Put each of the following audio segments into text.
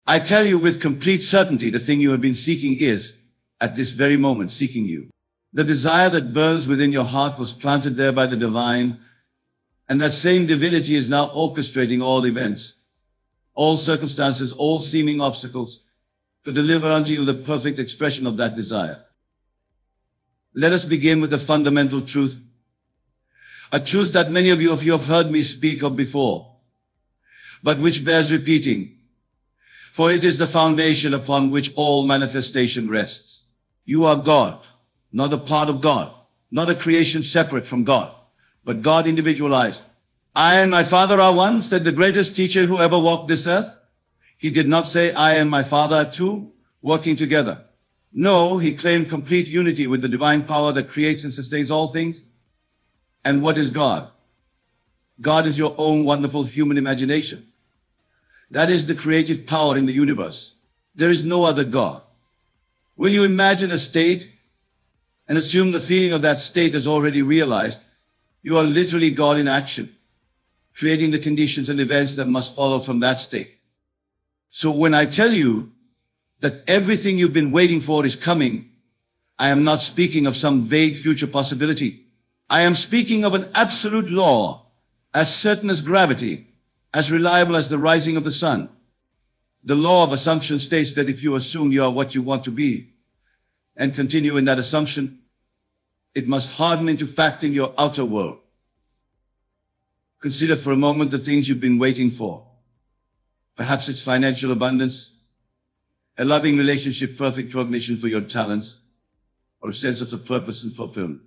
I tell you with complete certainty, the thing you have been seeking is, at this very moment, seeking you. The desire that burns within your heart was planted there by the divine, and that same divinity is now orchestrating all events, all circumstances, all seeming obstacles, to deliver unto you the perfect expression of that desire. Let us begin with the fundamental truth, a truth that many of you have heard me speak of before, but which bears repeating, for it is the foundation upon which all manifestation rests. You are God, not a part of God, not a creation separate from God, but God individualized. I and my Father are one, said the greatest teacher who ever walked this earth. He did not say, I and my Father are two, working together. No, he claimed complete unity with the divine power that creates and sustains all things. And what is God? God is your own wonderful human imagination. That is the creative power in the universe. There is no other God. When you imagine a state and assume the feeling of that state is already realized, you are literally God in action, creating the conditions and events that must follow from that state. So when I tell you that everything you've been waiting for is coming, I am not speaking of some vague future possibility. I am speaking of an absolute law, as certain as gravity, as reliable as the rising of the sun. The law of assumption states that if you assume you are what you want to be, and continue in that assumption, it must harden into fact in your outer world. Consider for a moment the things you've been waiting for. Perhaps it's financial abundance, a loving relationship, perfect recognition for your talents, or a sense of purpose and fulfillment.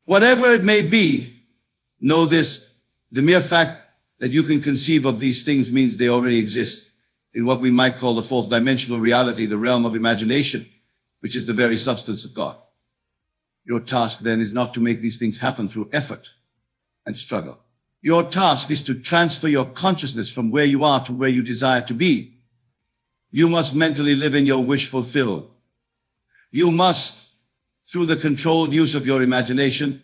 Whatever it may be, know this, the mere fact that you can conceive of these things means they already exist in what we might call the fourth dimensional reality, the realm of imagination, which is the very substance of God. Your task then is not to make these things happen through effort and struggle. Your task is to transfer your consciousness from where you are to where you desire to be. You must mentally live in your wish fulfilled. You must, through the controlled use of your imagination,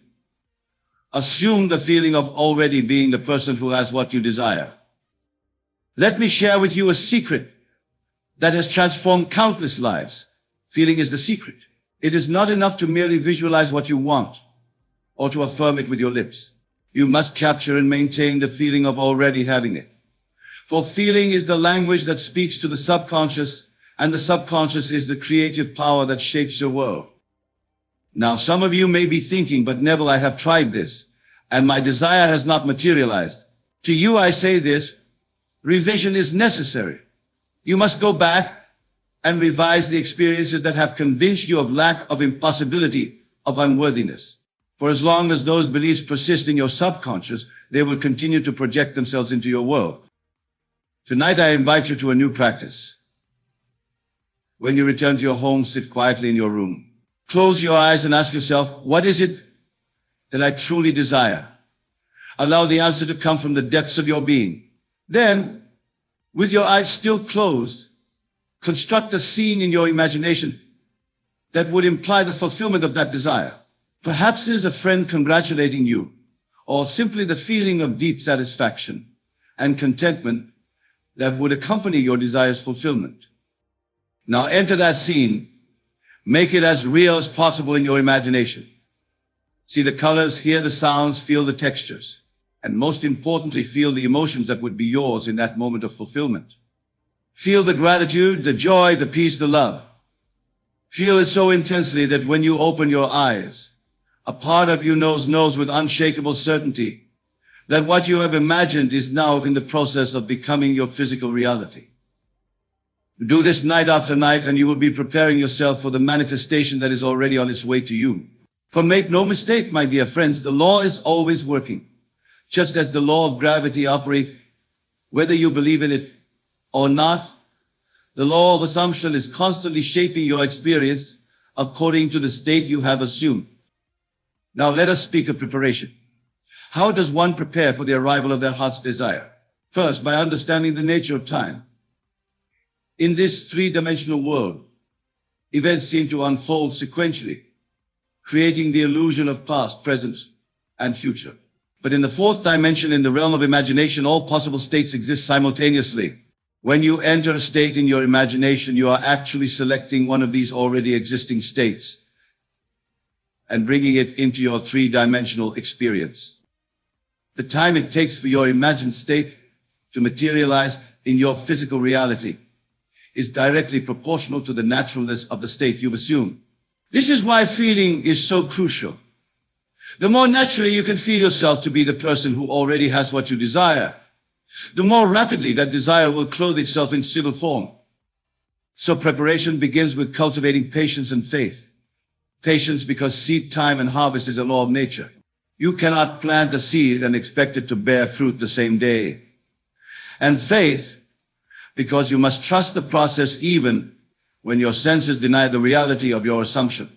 assume the feeling of already being the person who has what you desire. Let me share with you a secret that has transformed countless lives. Feeling is the secret. It is not enough to merely visualize what you want or to affirm it with your lips. You must capture and maintain the feeling of already having it. For feeling is the language that speaks to the subconscious, and the subconscious is the creative power that shapes your world. Now, some of you may be thinking, but Neville, I have tried this, and my desire has not materialized. To you I say this, revision is necessary. You must go back and revise the experiences that have convinced you of lack, of impossibility, of unworthiness. For as long as those beliefs persist in your subconscious, they will continue to project themselves into your world. Tonight I invite you to a new practice. When you return to your home, sit quietly in your room. Close your eyes and ask yourself, what is it that I truly desire? Allow the answer to come from the depths of your being. Then, with your eyes still closed, construct a scene in your imagination that would imply the fulfillment of that desire. Perhaps it is a friend congratulating you, or simply the feeling of deep satisfaction and contentment that would accompany your desire's fulfillment. Now enter that scene. Make it as real as possible in your imagination. See the colors, hear the sounds, feel the textures, and most importantly, feel the emotions that would be yours in that moment of fulfillment. Feel the gratitude, the joy, the peace, the love. Feel it so intensely that when you open your eyes, a part of you knows with unshakable certainty that what you have imagined is now in the process of becoming your physical reality. Do this night after night, and you will be preparing yourself for the manifestation that is already on its way to you. For make no mistake, my dear friends, the law is always working. Just as the law of gravity operates, whether you believe in it or not, the law of assumption is constantly shaping your experience according to the state you have assumed. Now let us speak of preparation. How does one prepare for the arrival of their heart's desire? First, by understanding the nature of time. In this three-dimensional world, events seem to unfold sequentially, creating the illusion of past, present, and future. But in the fourth dimension, in the realm of imagination, all possible states exist simultaneously. When you enter a state in your imagination, you are actually selecting one of these already existing states and bringing it into your three-dimensional experience. The time it takes for your imagined state to materialize in your physical reality is directly proportional to the naturalness of the state you've assumed. This is why feeling is so crucial. The more naturally you can feel yourself to be the person who already has what you desire, the more rapidly that desire will clothe itself in civil form. So preparation begins with cultivating patience and faith. Patience because seed time and harvest is a law of nature. You cannot plant a seed and expect it to bear fruit the same day. And faith because you must trust the process even when your senses deny the reality of your assumption.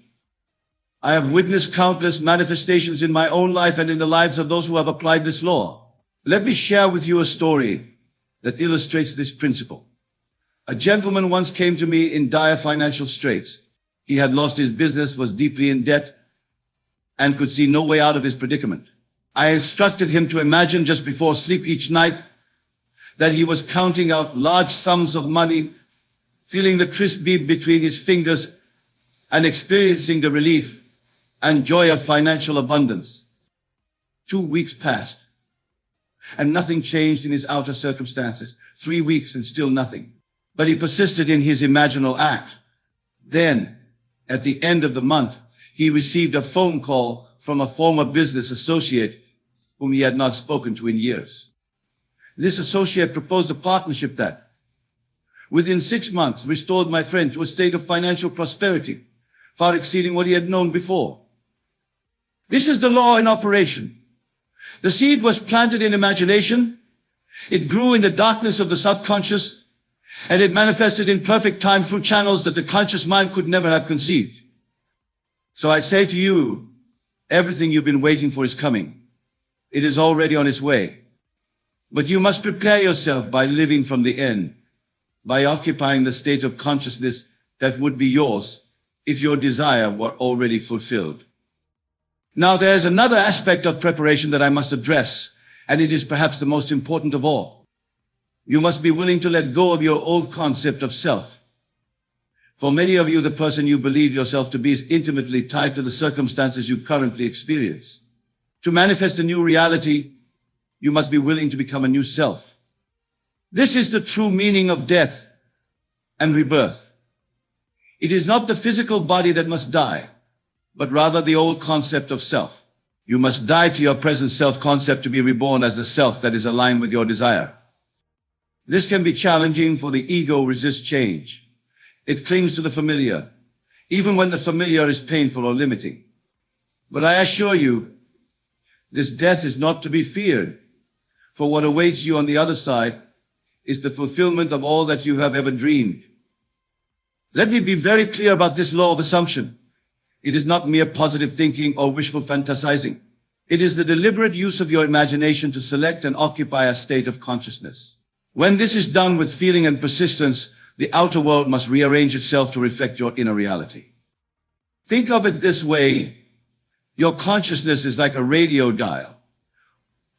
I have witnessed countless manifestations in my own life and in the lives of those who have applied this law. Let me share with you a story that illustrates this principle. A gentleman once came to me in dire financial straits. He had lost his business, was deeply in debt, and could see no way out of his predicament. I instructed him to imagine just before sleep each night that he was counting out large sums of money, feeling the crisp beat between his fingers, and experiencing the relief and joy of financial abundance. 2 weeks passed, and nothing changed in his outer circumstances. 3 weeks and still nothing. But he persisted in his imaginal act. Then, at the end of the month, he received a phone call from a former business associate whom he had not spoken to in years. This associate proposed a partnership that, within 6 months, restored my friend to a state of financial prosperity, far exceeding what he had known before. This is the law in operation. The seed was planted in imagination, it grew in the darkness of the subconscious, and it manifested in perfect time through channels that the conscious mind could never have conceived. So I say to you, everything you've been waiting for is coming. It is already on its way. But you must prepare yourself by living from the end, by occupying the state of consciousness that would be yours if your desire were already fulfilled. Now there's another aspect of preparation that I must address, and it is perhaps the most important of all. You must be willing to let go of your old concept of self. For many of you, the person you believe yourself to be is intimately tied to the circumstances you currently experience. To manifest a new reality, you must be willing to become a new self. This is the true meaning of death and rebirth. It is not the physical body that must die, but rather the old concept of self. You must die to your present self-concept to be reborn as the self that is aligned with your desire. This can be challenging, for the ego resists change. It clings to the familiar, even when the familiar is painful or limiting. But I assure you, this death is not to be feared, for what awaits you on the other side is the fulfillment of all that you have ever dreamed. Let me be very clear about this law of assumption. It is not mere positive thinking or wishful fantasizing. It is the deliberate use of your imagination to select and occupy a state of consciousness. When this is done with feeling and persistence, the outer world must rearrange itself to reflect your inner reality. Think of it this way. Your consciousness is like a radio dial.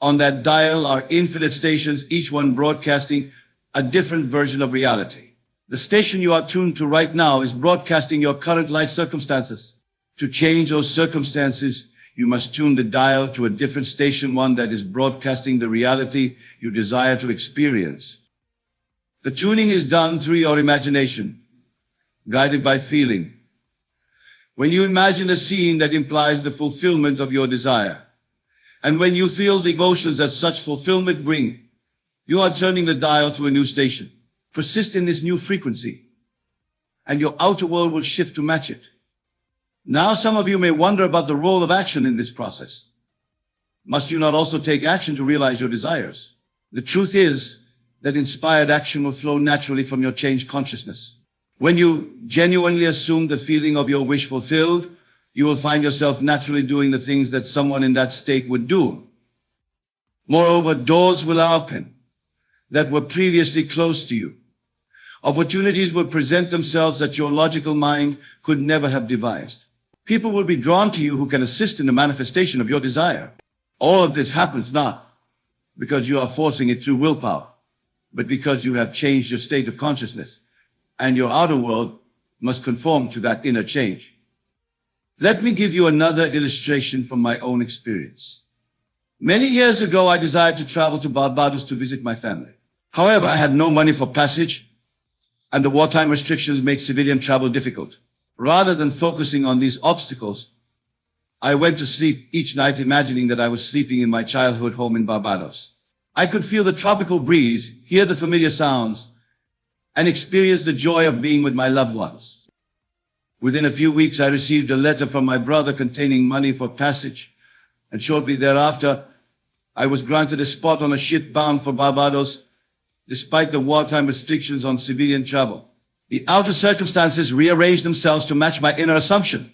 On that dial are infinite stations, each one broadcasting a different version of reality. The station you are tuned to right now is broadcasting your current life circumstances. To change those circumstances, you must tune the dial to a different station, one that is broadcasting the reality you desire to experience. The tuning is done through your imagination, guided by feeling. When you imagine a scene that implies the fulfillment of your desire, and when you feel the emotions that such fulfillment bring, you are turning the dial to a new station. Persist in this new frequency, and your outer world will shift to match it. Now some of you may wonder about the role of action in this process. Must you not also take action to realize your desires? The truth is that inspired action will flow naturally from your changed consciousness. When you genuinely assume the feeling of your wish fulfilled, you will find yourself naturally doing the things that someone in that state would do. Moreover, doors will open that were previously closed to you. Opportunities will present themselves that your logical mind could never have devised. People will be drawn to you who can assist in the manifestation of your desire. All of this happens not because you are forcing it through willpower, but because you have changed your state of consciousness, and your outer world must conform to that inner change. Let me give you another illustration from my own experience. Many years ago, I desired to travel to Barbados to visit my family. However, I had no money for passage, and the wartime restrictions make civilian travel difficult. Rather than focusing on these obstacles, I went to sleep each night imagining that I was sleeping in my childhood home in Barbados. I could feel the tropical breeze, hear the familiar sounds, and experience the joy of being with my loved ones. Within a few weeks, I received a letter from my brother containing money for passage, and shortly thereafter, I was granted a spot on a ship bound for Barbados, despite the wartime restrictions on civilian travel. The outer circumstances rearranged themselves to match my inner assumption.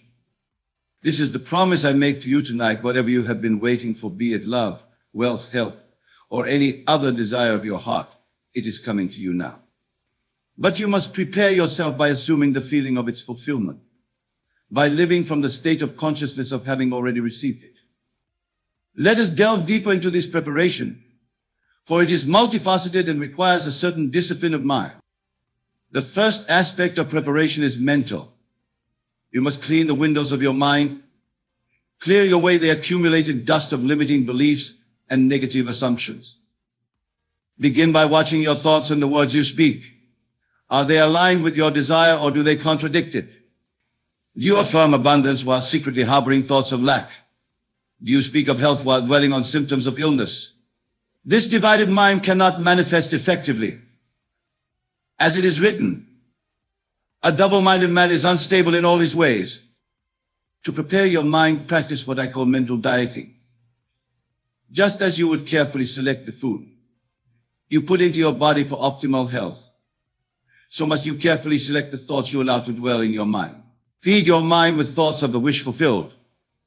This is the promise I make to you tonight. Whatever you have been waiting for, be it love, wealth, health, or any other desire of your heart, it is coming to you now. But you must prepare yourself by assuming the feeling of its fulfillment, by living from the state of consciousness of having already received it. Let us delve deeper into this preparation, for it is multifaceted and requires a certain discipline of mind. The first aspect of preparation is mental. You must clean the windows of your mind, clear away the accumulated dust of limiting beliefs and negative assumptions. Begin by watching your thoughts and the words you speak. Are they aligned with your desire, or do they contradict it? Do you affirm abundance while secretly harboring thoughts of lack? Do you speak of health while dwelling on symptoms of illness? This divided mind cannot manifest effectively. As it is written, a double-minded man is unstable in all his ways. To prepare your mind, practice what I call mental dieting. Just as you would carefully select the food you put into your body for optimal health, so must you carefully select the thoughts you allow to dwell in your mind. Feed your mind with thoughts of the wish fulfilled.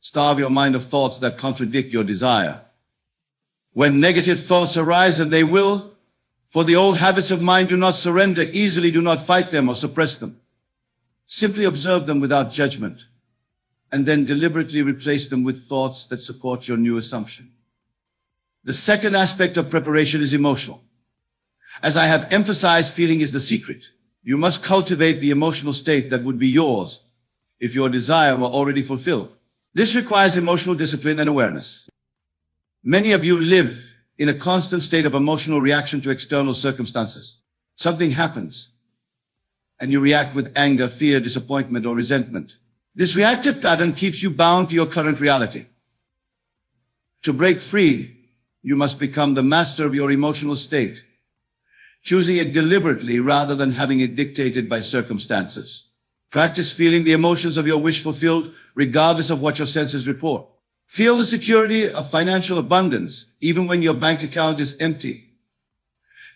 Starve your mind of thoughts that contradict your desire. When negative thoughts arise, and they will, for the old habits of mind do not surrender easily, do not fight them or suppress them. Simply observe them without judgment, and then deliberately replace them with thoughts that support your new assumption. The second aspect of preparation is emotional. As I have emphasized, feeling is the secret. You must cultivate the emotional state that would be yours if your desire were already fulfilled. This requires emotional discipline and awareness. Many of you live in a constant state of emotional reaction to external circumstances. Something happens, and you react with anger, fear, disappointment, or resentment. This reactive pattern keeps you bound to your current reality. To break free, you must become the master of your emotional state, choosing it deliberately rather than having it dictated by circumstances. Practice feeling the emotions of your wish fulfilled, regardless of what your senses report. Feel the security of financial abundance, even when your bank account is empty.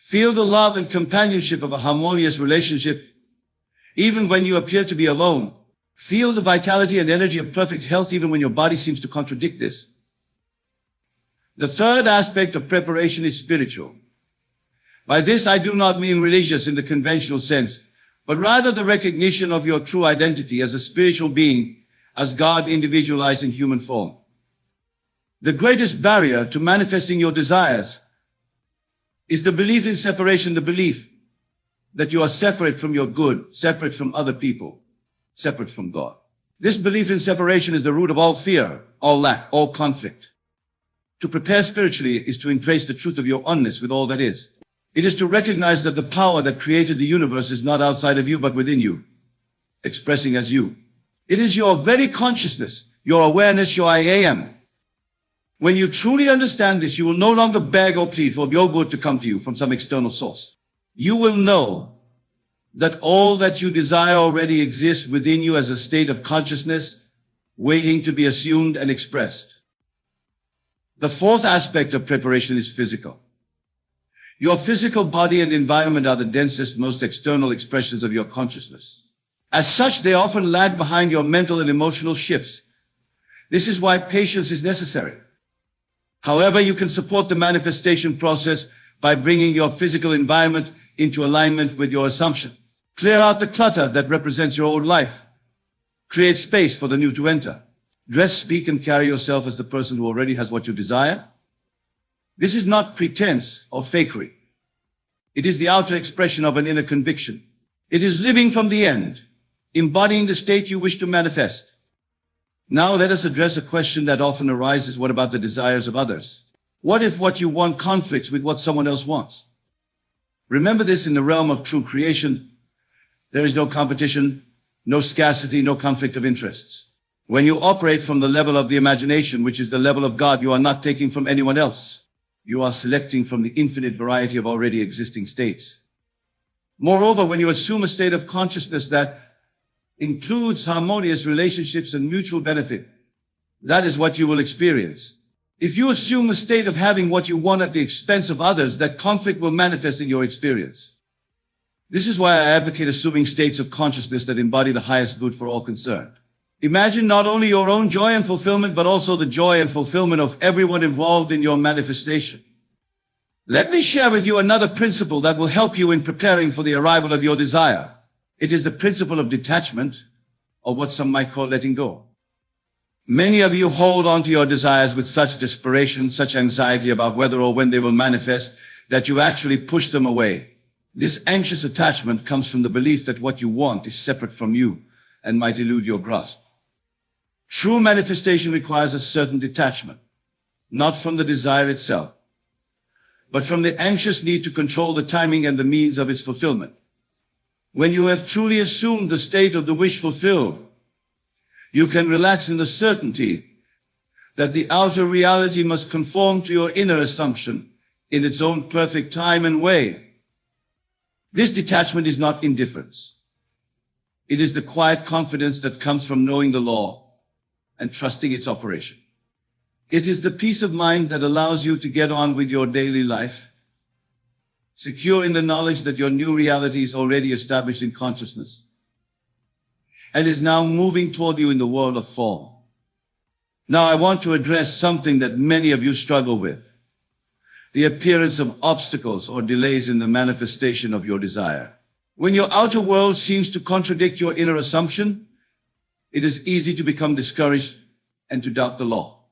Feel the love and companionship of a harmonious relationship, even when you appear to be alone. Feel the vitality and energy of perfect health, even when your body seems to contradict this. The third aspect of preparation is spiritual. By this, I do not mean religious in the conventional sense, but rather the recognition of your true identity as a spiritual being, as God individualized in human form. The greatest barrier to manifesting your desires is the belief in separation, the belief that you are separate from your good, separate from other people, separate from God. This belief in separation is the root of all fear, all lack, all conflict. To prepare spiritually is to embrace the truth of your oneness with all that is. It is to recognize that the power that created the universe is not outside of you, but within you, expressing as you. It is your very consciousness, your awareness, your I am. When you truly understand this, you will no longer beg or plead for your good to come to you from some external source. You will know that all that you desire already exists within you as a state of consciousness, waiting to be assumed and expressed. The fourth aspect of preparation is physical. Your physical body and environment are the densest, most external expressions of your consciousness. As such, they often lag behind your mental and emotional shifts. This is why patience is necessary. However, you can support the manifestation process by bringing your physical environment into alignment with your assumption. Clear out the clutter that represents your old life. Create space for the new to enter. Dress, speak, and carry yourself as the person who already has what you desire. This is not pretense or fakery. It is the outer expression of an inner conviction. It is living from the end, embodying the state you wish to manifest. Now let us address a question that often arises: what about the desires of others? What if what you want conflicts with what someone else wants? Remember this: in the realm of true creation, there is no competition, no scarcity, no conflict of interests. When you operate from the level of the imagination, which is the level of God, you are not taking from anyone else. You are selecting from the infinite variety of already existing states. Moreover, when you assume a state of consciousness that includes harmonious relationships and mutual benefit, that is what you will experience. If you assume a state of having what you want at the expense of others, that conflict will manifest in your experience. This is why I advocate assuming states of consciousness that embody the highest good for all concerned. Imagine not only your own joy and fulfillment, but also the joy and fulfillment of everyone involved in your manifestation. Let me share with you another principle that will help you in preparing for the arrival of your desire. It is the principle of detachment, or what some might call letting go. Many of you hold on to your desires with such desperation, such anxiety about whether or when they will manifest, that you actually push them away. This anxious attachment comes from the belief that what you want is separate from you and might elude your grasp. True manifestation requires a certain detachment, not from the desire itself, but from the anxious need to control the timing and the means of its fulfillment. When you have truly assumed the state of the wish fulfilled, you can relax in the certainty that the outer reality must conform to your inner assumption in its own perfect time and way. This detachment is not indifference. It is the quiet confidence that comes from knowing the law and trusting its operation. It is the peace of mind that allows you to get on with your daily life, secure in the knowledge that your new reality is already established in consciousness and is now moving toward you in the world of form. Now I want to address something that many of you struggle with: the appearance of obstacles or delays in the manifestation of your desire. When your outer world seems to contradict your inner assumption, it is easy to become discouraged and to doubt the law.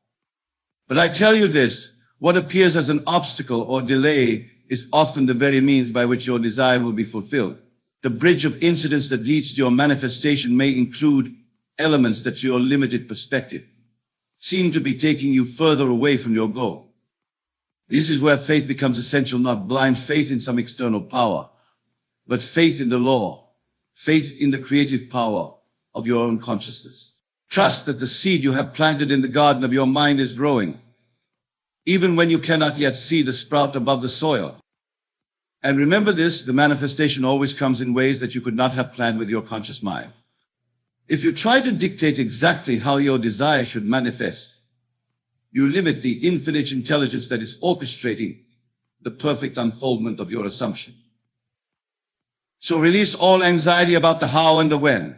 But I tell you this: what appears as an obstacle or delay is often the very means by which your desire will be fulfilled. The bridge of incidents that leads to your manifestation may include elements that, to your limited perspective, seem to be taking you further away from your goal. This is where faith becomes essential, not blind faith in some external power, but faith in the law, faith in the creative power of your own consciousness. Trust that the seed you have planted in the garden of your mind is growing, even when you cannot yet see the sprout above the soil. And remember this: the manifestation always comes in ways that you could not have planned with your conscious mind. If you try to dictate exactly how your desire should manifest, you limit the infinite intelligence that is orchestrating the perfect unfoldment of your assumption. So release all anxiety about the how and the when.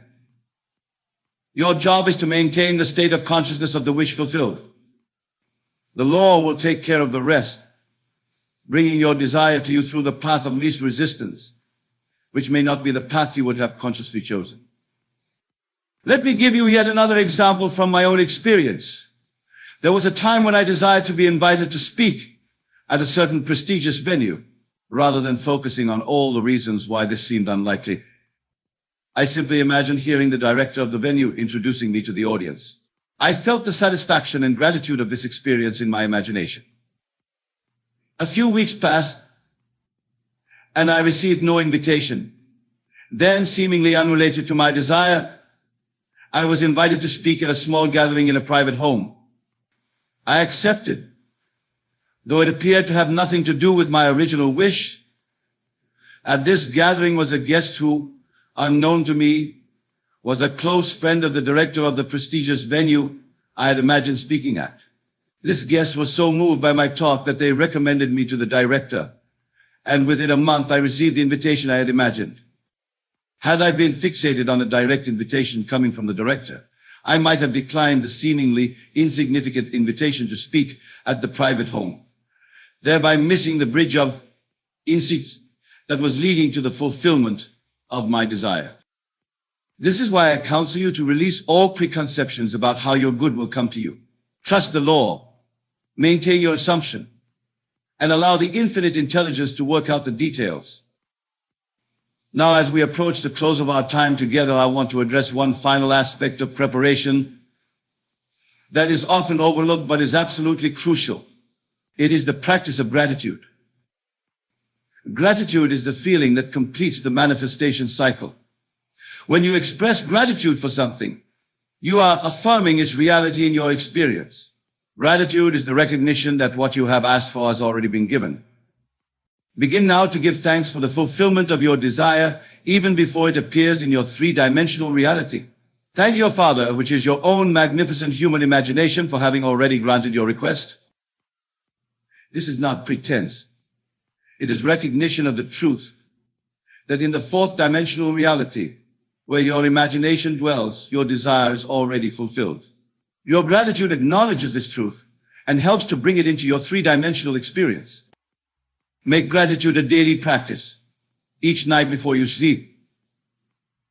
Your job is to maintain the state of consciousness of the wish fulfilled. The law will take care of the rest, bringing your desire to you through the path of least resistance, which may not be the path you would have consciously chosen. Let me give you yet another example from my own experience. There was a time when I desired to be invited to speak at a certain prestigious venue. Rather than focusing on all the reasons why this seemed unlikely, I simply imagined hearing the director of the venue introducing me to the audience. I felt the satisfaction and gratitude of this experience in my imagination. A few weeks passed, and I received no invitation. Then, seemingly unrelated to my desire, I was invited to speak at a small gathering in a private home. I accepted, though it appeared to have nothing to do with my original wish. At this gathering was a guest who, unknown to me, was a close friend of the director of the prestigious venue I had imagined speaking at. This guest was so moved by my talk that they recommended me to the director, and within a month I received the invitation I had imagined. Had I been fixated on a direct invitation coming from the director, I might have declined the seemingly insignificant invitation to speak at the private home, thereby missing the bridge of insights that was leading to the fulfillment of my desire. This is why I counsel you to release all preconceptions about how your good will come to you. Trust the law. Maintain your assumption. and allow the infinite intelligence to work out the details. Now, as we approach the close of our time together, I want to address one final aspect of preparation that is often overlooked but is absolutely crucial. It is the practice of gratitude. Gratitude is the feeling that completes the manifestation cycle. When you express gratitude for something, you are affirming its reality in your experience. Gratitude is the recognition that what you have asked for has already been given. Begin now to give thanks for the fulfillment of your desire, even before it appears in your three-dimensional reality. Thank your Father, which is your own magnificent human imagination, for having already granted your request. This is not pretense. It is recognition of the truth that in the fourth dimensional reality, where your imagination dwells, your desire is already fulfilled. Your gratitude acknowledges this truth and helps to bring it into your three-dimensional experience. Make gratitude a daily practice. Each night before you sleep,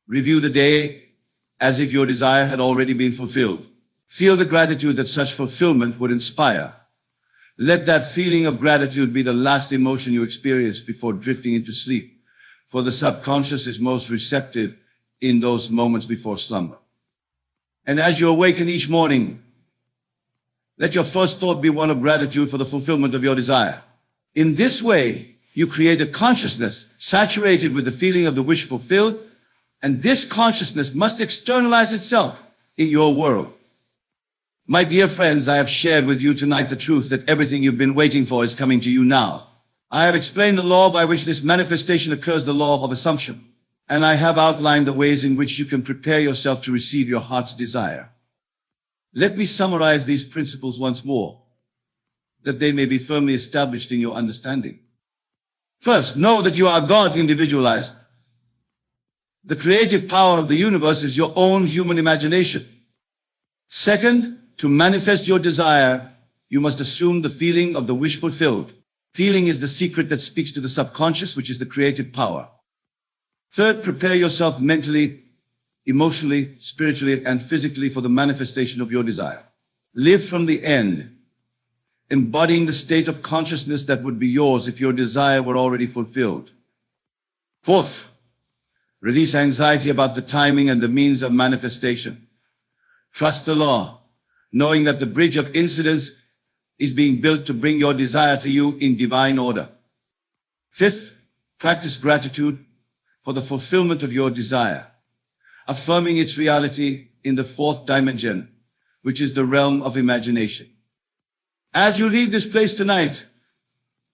review the day as if your desire had already been fulfilled. Feel the gratitude that such fulfillment would inspire. Let that feeling of gratitude be the last emotion you experience before drifting into sleep, for the subconscious is most receptive in those moments before slumber. And as you awaken each morning, let your first thought be one of gratitude for the fulfillment of your desire. In this way, you create a consciousness saturated with the feeling of the wish fulfilled, and this consciousness must externalize itself in your world. My dear friends, I have shared with you tonight the truth that everything you've been waiting for is coming to you now. I have explained the law by which this manifestation occurs, the law of assumption, and I have outlined the ways in which you can prepare yourself to receive your heart's desire. Let me summarize these principles once more, that they may be firmly established in your understanding. First, know that you are God individualized. The creative power of the universe is your own human imagination. Second, to manifest your desire, you must assume the feeling of the wish fulfilled. Feeling is the secret that speaks to the subconscious, which is the creative power. Third, prepare yourself mentally, emotionally, spiritually, and physically for the manifestation of your desire. Live from the end, embodying the state of consciousness that would be yours if your desire were already fulfilled. Fourth, release anxiety about the timing and the means of manifestation. Trust the law, knowing that the bridge of incidents is being built to bring your desire to you in divine order. Fifth, practice gratitude for the fulfillment of your desire, affirming its reality in the fourth dimension, which is the realm of imagination. As you leave this place tonight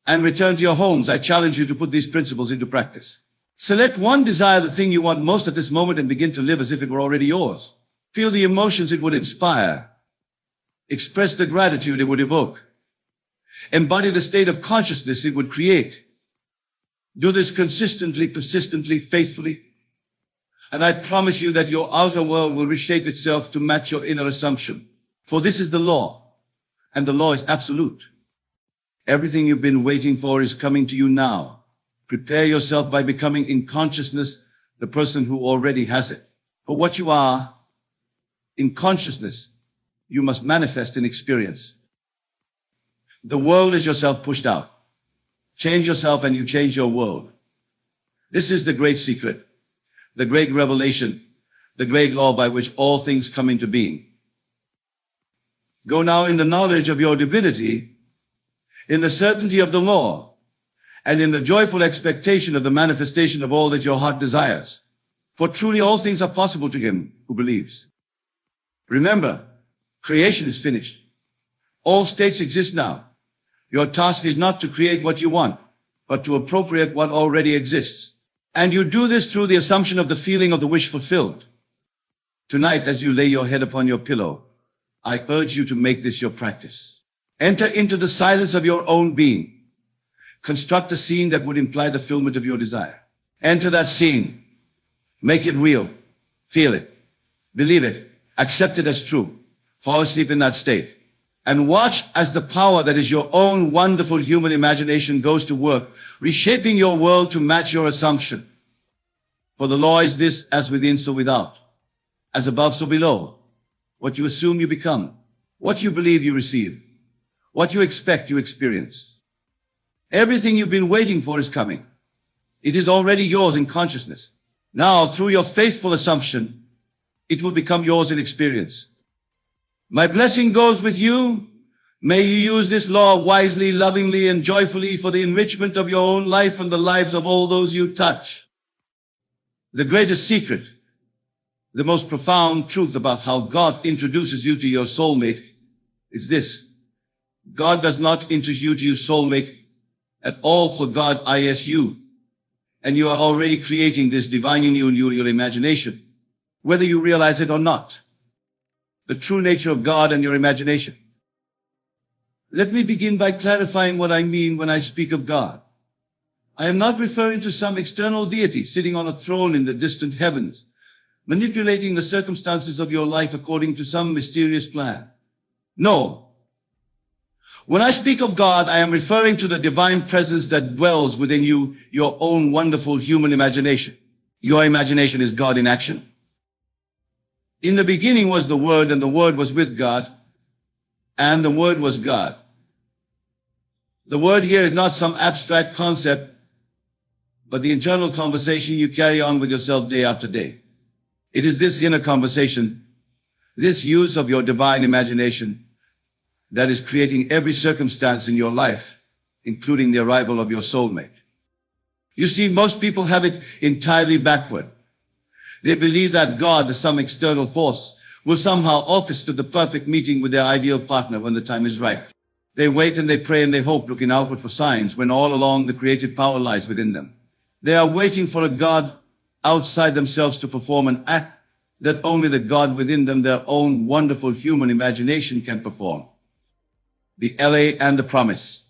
and return to your homes, I challenge you to put these principles into practice. Select one desire, the thing you want most at this moment, and begin to live as if it were already yours. Feel the emotions it would inspire. Express the gratitude it would evoke. Embody the state of consciousness it would create. Do this consistently, persistently, faithfully. And I promise you that your outer world will reshape itself to match your inner assumption. For this is the law, and the law is absolute. Everything you've been waiting for is coming to you now. Prepare yourself by becoming in consciousness the person who already has it. For what you are, in consciousness, you must manifest in experience. The world is yourself pushed out. Change yourself and you change your world. This is the great secret, the great revelation, the great law by which all things come into being. Go now in the knowledge of your divinity, in the certainty of the law, and in the joyful expectation of the manifestation of all that your heart desires. For truly all things are possible to him who believes. Remember, creation is finished. All states exist now. Your task is not to create what you want, but to appropriate what already exists. And you do this through the assumption of the feeling of the wish fulfilled. Tonight, as you lay your head upon your pillow, I urge you to make this your practice. Enter into the silence of your own being. Construct a scene that would imply the fulfillment of your desire. Enter that scene. Make it real. Feel it. Believe it. Accept it as true. Fall asleep in that state. And watch as the power that is your own wonderful human imagination goes to work, reshaping your world to match your assumption. For the law is this: as within, so without. As above, so below. What you assume, you become. What you believe, you receive. What you expect, you experience. Everything you've been waiting for is coming. It is already yours in consciousness. Now, through your faithful assumption, it will become yours in experience. My blessing goes with you. May you use this law wisely, lovingly, and joyfully for the enrichment of your own life and the lives of all those you touch. The greatest secret, the most profound truth about how God introduces you to your soulmate is this. God does not introduce you to your soulmate at all, for God is you. And you are already creating this divine in you and your imagination, whether you realize it or not. The true nature of God and your imagination. Let me begin by clarifying what I mean when I speak of God. I am not referring to some external deity sitting on a throne in the distant heavens, manipulating the circumstances of your life according to some mysterious plan. No. When I speak of God, I am referring to the divine presence that dwells within you, your own wonderful human imagination. Your imagination is God in action. In the beginning was the Word, and the Word was with God, and the Word was God. The Word here is not some abstract concept, but the internal conversation you carry on with yourself day after day. It is this inner conversation, this use of your divine imagination, that is creating every circumstance in your life, including the arrival of your soulmate. You see, most people have it entirely backward. They believe that God, as some external force, will somehow orchestrate the perfect meeting with their ideal partner when the time is right. They wait and they pray and they hope, looking outward for signs, when all along the creative power lies within them. They are waiting for a God outside themselves to perform an act that only the God within them, their own wonderful human imagination, can perform. The LA and the promise.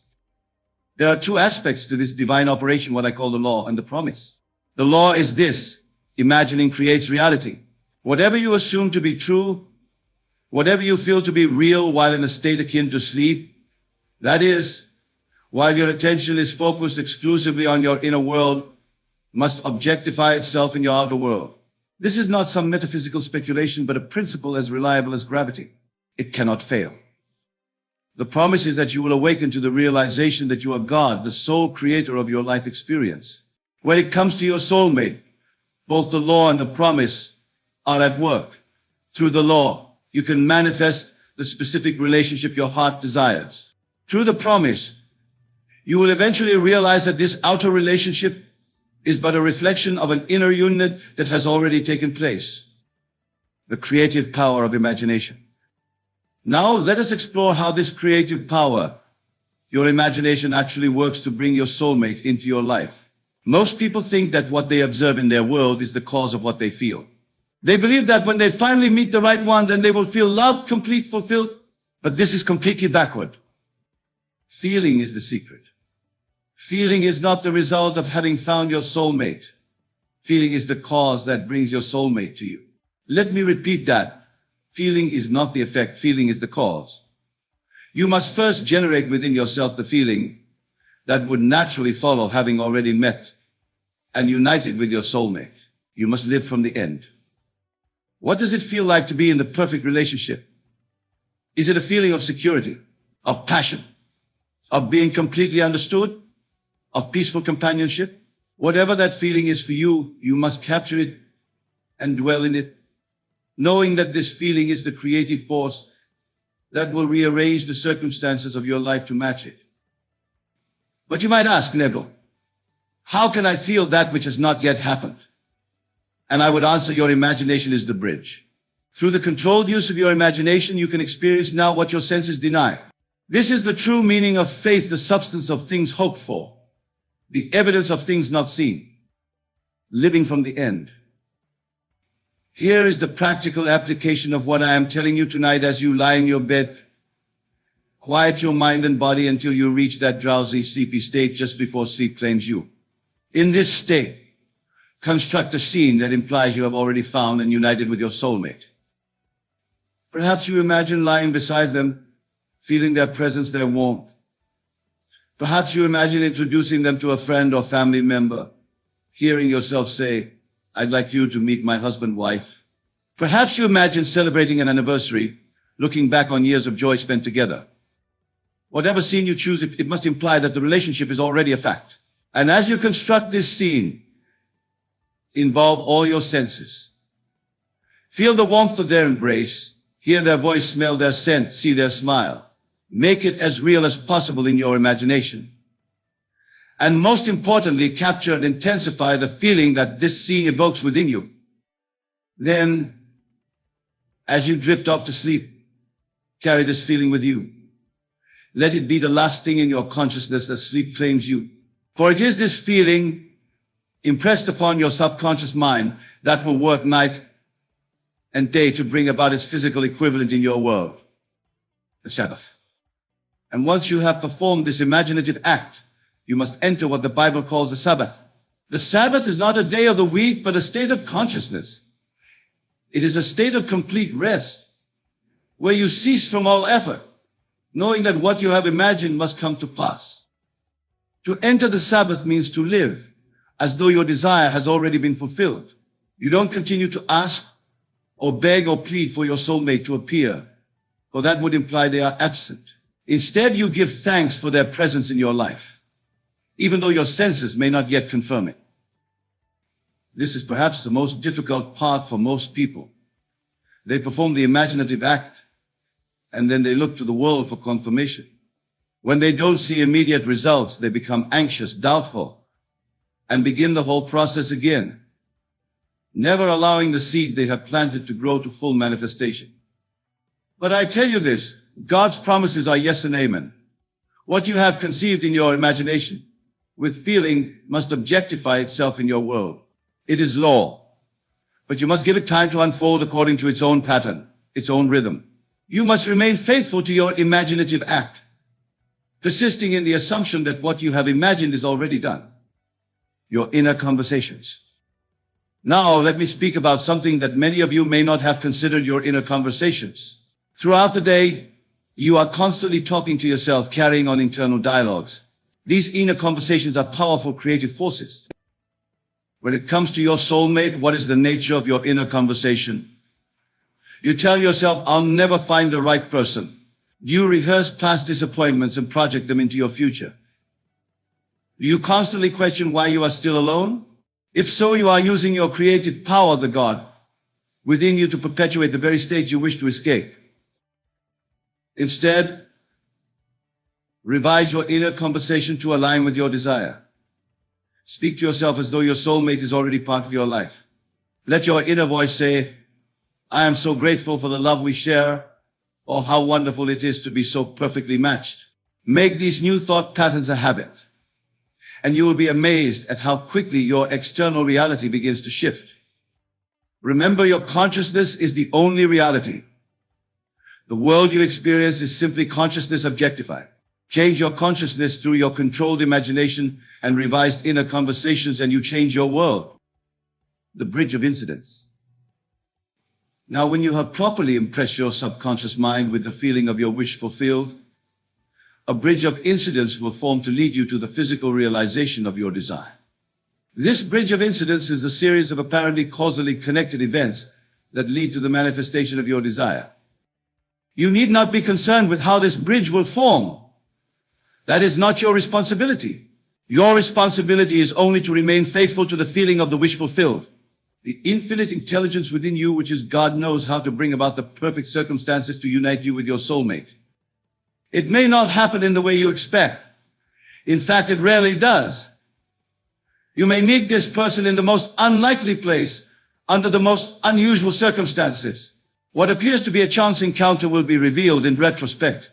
There are two aspects to this divine operation, what I call the law and the promise. The law is this: imagining creates reality. Whatever you assume to be true, whatever you feel to be real while in a state akin to sleep, that is, while your attention is focused exclusively on your inner world, must objectify itself in your outer world. This is not some metaphysical speculation, but a principle as reliable as gravity. It cannot fail. The promise is that you will awaken to the realization that you are God, the sole creator of your life experience. When it comes to your soulmate, both the law and the promise are at work. Through the law, you can manifest the specific relationship your heart desires. Through the promise, you will eventually realize that this outer relationship is but a reflection of an inner union that has already taken place. The creative power of imagination. Now let us explore how this creative power, your imagination, actually works to bring your soulmate into your life. Most people think that what they observe in their world is the cause of what they feel. They believe that when they finally meet the right one, then they will feel loved, complete, fulfilled. But this is completely backward. Feeling is the secret. Feeling is not the result of having found your soulmate. Feeling is the cause that brings your soulmate to you. Let me repeat that. Feeling is not the effect. Feeling is the cause. You must first generate within yourself the feeling that would naturally follow having already met and united with your soulmate. You must live from the end. What does it feel like to be in the perfect relationship? Is it a feeling of security, of passion, of being completely understood, of peaceful companionship? Whatever that feeling is for you, you must capture it and dwell in it, knowing that this feeling is the creative force that will rearrange the circumstances of your life to match it. But you might ask, Neville, how can I feel that which has not yet happened? And I would answer, your imagination is the bridge. Through the controlled use of your imagination, you can experience now what your senses deny. This is the true meaning of faith, the substance of things hoped for, the evidence of things not seen, living from the end. Here is the practical application of what I am telling you tonight as you lie in your bed. Quiet your mind and body until you reach that drowsy, sleepy state just before sleep claims you. In this state, construct a scene that implies you have already found and united with your soulmate. Perhaps you imagine lying beside them, feeling their presence, their warmth. Perhaps you imagine introducing them to a friend or family member, hearing yourself say, I'd like you to meet my husband, wife. Perhaps you imagine celebrating an anniversary, looking back on years of joy spent together. Whatever scene you choose, it must imply that the relationship is already a fact. And as you construct this scene, involve all your senses. Feel the warmth of their embrace, hear their voice, smell their scent, see their smile. Make it as real as possible in your imagination. And most importantly, capture and intensify the feeling that this scene evokes within you. Then, as you drift off to sleep, carry this feeling with you. Let it be the last thing in your consciousness as sleep claims you. For it is this feeling impressed upon your subconscious mind that will work night and day to bring about its physical equivalent in your world, the Sabbath. And once you have performed this imaginative act, you must enter what the Bible calls the Sabbath. The Sabbath is not a day of the week, but a state of consciousness. It is a state of complete rest, where you cease from all effort, knowing that what you have imagined must come to pass. To enter the Sabbath means to live as though your desire has already been fulfilled. You don't continue to ask or beg or plead for your soulmate to appear, for that would imply they are absent. Instead, you give thanks for their presence in your life, even though your senses may not yet confirm it. This is perhaps the most difficult part for most people. They perform the imaginative act, and then they look to the world for confirmation. When they don't see immediate results, they become anxious, doubtful, and begin the whole process again, never allowing the seed they have planted to grow to full manifestation. But I tell you this, God's promises are yes and amen. What you have conceived in your imagination with feeling must objectify itself in your world. It is law, but you must give it time to unfold according to its own pattern, its own rhythm. You must remain faithful to your imaginative act, persisting in the assumption that what you have imagined is already done. Your inner conversations. Now, let me speak about something that many of you may not have considered: your inner conversations. Throughout the day, you are constantly talking to yourself, carrying on internal dialogues. These inner conversations are powerful creative forces. When it comes to your soulmate, what is the nature of your inner conversation? You tell yourself, I'll never find the right person. Do you rehearse past disappointments and project them into your future? Do you constantly question why you are still alone? If so, you are using your creative power, the God, within you to perpetuate the very state you wish to escape. Instead, revise your inner conversation to align with your desire. Speak to yourself as though your soulmate is already part of your life. Let your inner voice say, I am so grateful for the love we share, or how wonderful it is to be so perfectly matched. Make these new thought patterns a habit, and you will be amazed at how quickly your external reality begins to shift. Remember, your consciousness is the only reality. The world you experience is simply consciousness objectified. Change your consciousness through your controlled imagination and revised inner conversations, and you change your world. The bridge of incidents. Now, when you have properly impressed your subconscious mind with the feeling of your wish fulfilled, a bridge of incidents will form to lead you to the physical realization of your desire. This bridge of incidents is a series of apparently causally connected events that lead to the manifestation of your desire. You need not be concerned with how this bridge will form. That is not your responsibility. Your responsibility is only to remain faithful to the feeling of the wish fulfilled. The infinite intelligence within you, which is God, knows how to bring about the perfect circumstances to unite you with your soulmate. It may not happen in the way you expect. In fact, it rarely does. You may meet this person in the most unlikely place, under the most unusual circumstances. What appears to be a chance encounter will be revealed in retrospect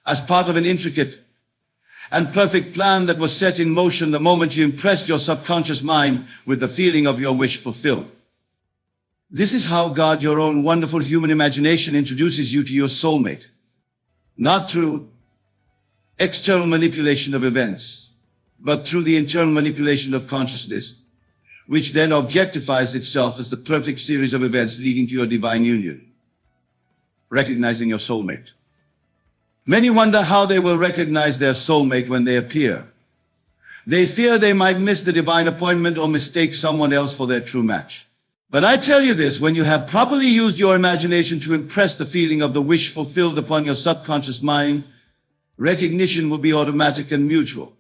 as part of an intricate and perfect plan that was set in motion the moment you impressed your subconscious mind with the feeling of your wish fulfilled. This is how God, your own wonderful human imagination, introduces you to your soulmate. Not through external manipulation of events, but through the internal manipulation of consciousness, which then objectifies itself as the perfect series of events leading to your divine union. Recognizing your soulmate. Many wonder how they will recognize their soulmate when they appear. They fear they might miss the divine appointment or mistake someone else for their true match. But I tell you this, when you have properly used your imagination to impress the feeling of the wish fulfilled upon your subconscious mind, Recognition will be automatic and mutual.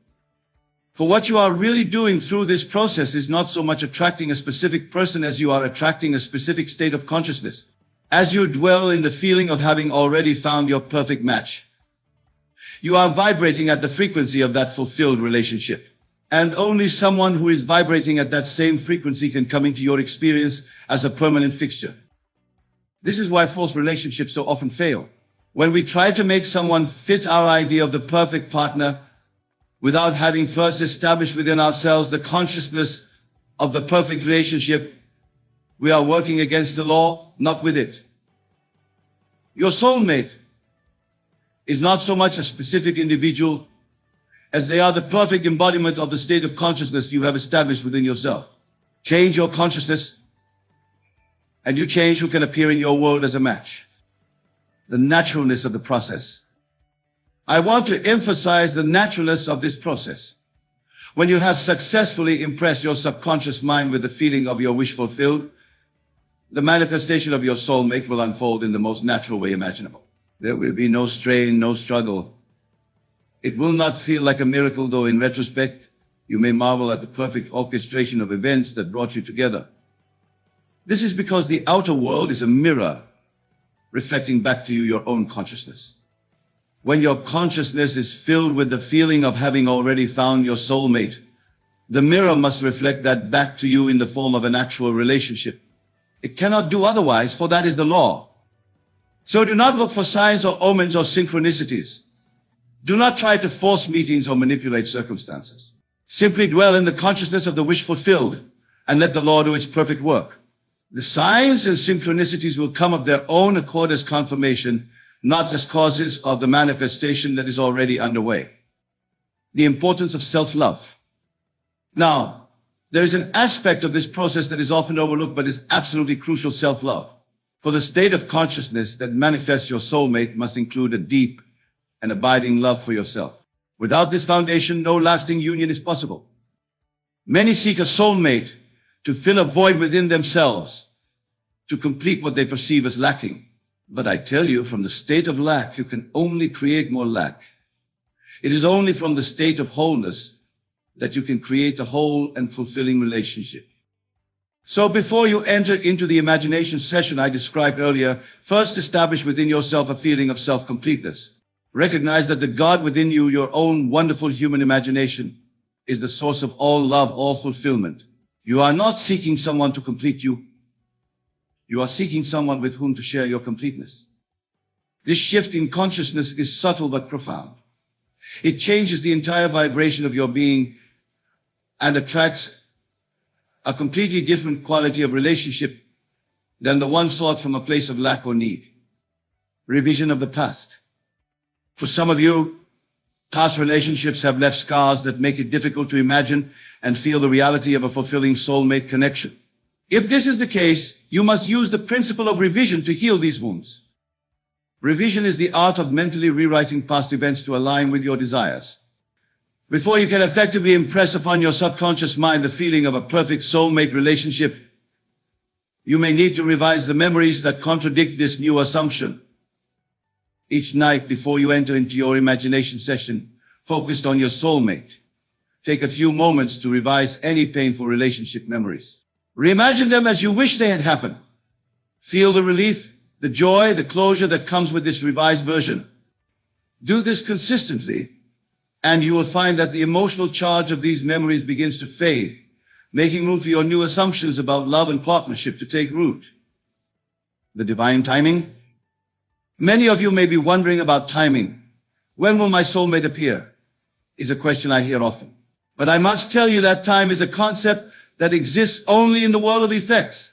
For what you are really doing through this process is not so much attracting a specific person as you are attracting a specific state of consciousness. As you dwell in the feeling of having already found your perfect match, you are vibrating at the frequency of that fulfilled relationship. And only someone who is vibrating at that same frequency can come into your experience as a permanent fixture. This is why false relationships so often fail. When we try to make someone fit our idea of the perfect partner without having first established within ourselves the consciousness of the perfect relationship, we are working against the law, not with it. Your soulmate is not so much a specific individual as they are the perfect embodiment of the state of consciousness you have established within yourself. Change your consciousness, and you change who can appear in your world as a match. The naturalness of the process. I want to emphasize the naturalness of this process. When you have successfully impressed your subconscious mind with the feeling of your wish fulfilled, the manifestation of your soulmate will unfold in the most natural way imaginable. There will be no strain, no struggle. It will not feel like a miracle, though in retrospect, you may marvel at the perfect orchestration of events that brought you together. This is because the outer world is a mirror reflecting back to you your own consciousness. When your consciousness is filled with the feeling of having already found your soulmate, the mirror must reflect that back to you in the form of an actual relationship. It cannot do otherwise, for that is the law. So do not look for signs or omens or synchronicities. Do not try to force meetings or manipulate circumstances. Simply dwell in the consciousness of the wish fulfilled and let the law do its perfect work. The signs and synchronicities will come of their own accord as confirmation, not as causes of the manifestation that is already underway. The importance of self-love. Now, there is an aspect of this process that is often overlooked but is absolutely crucial: self-love. For the state of consciousness that manifests your soulmate must include a deep and abiding love for yourself. Without this foundation, no lasting union is possible. Many seek a soulmate to fill a void within themselves, to complete what they perceive as lacking. But I tell you, from the state of lack, you can only create more lack. It is only from the state of wholeness that you can create a whole and fulfilling relationship. So before you enter into the imagination session I described earlier, first establish within yourself a feeling of self-completeness. Recognize that the God within you, your own wonderful human imagination, is the source of all love, all fulfillment. You are not seeking someone to complete you. You are seeking someone with whom to share your completeness. This shift in consciousness is subtle but profound. It changes the entire vibration of your being and attracts a completely different quality of relationship than the one sought from a place of lack or need. Revision of the past. For some of you, past relationships have left scars that make it difficult to imagine and feel the reality of a fulfilling soulmate connection. If this is the case, you must use the principle of revision to heal these wounds. Revision is the art of mentally rewriting past events to align with your desires. Before you can effectively impress upon your subconscious mind the feeling of a perfect soulmate relationship, you may need to revise the memories that contradict this new assumption. Each night before you enter into your imagination session focused on your soulmate, take a few moments to revise any painful relationship memories. Reimagine them as you wish they had happened. Feel the relief, the joy, the closure that comes with this revised version. Do this consistently, and you will find that the emotional charge of these memories begins to fade, making room for your new assumptions about love and partnership to take root. The divine timing. Many of you may be wondering about timing. When will my soulmate appear? Is a question I hear often. But I must tell you that time is a concept that exists only in the world of effects,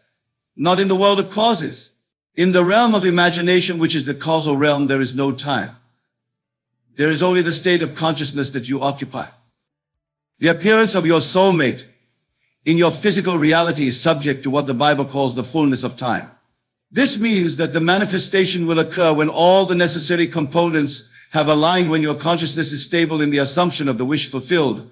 not in the world of causes. In the realm of imagination, which is the causal realm, there is no time. There is only the state of consciousness that you occupy. The appearance of your soulmate in your physical reality is subject to what the Bible calls the fullness of time. This means that the manifestation will occur when all the necessary components have aligned, when your consciousness is stable in the assumption of the wish fulfilled,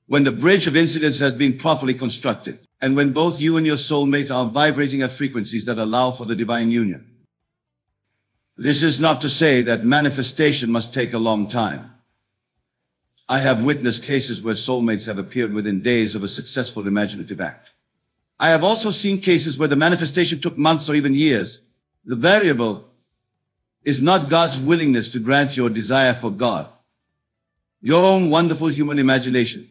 when the bridge of incidents has been properly constructed, and when both you and your soulmate are vibrating at frequencies that allow for the divine union. This is not to say that manifestation must take a long time. I have witnessed cases where soulmates have appeared within days of a successful imaginative act. I have also seen cases where the manifestation took months or even years. The variable is not God's willingness to grant your desire for God. Your own wonderful human imagination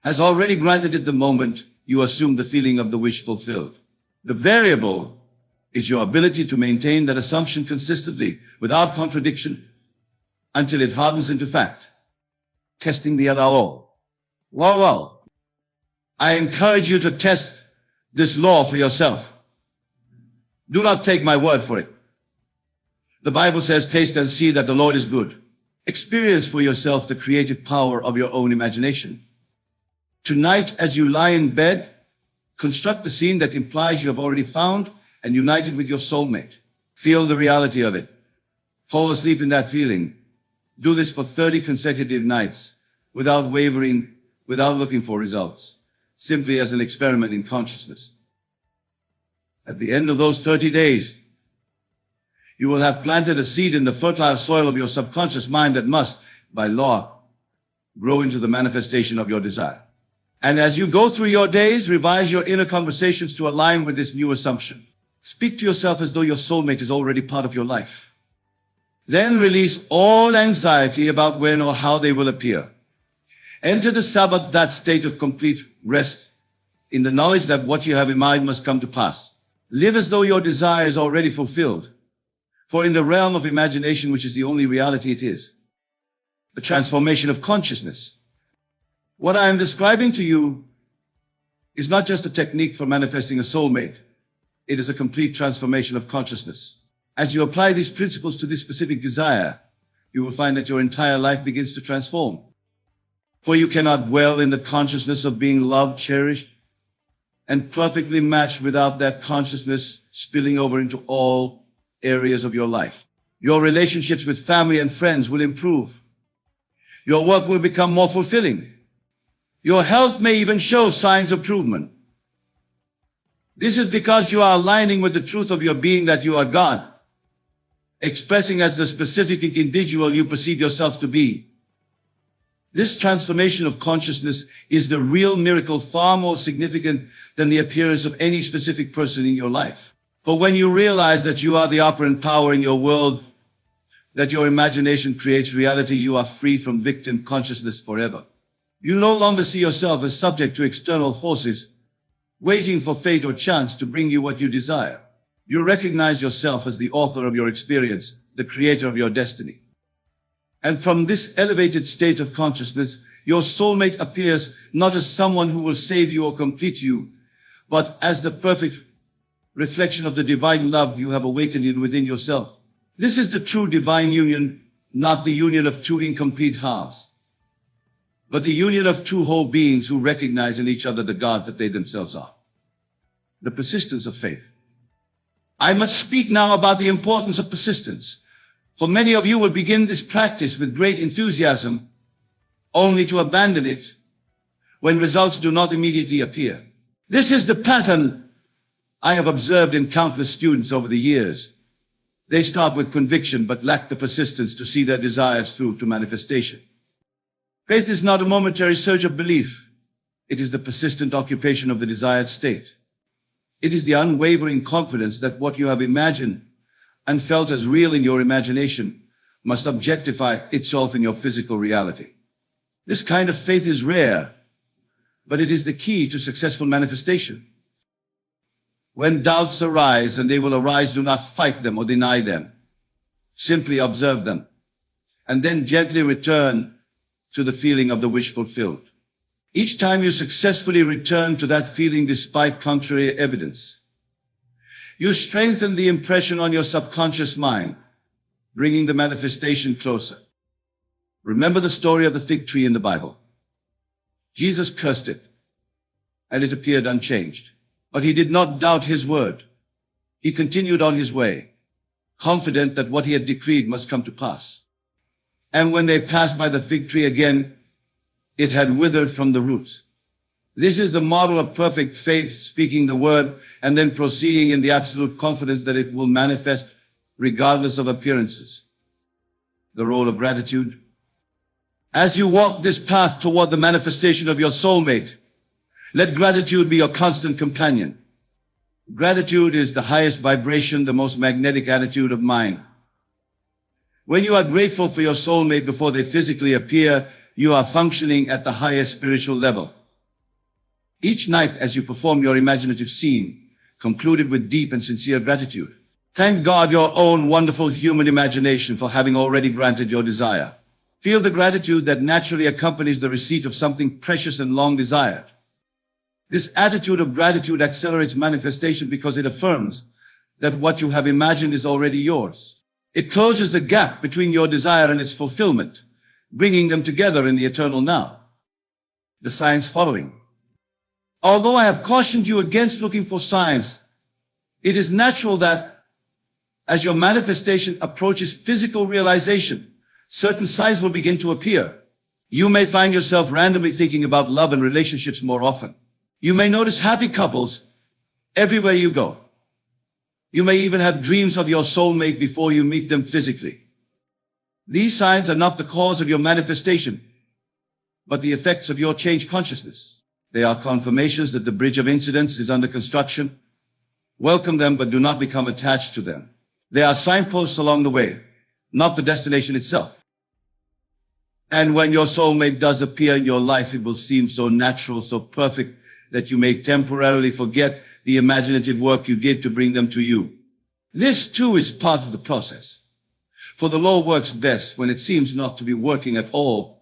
has already granted it the moment you assume the feeling of the wish fulfilled. The variable is your ability to maintain that assumption consistently, without contradiction, until it hardens into fact. Testing the LRO. Well, I encourage you to test this law for yourself. Do not take my word for it. The Bible says, taste and see that the Lord is good. Experience for yourself the creative power of your own imagination. Tonight, as you lie in bed, construct the scene that implies you have already found and united with your soulmate. Feel the reality of it. Fall asleep in that feeling. Do this for 30 consecutive nights, without wavering, without looking for results, simply as an experiment in consciousness. At the end of those 30 days, you will have planted a seed in the fertile soil of your subconscious mind that must, by law, grow into the manifestation of your desire. And as you go through your days, revise your inner conversations to align with this new assumption. Speak to yourself as though your soulmate is already part of your life. Then release all anxiety about when or how they will appear. Enter the Sabbath, that state of complete rest, in the knowledge that what you have in mind must come to pass. Live as though your desire is already fulfilled. For in the realm of imagination, which is the only reality it is, the transformation of consciousness. What I am describing to you is not just a technique for manifesting a soulmate. It is a complete transformation of consciousness. As you apply these principles to this specific desire, you will find that your entire life begins to transform. For you cannot dwell in the consciousness of being loved, cherished, and perfectly matched without that consciousness spilling over into all areas of your life. Your relationships with family and friends will improve. Your work will become more fulfilling. Your health may even show signs of improvement. This is because you are aligning with the truth of your being that you are God, expressing as the specific individual you perceive yourself to be. This transformation of consciousness is the real miracle, far more significant than the appearance of any specific person in your life. For when you realize that you are the operant power in your world, that your imagination creates reality, you are free from victim consciousness forever. You no longer see yourself as subject to external forces, waiting for fate or chance to bring you what you desire. You recognize yourself as the author of your experience, the creator of your destiny. And from this elevated state of consciousness, your soulmate appears not as someone who will save you or complete you, but as the perfect reflection of the divine love you have awakened within yourself. This is the true divine union, not the union of two incomplete halves, but the union of two whole beings who recognize in each other the God that they themselves are. The persistence of faith. I must speak now about the importance of persistence. For many of you will begin this practice with great enthusiasm, only to abandon it when results do not immediately appear. This is the pattern I have observed in countless students over the years. They start with conviction but lack the persistence to see their desires through to manifestation. Faith is not a momentary surge of belief. It is the persistent occupation of the desired state. It is the unwavering confidence that what you have imagined and felt as real in your imagination must objectify itself in your physical reality. This kind of faith is rare, but it is the key to successful manifestation. When doubts arise, and they will arise, do not fight them or deny them. Simply observe them, and then gently return to the feeling of the wish fulfilled. Each time you successfully return to that feeling despite contrary evidence, you strengthen the impression on your subconscious mind, bringing the manifestation closer. Remember the story of the fig tree in the Bible. Jesus cursed it, and it appeared unchanged. But he did not doubt his word. He continued on his way, confident that what he had decreed must come to pass. And when they passed by the fig tree again, it had withered from the roots. This is the model of perfect faith, speaking the word and then proceeding in the absolute confidence that it will manifest regardless of appearances. The role of gratitude. As you walk this path toward the manifestation of your soulmate, let gratitude be your constant companion. Gratitude is the highest vibration, the most magnetic attitude of mind. When you are grateful for your soulmate before they physically appear, you are functioning at the highest spiritual level. Each night as you perform your imaginative scene, concluded with deep and sincere gratitude. Thank God, your own wonderful human imagination, for having already granted your desire. Feel the gratitude that naturally accompanies the receipt of something precious and long desired. This attitude of gratitude accelerates manifestation because it affirms that what you have imagined is already yours. It closes the gap between your desire and its fulfillment, bringing them together in the eternal now. The signs following. Although I have cautioned you against looking for signs, it is natural that as your manifestation approaches physical realization, certain signs will begin to appear. You may find yourself randomly thinking about love and relationships more often. You may notice happy couples everywhere you go. You may even have dreams of your soulmate before you meet them physically. These signs are not the cause of your manifestation, but the effects of your changed consciousness. They are confirmations that the bridge of incidents is under construction. Welcome them, but do not become attached to them. They are signposts along the way, not the destination itself. And when your soulmate does appear in your life, it will seem so natural, so perfect, that you may temporarily forget the imaginative work you did to bring them to you. This too is part of the process. For the law works best when it seems not to be working at all,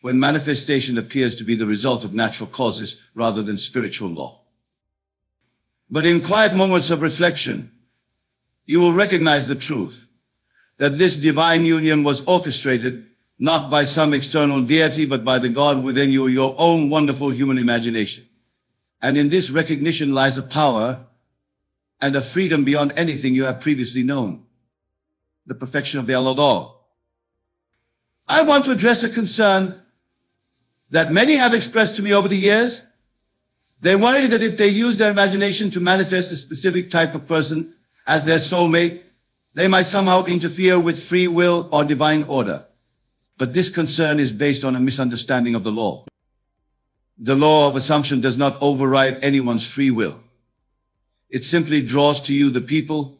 when manifestation appears to be the result of natural causes rather than spiritual law. But in quiet moments of reflection, you will recognize the truth that this divine union was orchestrated not by some external deity, but by the God within you, your own wonderful human imagination. And in this recognition lies a power and a freedom beyond anything you have previously known. The perfection of the Allah. I want to address a concern that many have expressed to me over the years. They worry that if they use their imagination to manifest a specific type of person as their soulmate, they might somehow interfere with free will or divine order. But this concern is based on a misunderstanding of the law. The law of assumption does not override anyone's free will. It simply draws to you the people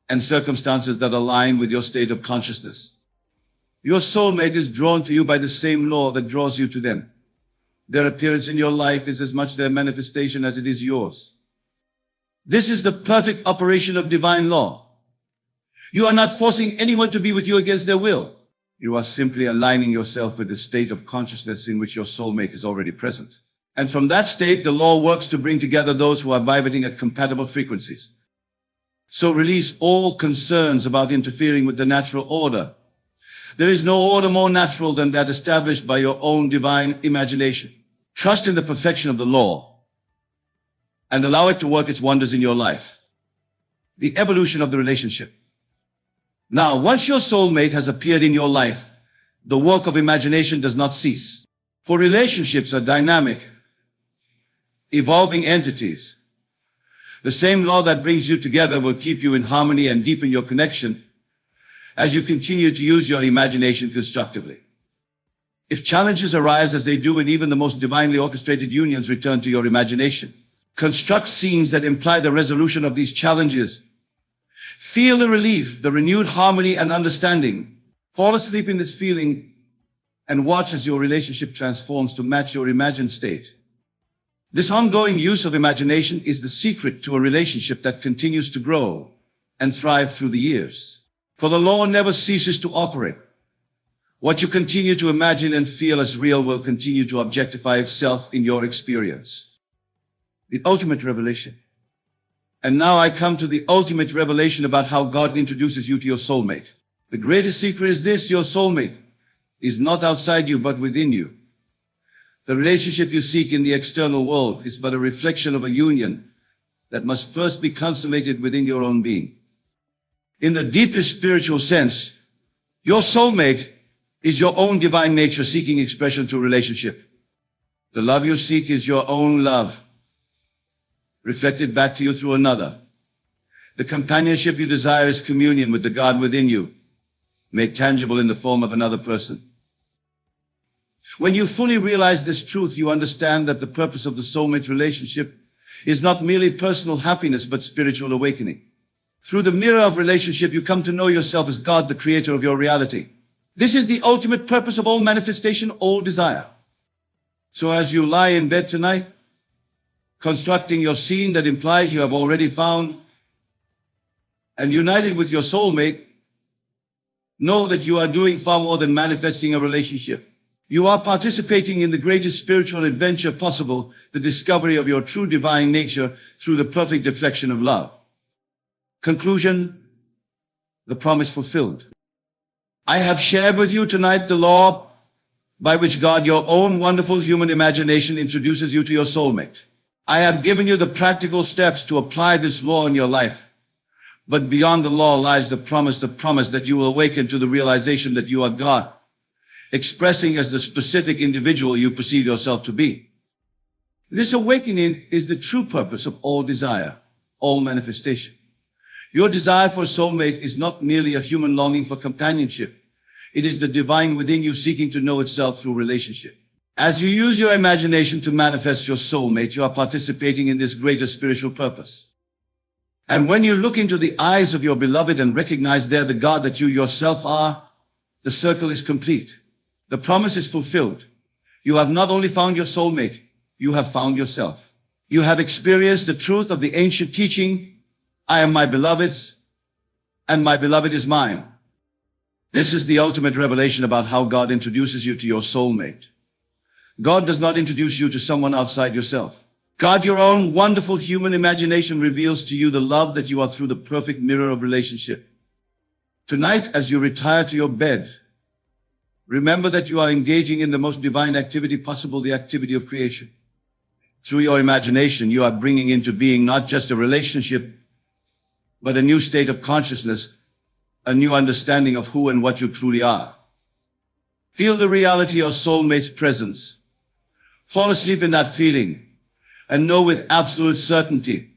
and circumstances that align with your state of consciousness. Your soulmate is drawn to you by the same law that draws you to them. Their appearance in your life is as much their manifestation as it is yours. This is the perfect operation of divine law. You are not forcing anyone to be with you against their will. You are simply aligning yourself with the state of consciousness in which your soulmate is already present. And from that state, the law works to bring together those who are vibrating at compatible frequencies. So release all concerns about interfering with the natural order. There is no order more natural than that established by your own divine imagination. Trust in the perfection of the law and allow it to work its wonders in your life. The evolution of the relationship. Now, once your soulmate has appeared in your life, the work of imagination does not cease. For relationships are dynamic, evolving entities. The same law that brings you together will keep you in harmony and deepen your connection as you continue to use your imagination constructively. If challenges arise, as they do in even the most divinely orchestrated unions, return to your imagination. Construct scenes that imply the resolution of these challenges. Feel the relief, the renewed harmony and understanding. Fall asleep in this feeling and watch as your relationship transforms to match your imagined state. This ongoing use of imagination is the secret to a relationship that continues to grow and thrive through the years. For the law never ceases to operate. What you continue to imagine and feel as real will continue to objectify itself in your experience. The ultimate revelation. And now I come to the ultimate revelation about how God introduces you to your soulmate. The greatest secret is this: your soulmate is not outside you, but within you. The relationship you seek in the external world is but a reflection of a union that must first be consummated within your own being. In the deepest spiritual sense, your soulmate is your own divine nature seeking expression through relationship. The love you seek is your own love, reflected back to you through another. The companionship you desire is communion with the God within you, made tangible in the form of another person. When you fully realize this truth, you understand that the purpose of the soulmate relationship is not merely personal happiness, but spiritual awakening. Through the mirror of relationship, you come to know yourself as God, the creator of your reality. This is the ultimate purpose of all manifestation, all desire. So as you lie in bed tonight, constructing your scene that implies you have already found and united with your soulmate, know that you are doing far more than manifesting a relationship. You are participating in the greatest spiritual adventure possible, the discovery of your true divine nature through the perfect deflection of love. Conclusion, the promise fulfilled. I have shared with you tonight the law by which God, your own wonderful human imagination, introduces you to your soulmate. I have given you the practical steps to apply this law in your life. But beyond the law lies the promise that you will awaken to the realization that you are God, expressing as the specific individual you perceive yourself to be. This awakening is the true purpose of all desire, all manifestation. Your desire for a soulmate is not merely a human longing for companionship. It is the divine within you seeking to know itself through relationship. As you use your imagination to manifest your soulmate, you are participating in this greater spiritual purpose. And when you look into the eyes of your beloved and recognize there the God that you yourself are, the circle is complete. The promise is fulfilled. You have not only found your soulmate, you have found yourself. You have experienced the truth of the ancient teaching, I am my beloved's, and my beloved is mine. This is the ultimate revelation about how God introduces you to your soulmate. God does not introduce you to someone outside yourself. God, your own wonderful human imagination, reveals to you the love that you are through the perfect mirror of relationship. Tonight, as you retire to your bed, remember that you are engaging in the most divine activity possible, the activity of creation. Through your imagination, you are bringing into being not just a relationship, but a new state of consciousness, a new understanding of who and what you truly are. Feel the reality of soulmate's presence. Fall asleep in that feeling, and know with absolute certainty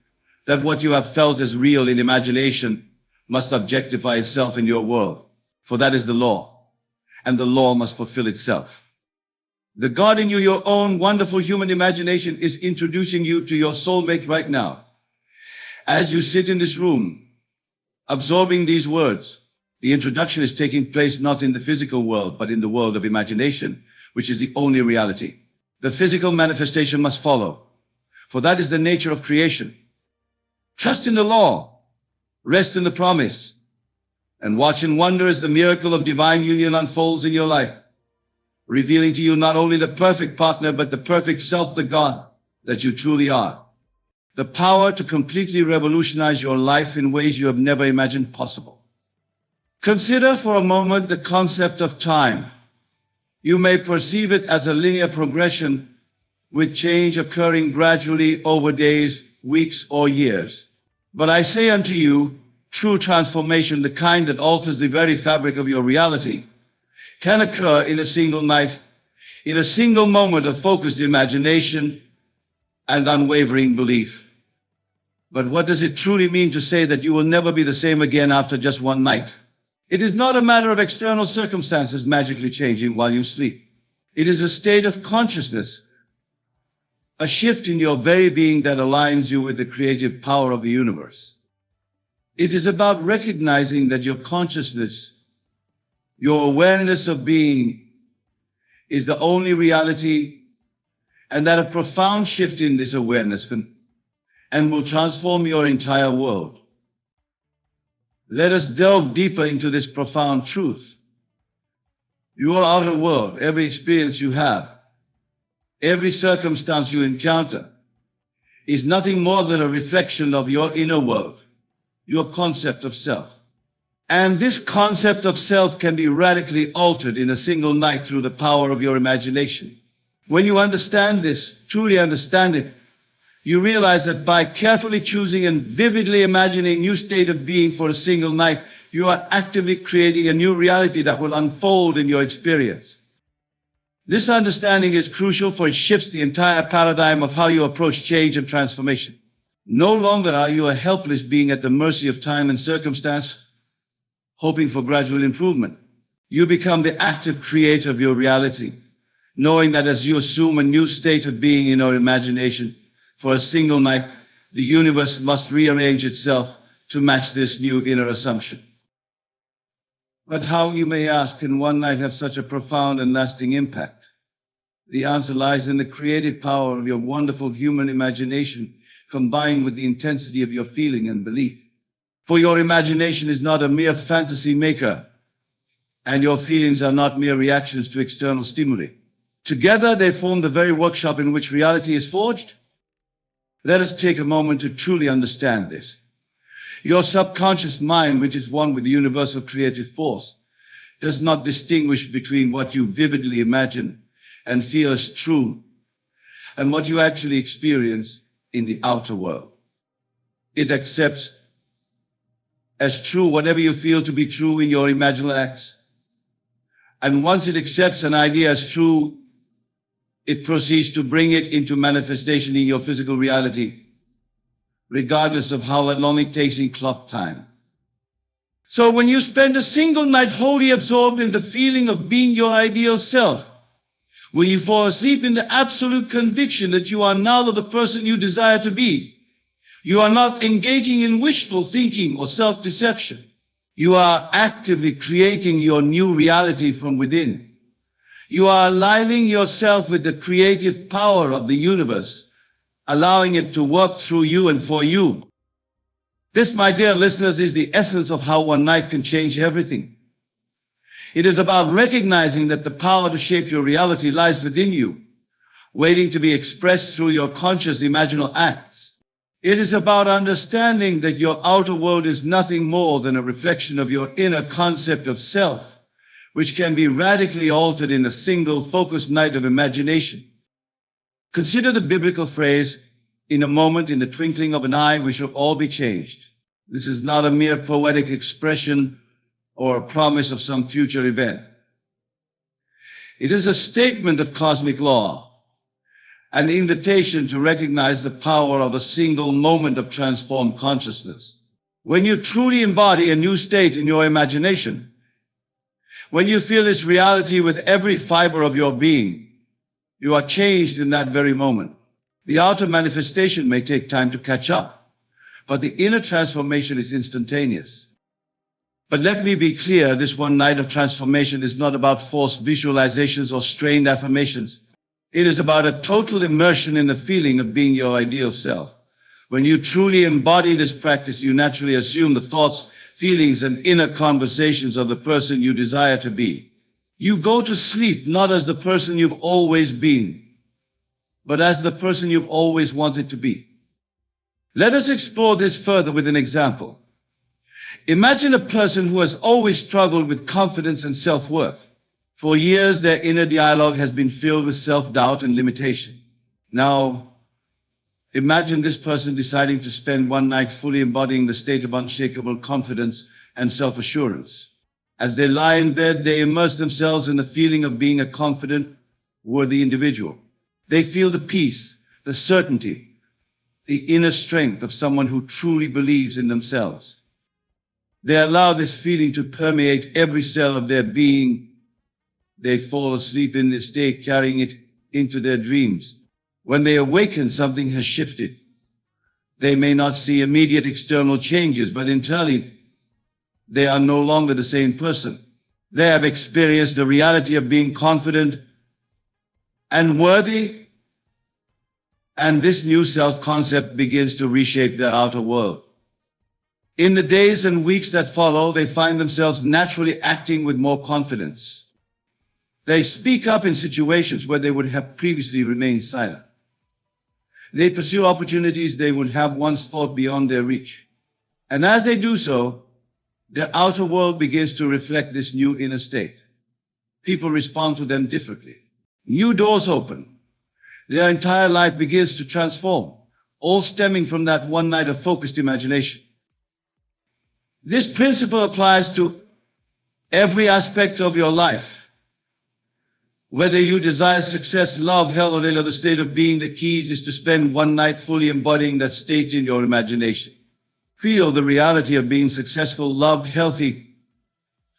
that what you have felt as real in imagination must objectify itself in your world, for that is the law, and the law must fulfill itself. The God in you, your own wonderful human imagination, is introducing you to your soulmate right now. As you sit in this room, absorbing these words, the introduction is taking place not in the physical world, but in the world of imagination, which is the only reality. The physical manifestation must follow, for that is the nature of creation. Trust in the law, rest in the promise, and watch and wonder as the miracle of divine union unfolds in your life, revealing to you not only the perfect partner, but the perfect self, the God that you truly are. The power to completely revolutionize your life in ways you have never imagined possible. Consider for a moment the concept of time. You may perceive it as a linear progression, with change occurring gradually over days, weeks, or years. But I say unto you, true transformation, the kind that alters the very fabric of your reality, can occur in a single night, in a single moment of focused imagination and unwavering belief. But what does it truly mean to say that you will never be the same again after just one night? It is not a matter of external circumstances magically changing while you sleep. It is a state of consciousness, a shift in your very being that aligns you with the creative power of the universe. It is about recognizing that your consciousness, your awareness of being, is the only reality, and that a profound shift in this awareness can and will transform your entire world. Let us delve deeper into this profound truth. Your outer world, every experience you have, every circumstance you encounter, is nothing more than a reflection of your inner world, your concept of self. And this concept of self can be radically altered in a single night through the power of your imagination. When you understand this, truly understand it, you realize that by carefully choosing and vividly imagining a new state of being for a single night, you are actively creating a new reality that will unfold in your experience. This understanding is crucial, for it shifts the entire paradigm of how you approach change and transformation. No longer are you a helpless being at the mercy of time and circumstance, hoping for gradual improvement. You become the active creator of your reality, knowing that as you assume a new state of being in your imagination for a single night, the universe must rearrange itself to match this new inner assumption. But how, you may ask, can one night have such a profound and lasting impact? The answer lies in the creative power of your wonderful human imagination, combined with the intensity of your feeling and belief. For your imagination is not a mere fantasy maker, and your feelings are not mere reactions to external stimuli. Together they form the very workshop in which reality is forged. Let us take a moment to truly understand this. Your subconscious mind, which is one with the universal creative force, does not distinguish between what you vividly imagine and feel as true and what you actually experience in the outer world. It accepts as true whatever you feel to be true in your imaginal acts. And once it accepts an idea as true, it proceeds to bring it into manifestation in your physical reality, regardless of how long it takes in clock time. So when you spend a single night wholly absorbed in the feeling of being your ideal self, when you fall asleep in the absolute conviction that you are now the person you desire to be, you are not engaging in wishful thinking or self-deception. You are actively creating your new reality from within. You are aligning yourself with the creative power of the universe, allowing it to work through you and for you. This, my dear listeners, is the essence of how one night can change everything. It is about recognizing that the power to shape your reality lies within you, waiting to be expressed through your conscious imaginal acts. It is about understanding that your outer world is nothing more than a reflection of your inner concept of self, which can be radically altered in a single focused night of imagination. Consider the biblical phrase, "In a moment, in the twinkling of an eye, we shall all be changed." This is not a mere poetic expression or a promise of some future event. It is a statement of cosmic law, an invitation to recognize the power of a single moment of transformed consciousness. When you truly embody a new state in your imagination, when you feel this reality with every fiber of your being, you are changed in that very moment. The outer manifestation may take time to catch up, but the inner transformation is instantaneous. But let me be clear, this one night of transformation is not about forced visualizations or strained affirmations. It is about a total immersion in the feeling of being your ideal self. When you truly embody this practice, you naturally assume the thoughts, feelings, and inner conversations of the person you desire to be. You go to sleep not as the person you've always been, but as the person you've always wanted to be. Let us explore this further with an example. Imagine a person who has always struggled with confidence and self-worth. For years, their inner dialogue has been filled with self-doubt and limitation. Now, imagine this person deciding to spend one night fully embodying the state of unshakable confidence and self-assurance. As they lie in bed, they immerse themselves in the feeling of being a confident, worthy individual. They feel the peace, the certainty, the inner strength of someone who truly believes in themselves. They allow this feeling to permeate every cell of their being. They fall asleep in this state, carrying it into their dreams. When they awaken, something has shifted. They may not see immediate external changes, but internally, they are no longer the same person. They have experienced the reality of being confident and worthy, and this new self-concept begins to reshape their outer world. In the days and weeks that follow, they find themselves naturally acting with more confidence. They speak up in situations where they would have previously remained silent. They pursue opportunities they would have once thought beyond their reach. And as they do so, their outer world begins to reflect this new inner state. People respond to them differently. New doors open. Their entire life begins to transform, all stemming from that one night of focused imagination. This principle applies to every aspect of your life. Whether you desire success, love, health, or any other state of being, the key is to spend one night fully embodying that state in your imagination. Feel the reality of being successful, loved, healthy.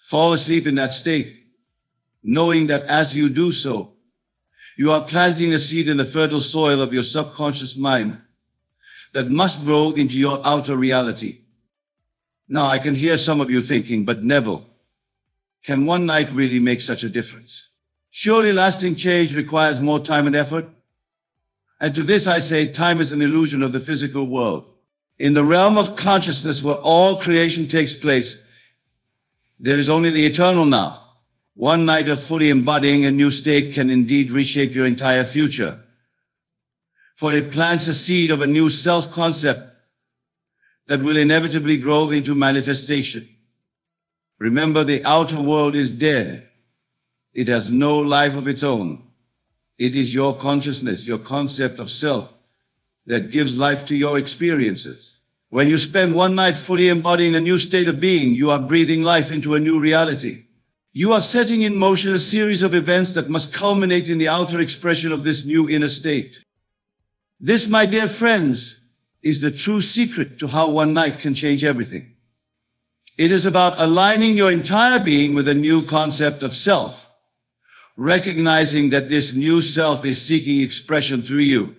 Fall asleep in that state, knowing that as you do so, you are planting a seed in the fertile soil of your subconscious mind that must grow into your outer reality. Now, I can hear some of you thinking, but Neville, can one night really make such a difference? Surely lasting change requires more time and effort. And to this I say, time is an illusion of the physical world. In the realm of consciousness where all creation takes place, there is only the eternal now. One night of fully embodying a new state can indeed reshape your entire future. For it plants a seed of a new self-concept that will inevitably grow into manifestation. Remember, the outer world is dead. It has no life of its own. It is your consciousness, your concept of self, that gives life to your experiences. When you spend one night fully embodying a new state of being, you are breathing life into a new reality. You are setting in motion a series of events that must culminate in the outer expression of this new inner state. This, my dear friends, is the true secret to how one night can change everything. It is about aligning your entire being with a new concept of self, recognizing that this new self is seeking expression through you,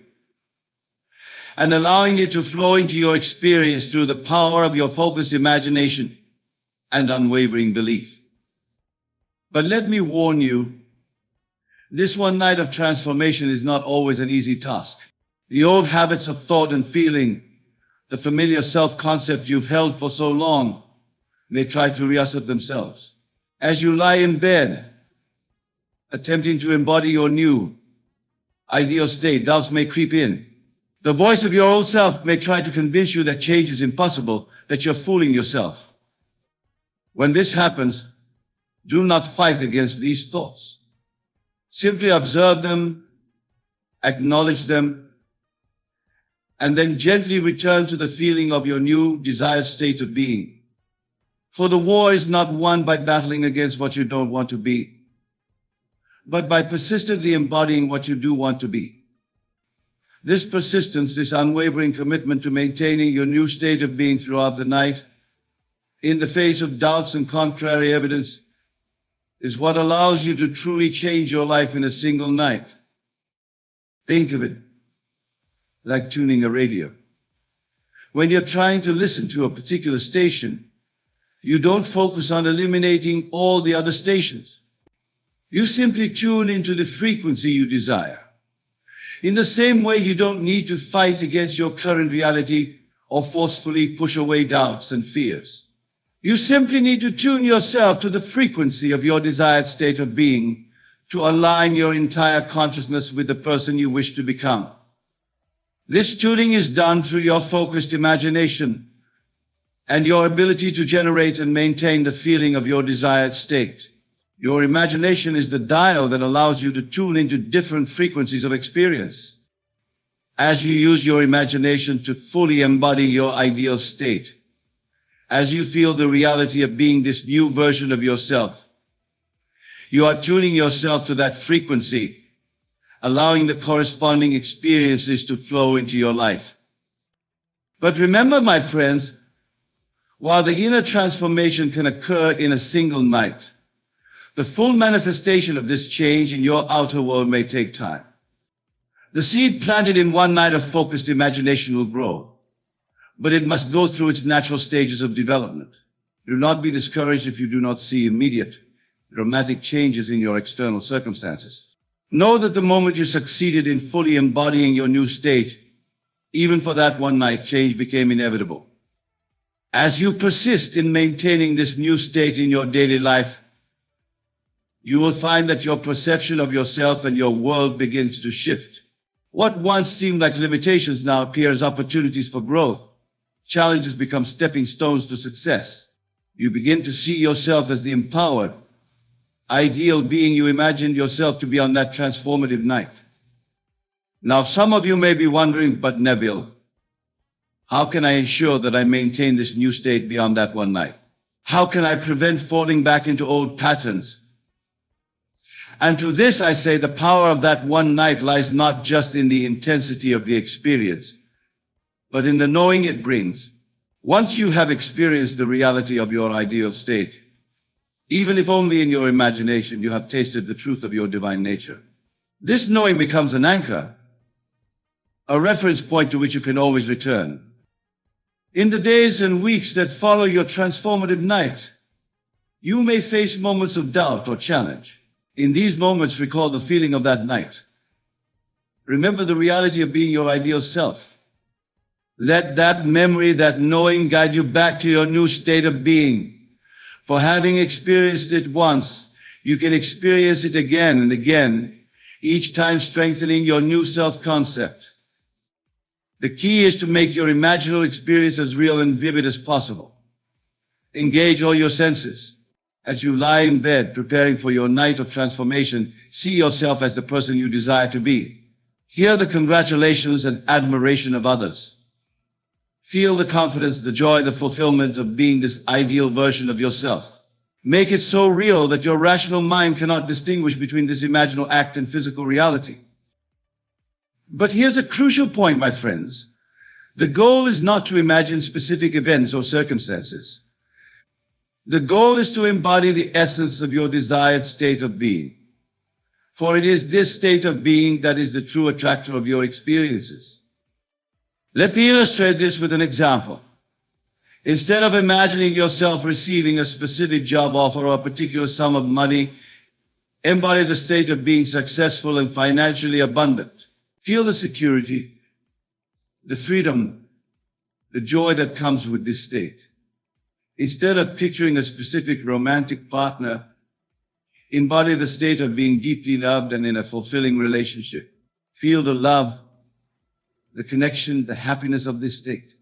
and allowing it to flow into your experience through the power of your focused imagination and unwavering belief. But let me warn you, this one night of transformation is not always an easy task. The old habits of thought and feeling, the familiar self-concept you've held for so long, may try to reassert themselves. As you lie in bed, attempting to embody your new, ideal state, doubts may creep in. The voice of your old self may try to convince you that change is impossible, that you're fooling yourself. When this happens, do not fight against these thoughts. Simply observe them, acknowledge them, and then gently return to the feeling of your new desired state of being. For the war is not won by battling against what you don't want to be, but by persistently embodying what you do want to be. This persistence, this unwavering commitment to maintaining your new state of being throughout the night, in the face of doubts and contrary evidence, is what allows you to truly change your life in a single night. Think of it like tuning a radio. When you're trying to listen to a particular station, you don't focus on eliminating all the other stations. You simply tune into the frequency you desire. In the same way, you don't need to fight against your current reality or forcefully push away doubts and fears. You simply need to tune yourself to the frequency of your desired state of being to align your entire consciousness with the person you wish to become. This tuning is done through your focused imagination and your ability to generate and maintain the feeling of your desired state. Your imagination is the dial that allows you to tune into different frequencies of experience. As you use your imagination to fully embody your ideal state, as you feel the reality of being this new version of yourself, you are tuning yourself to that frequency, allowing the corresponding experiences to flow into your life. But remember, my friends, while the inner transformation can occur in a single night, the full manifestation of this change in your outer world may take time. The seed planted in one night of focused imagination will grow, but it must go through its natural stages of development. Do not be discouraged if you do not see immediate, dramatic changes in your external circumstances. Know that the moment you succeeded in fully embodying your new state, even for that one night, change became inevitable. As you persist in maintaining this new state in your daily life, you will find that your perception of yourself and your world begins to shift. What once seemed like limitations now appear as opportunities for growth. Challenges become stepping stones to success. You begin to see yourself as the empowered, ideal being you imagined yourself to be on that transformative night. Now, some of you may be wondering, but Neville, how can I ensure that I maintain this new state beyond that one night? How can I prevent falling back into old patterns? And to this I say the power of that one night lies not just in the intensity of the experience, but in the knowing it brings. Once you have experienced the reality of your ideal state, even if only in your imagination, you have tasted the truth of your divine nature. This knowing becomes an anchor, a reference point to which you can always return. In the days and weeks that follow your transformative night, you may face moments of doubt or challenge. In these moments, recall the feeling of that night. Remember the reality of being your ideal self. Let that memory, that knowing, guide you back to your new state of being. For having experienced it once, you can experience it again and again, each time strengthening your new self-concept. The key is to make your imaginal experience as real and vivid as possible. Engage all your senses. As you lie in bed preparing for your night of transformation, see yourself as the person you desire to be. Hear the congratulations and admiration of others. Feel the confidence, the joy, the fulfillment of being this ideal version of yourself. Make it so real that your rational mind cannot distinguish between this imaginal act and physical reality. But here's a crucial point, my friends. The goal is not to imagine specific events or circumstances. The goal is to embody the essence of your desired state of being. For it is this state of being that is the true attractor of your experiences. Let me illustrate this with an example. Instead of imagining yourself receiving a specific job offer or a particular sum of money, embody the state of being successful and financially abundant. Feel the security, the freedom, the joy that comes with this state. Instead of picturing a specific romantic partner, embody the state of being deeply loved and in a fulfilling relationship. Feel the love, the connection, the happiness of this state.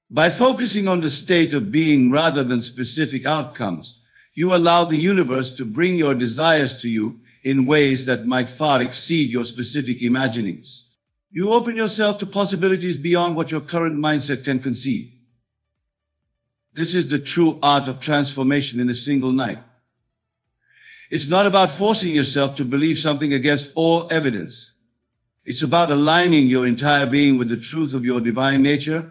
By focusing on the state of being rather than specific outcomes, you allow the universe to bring your desires to you in ways that might far exceed your specific imaginings. You open yourself to possibilities beyond what your current mindset can conceive. This is the true art of transformation in a single night. It's not about forcing yourself to believe something against all evidence. It's about aligning your entire being with the truth of your divine nature,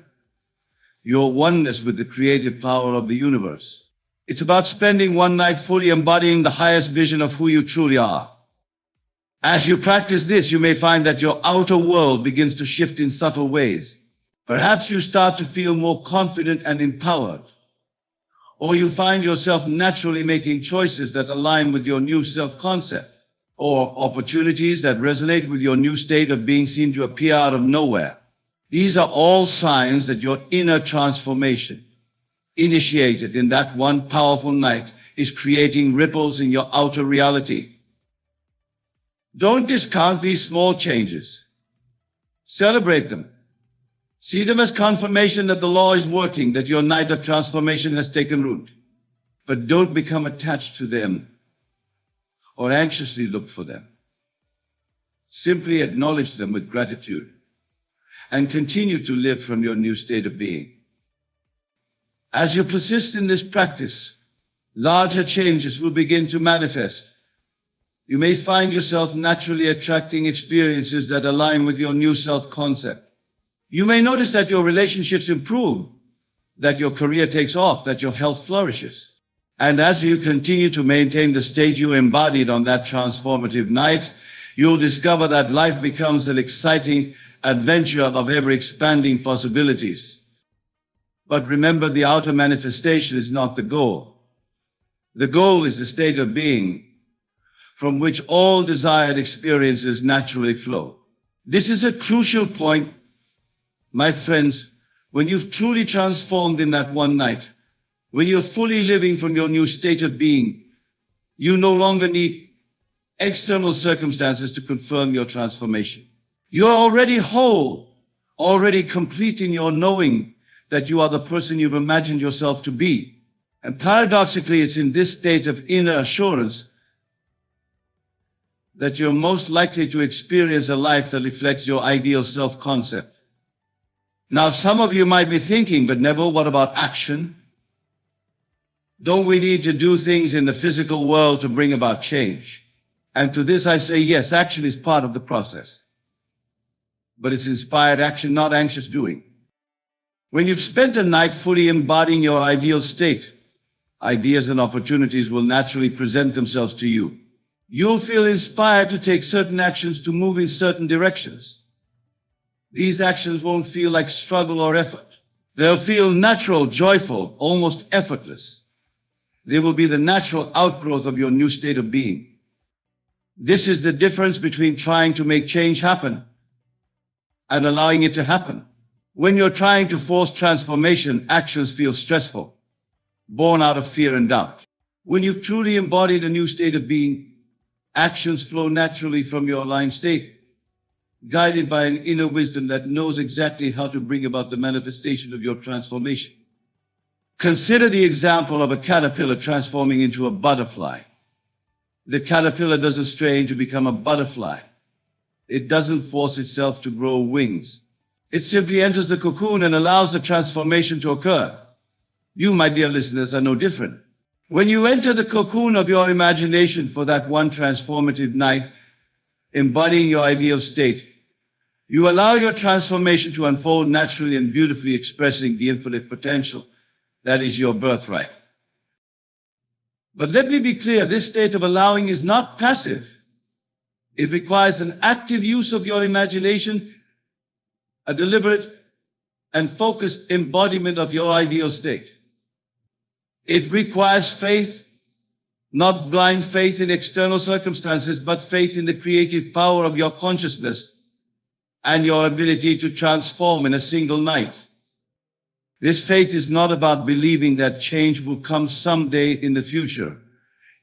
your oneness with the creative power of the universe. It's about spending one night fully embodying the highest vision of who you truly are. As you practice this, you may find that your outer world begins to shift in subtle ways. Perhaps you start to feel more confident and empowered. Or you find yourself naturally making choices that align with your new self-concept. Or opportunities that resonate with your new state of being seem to appear out of nowhere. These are all signs that your inner transformation, initiated in that one powerful night, is creating ripples in your outer reality. Don't discount these small changes. Celebrate them. See them as confirmation that the law is working, that your night of transformation has taken root. But don't become attached to them or anxiously look for them. Simply acknowledge them with gratitude and continue to live from your new state of being. As you persist in this practice, larger changes will begin to manifest. You may find yourself naturally attracting experiences that align with your new self-concept. You may notice that your relationships improve, that your career takes off, that your health flourishes. And as you continue to maintain the state you embodied on that transformative night, you'll discover that life becomes an exciting adventure of ever-expanding possibilities. But remember, the outer manifestation is not the goal. The goal is the state of being from which all desired experiences naturally flow. This is a crucial point, my friends. When you've truly transformed in that one night, when you're fully living from your new state of being, you no longer need external circumstances to confirm your transformation. You're already whole, already complete in your knowing that you are the person you've imagined yourself to be. And paradoxically, it's in this state of inner assurance that you're most likely to experience a life that reflects your ideal self-concept. Now, some of you might be thinking, but Neville, what about action? Don't we need to do things in the physical world to bring about change? And to this I say, yes, action is part of the process. But it's inspired action, not anxious doing. When you've spent a night fully embodying your ideal state, ideas and opportunities will naturally present themselves to you. You'll feel inspired to take certain actions, to move in certain directions. These actions won't feel like struggle or effort. They'll feel natural, joyful, almost effortless. They will be the natural outgrowth of your new state of being. This is the difference between trying to make change happen and allowing it to happen. When you're trying to force transformation, actions feel stressful, born out of fear and doubt. When you've truly embodied a new state of being, actions flow naturally from your aligned state, guided by an inner wisdom that knows exactly how to bring about the manifestation of your transformation. Consider the example of a caterpillar transforming into a butterfly. The caterpillar doesn't strain to become a butterfly. It doesn't force itself to grow wings. It simply enters the cocoon and allows the transformation to occur. You, my dear listeners, are no different. When you enter the cocoon of your imagination for that one transformative night, embodying your ideal state, you allow your transformation to unfold naturally and beautifully, expressing the infinite potential that is your birthright. But let me be clear, this state of allowing is not passive. It requires an active use of your imagination, a deliberate and focused embodiment of your ideal state. It requires faith, not blind faith in external circumstances, but faith in the creative power of your consciousness and your ability to transform in a single night. This faith is not about believing that change will come someday in the future.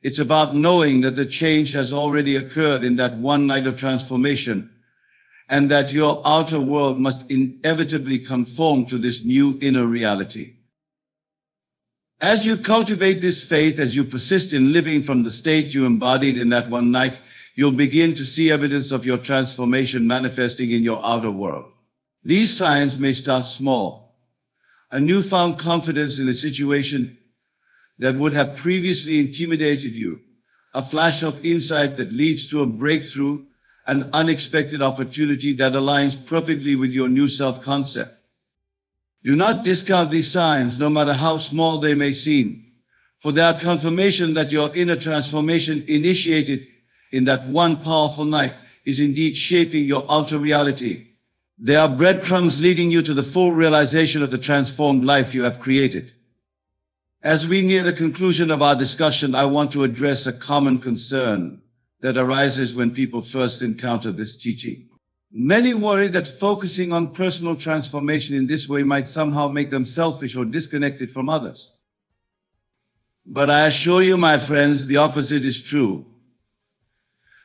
It's about knowing that the change has already occurred in that one night of transformation, and that your outer world must inevitably conform to this new inner reality. As you cultivate this faith, as you persist in living from the state you embodied in that one night, you'll begin to see evidence of your transformation manifesting in your outer world. These signs may start small. A newfound confidence in a situation that would have previously intimidated you, a flash of insight that leads to a breakthrough, an unexpected opportunity that aligns perfectly with your new self-concept. Do not discount these signs, no matter how small they may seem, for they are confirmation that your inner transformation initiated in that one powerful night is indeed shaping your outer reality. They are breadcrumbs leading you to the full realization of the transformed life you have created. As we near the conclusion of our discussion, I want to address a common concern that arises when people first encounter this teaching. Many worry that focusing on personal transformation in this way might somehow make them selfish or disconnected from others. But I assure you, my friends, the opposite is true.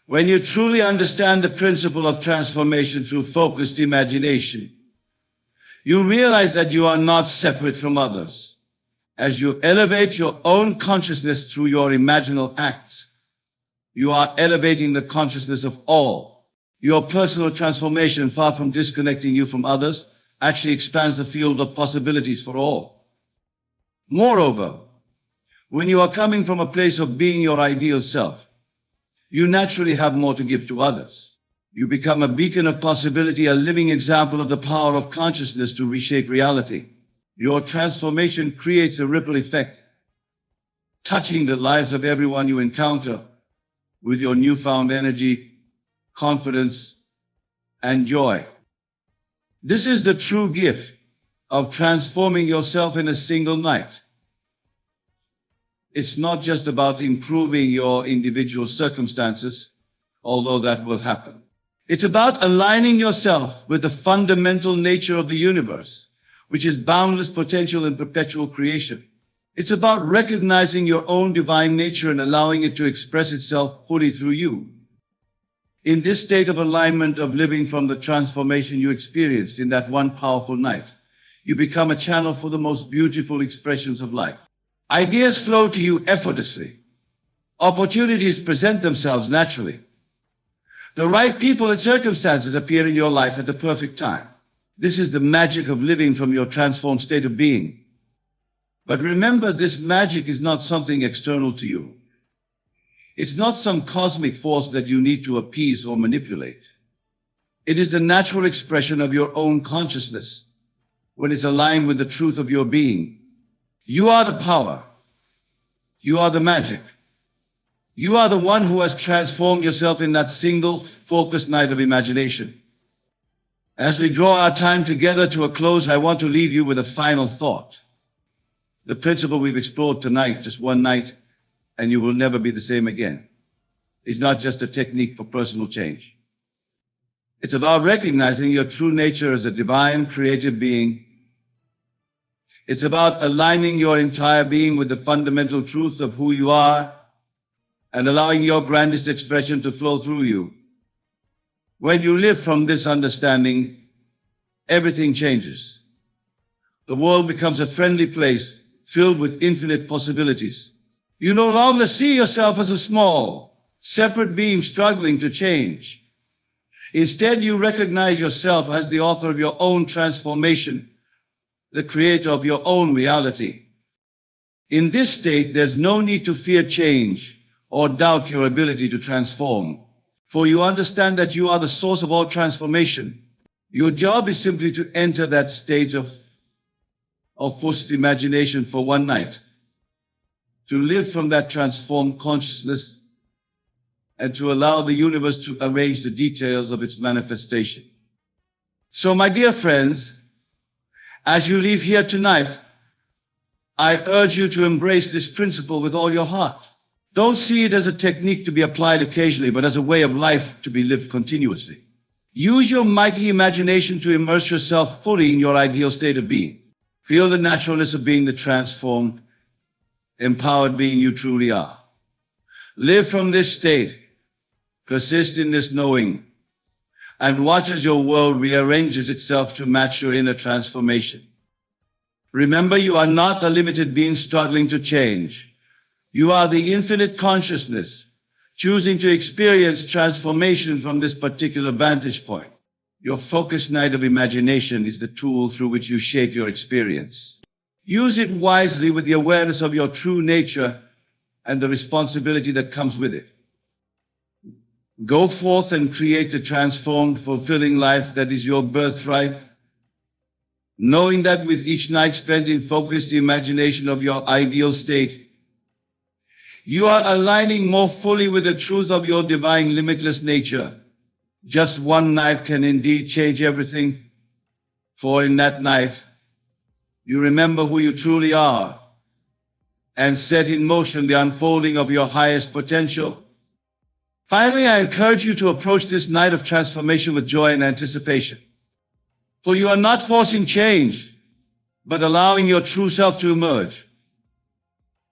When you truly understand the principle of transformation through focused imagination, you realize that you are not separate from others. As you elevate your own consciousness through your imaginal acts, you are elevating the consciousness of all. Your personal transformation, far from disconnecting you from others, actually expands the field of possibilities for all. Moreover, when you are coming from a place of being your ideal self, you naturally have more to give to others. You become a beacon of possibility, a living example of the power of consciousness to reshape reality. Your transformation creates a ripple effect, touching the lives of everyone you encounter with your newfound energy, confidence, and joy. This is the true gift of transforming yourself in a single night. It's not just about improving your individual circumstances, although that will happen. It's about aligning yourself with the fundamental nature of the universe, which is boundless potential and perpetual creation. It's about recognizing your own divine nature and allowing it to express itself fully through you. In this state of alignment of living from the transformation you experienced in that one powerful night, you become a channel for the most beautiful expressions of life. Ideas flow to you effortlessly. Opportunities present themselves naturally. The right people and circumstances appear in your life at the perfect time. This is the magic of living from your transformed state of being. But remember, this magic is not something external to you. It's not some cosmic force that you need to appease or manipulate. It is the natural expression of your own consciousness when it's aligned with the truth of your being. You are the power. You are the magic. You are the one who has transformed yourself in that single focused night of imagination. As we draw our time together to a close, I want to leave you with a final thought. The principle we've explored tonight, just one night, and you will never be the same again, is not just a technique for personal change. It's about recognizing your true nature as a divine, creative being. It's about aligning your entire being with the fundamental truth of who you are and allowing your grandest expression to flow through you. When you live from this understanding, everything changes. The world becomes a friendly place filled with infinite possibilities. You no longer see yourself as a small, separate being struggling to change. Instead, you recognize yourself as the author of your own transformation, the creator of your own reality. In this state, there's no need to fear change or doubt your ability to transform, for you understand that you are the source of all transformation. Your job is simply to enter that state of forced imagination for one night, to live from that transformed consciousness, and to allow the universe to arrange the details of its manifestation. So, my dear friends, as you leave here tonight, I urge you to embrace this principle with all your heart. Don't see it as a technique to be applied occasionally, but as a way of life to be lived continuously. Use your mighty imagination to immerse yourself fully in your ideal state of being. Feel the naturalness of being the transformed, empowered being you truly are. Live from this state. Persist in this knowing, and watch as your world rearranges itself to match your inner transformation. Remember, you are not a limited being struggling to change. You are the infinite consciousness, choosing to experience transformation from this particular vantage point. Your focused night of imagination is the tool through which you shape your experience. Use it wisely with the awareness of your true nature and the responsibility that comes with it. Go forth and create a transformed, fulfilling life that is your birthright, knowing that with each night spent in focused imagination of your ideal state, you are aligning more fully with the truth of your divine, limitless nature. Just one night can indeed change everything, for in that night, you remember who you truly are and set in motion the unfolding of your highest potential. Finally, I encourage you to approach this night of transformation with joy and anticipation. For you are not forcing change, but allowing your true self to emerge.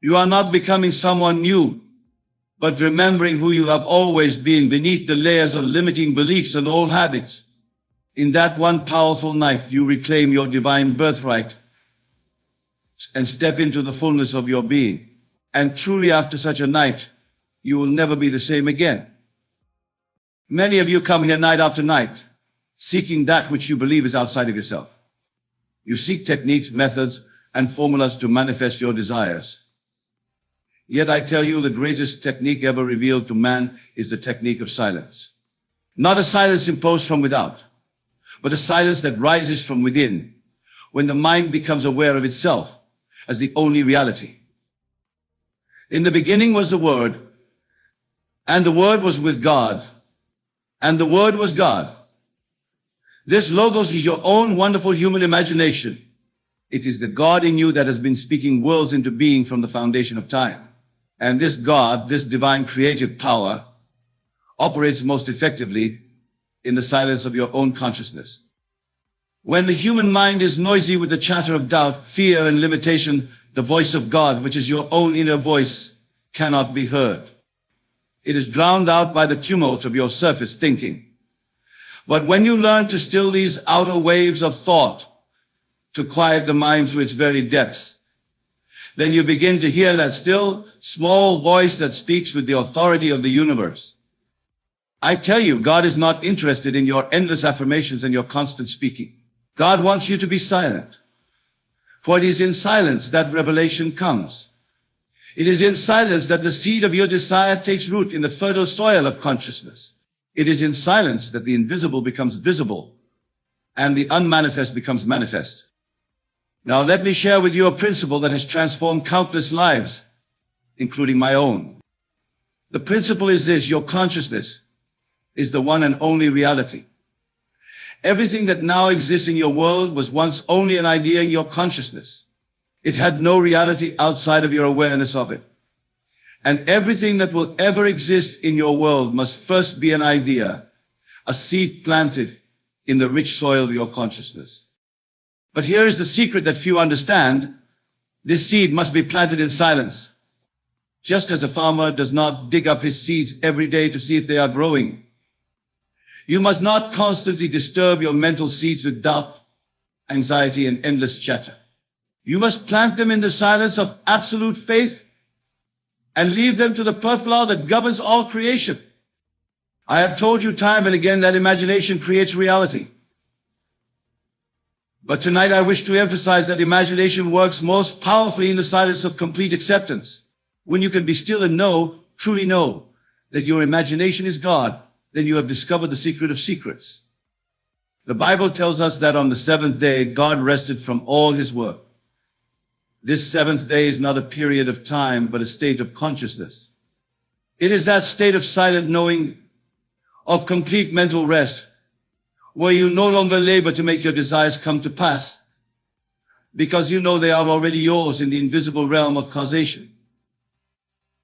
You are not becoming someone new, but remembering who you have always been beneath the layers of limiting beliefs and old habits. In that one powerful night, you reclaim your divine birthright and step into the fullness of your being. And truly, after such a night, you will never be the same again. Many of you come here night after night, seeking that which you believe is outside of yourself. You seek techniques, methods, and formulas to manifest your desires. Yet I tell you, the greatest technique ever revealed to man is the technique of silence. Not a silence imposed from without, but a silence that rises from within, when the mind becomes aware of itself as the only reality. In the beginning was the Word, and the Word was with God, and the Word was God. This Logos is your own wonderful human imagination. It is the God in you that has been speaking worlds into being from the foundation of time. And this God, this divine creative power, operates most effectively in the silence of your own consciousness. When the human mind is noisy with the chatter of doubt, fear, and limitation, the voice of God, which is your own inner voice, cannot be heard. It is drowned out by the tumult of your surface thinking. But when you learn to still these outer waves of thought, to quiet the mind to its very depths, then you begin to hear that still, small voice that speaks with the authority of the universe. I tell you, God is not interested in your endless affirmations and your constant speaking. God wants you to be silent. For it is in silence that revelation comes. It is in silence that the seed of your desire takes root in the fertile soil of consciousness. It is in silence that the invisible becomes visible and the unmanifest becomes manifest. Now let me share with you a principle that has transformed countless lives, including my own. The principle is this: your consciousness is the one and only reality. Everything that now exists in your world was once only an idea in your consciousness. It had no reality outside of your awareness of it. And everything that will ever exist in your world must first be an idea, a seed planted in the rich soil of your consciousness. But here is the secret that few understand. This seed must be planted in silence. Just as a farmer does not dig up his seeds every day to see if they are growing, you must not constantly disturb your mental seeds with doubt, anxiety, and endless chatter. You must plant them in the silence of absolute faith and leave them to the perfect law that governs all creation. I have told you time and again that imagination creates reality. But tonight I wish to emphasize that imagination works most powerfully in the silence of complete acceptance. When you can be still and know, truly know, that your imagination is God, then you have discovered the secret of secrets. The Bible tells us that on the seventh day, God rested from all his work. This seventh day is not a period of time, but a state of consciousness. It is that state of silent knowing, of complete mental rest, where you no longer labor to make your desires come to pass, because you know they are already yours in the invisible realm of causation.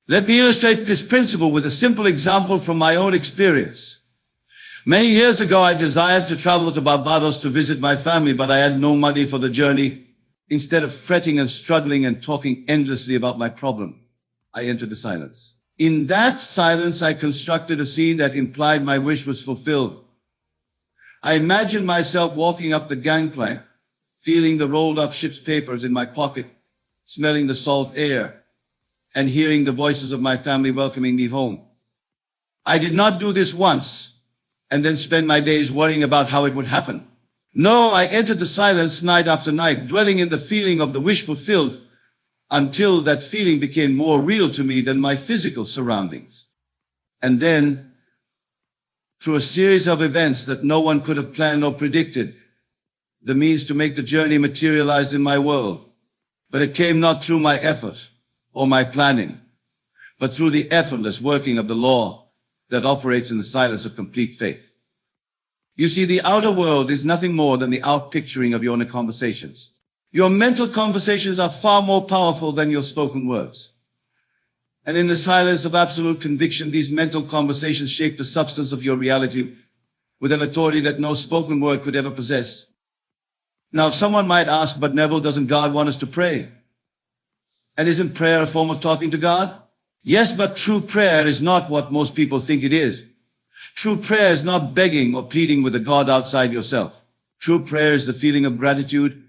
Let me illustrate this principle with a simple example from my own experience. Many years ago, I desired to travel to Barbados to visit my family, but I had no money for the journey. Instead of fretting and struggling and talking endlessly about my problem, I entered the silence. In that silence, I constructed a scene that implied my wish was fulfilled. I imagined myself walking up the gangplank, feeling the rolled up ship's papers in my pocket, smelling the salt air, and hearing the voices of my family welcoming me home. I did not do this once and then spend my days worrying about how it would happen. No, I entered the silence night after night, dwelling in the feeling of the wish fulfilled, until that feeling became more real to me than my physical surroundings. And then, through a series of events that no one could have planned or predicted, the means to make the journey materialized in my world. But it came not through my effort or my planning, but through the effortless working of the law that operates in the silence of complete faith. You see, the outer world is nothing more than the outpicturing of your inner conversations. Your mental conversations are far more powerful than your spoken words. And in the silence of absolute conviction, these mental conversations shape the substance of your reality with an authority that no spoken word could ever possess. Now, someone might ask, but Neville, doesn't God want us to pray? And isn't prayer a form of talking to God? Yes, but true prayer is not what most people think it is. True prayer is not begging or pleading with a God outside yourself. True prayer is the feeling of gratitude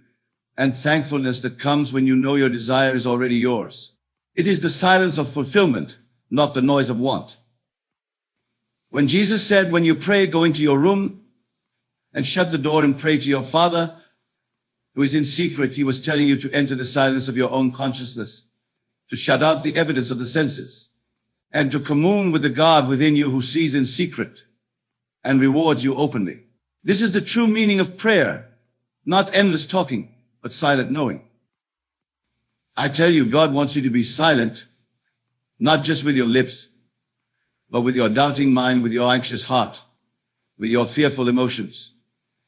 and thankfulness that comes when you know your desire is already yours. It is the silence of fulfillment, not the noise of want. When Jesus said, when you pray, go into your room and shut the door and pray to your Father who is in secret, he was telling you to enter the silence of your own consciousness, to shut out the evidence of the senses, and to commune with the God within you who sees in secret and rewards you openly. This is the true meaning of prayer, not endless talking, but silent knowing. I tell you, God wants you to be silent, not just with your lips, but with your doubting mind, with your anxious heart, with your fearful emotions.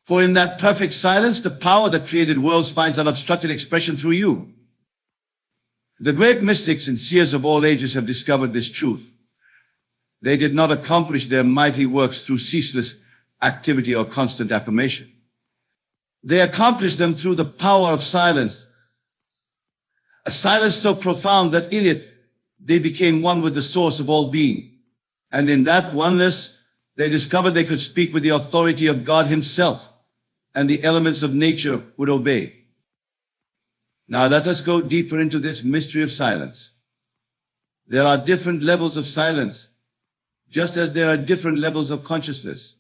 For in that perfect silence, the power that created worlds finds unobstructed expression through you. The great mystics and seers of all ages have discovered this truth. They did not accomplish their mighty works through ceaseless activity or constant affirmation. They accomplished them through the power of silence, a silence so profound that in it they became one with the source of all being. And in that oneness, they discovered they could speak with the authority of God himself, and the elements of nature would obey. Now let us go deeper into this mystery of silence. There are different levels of silence, just as there are different levels of consciousness.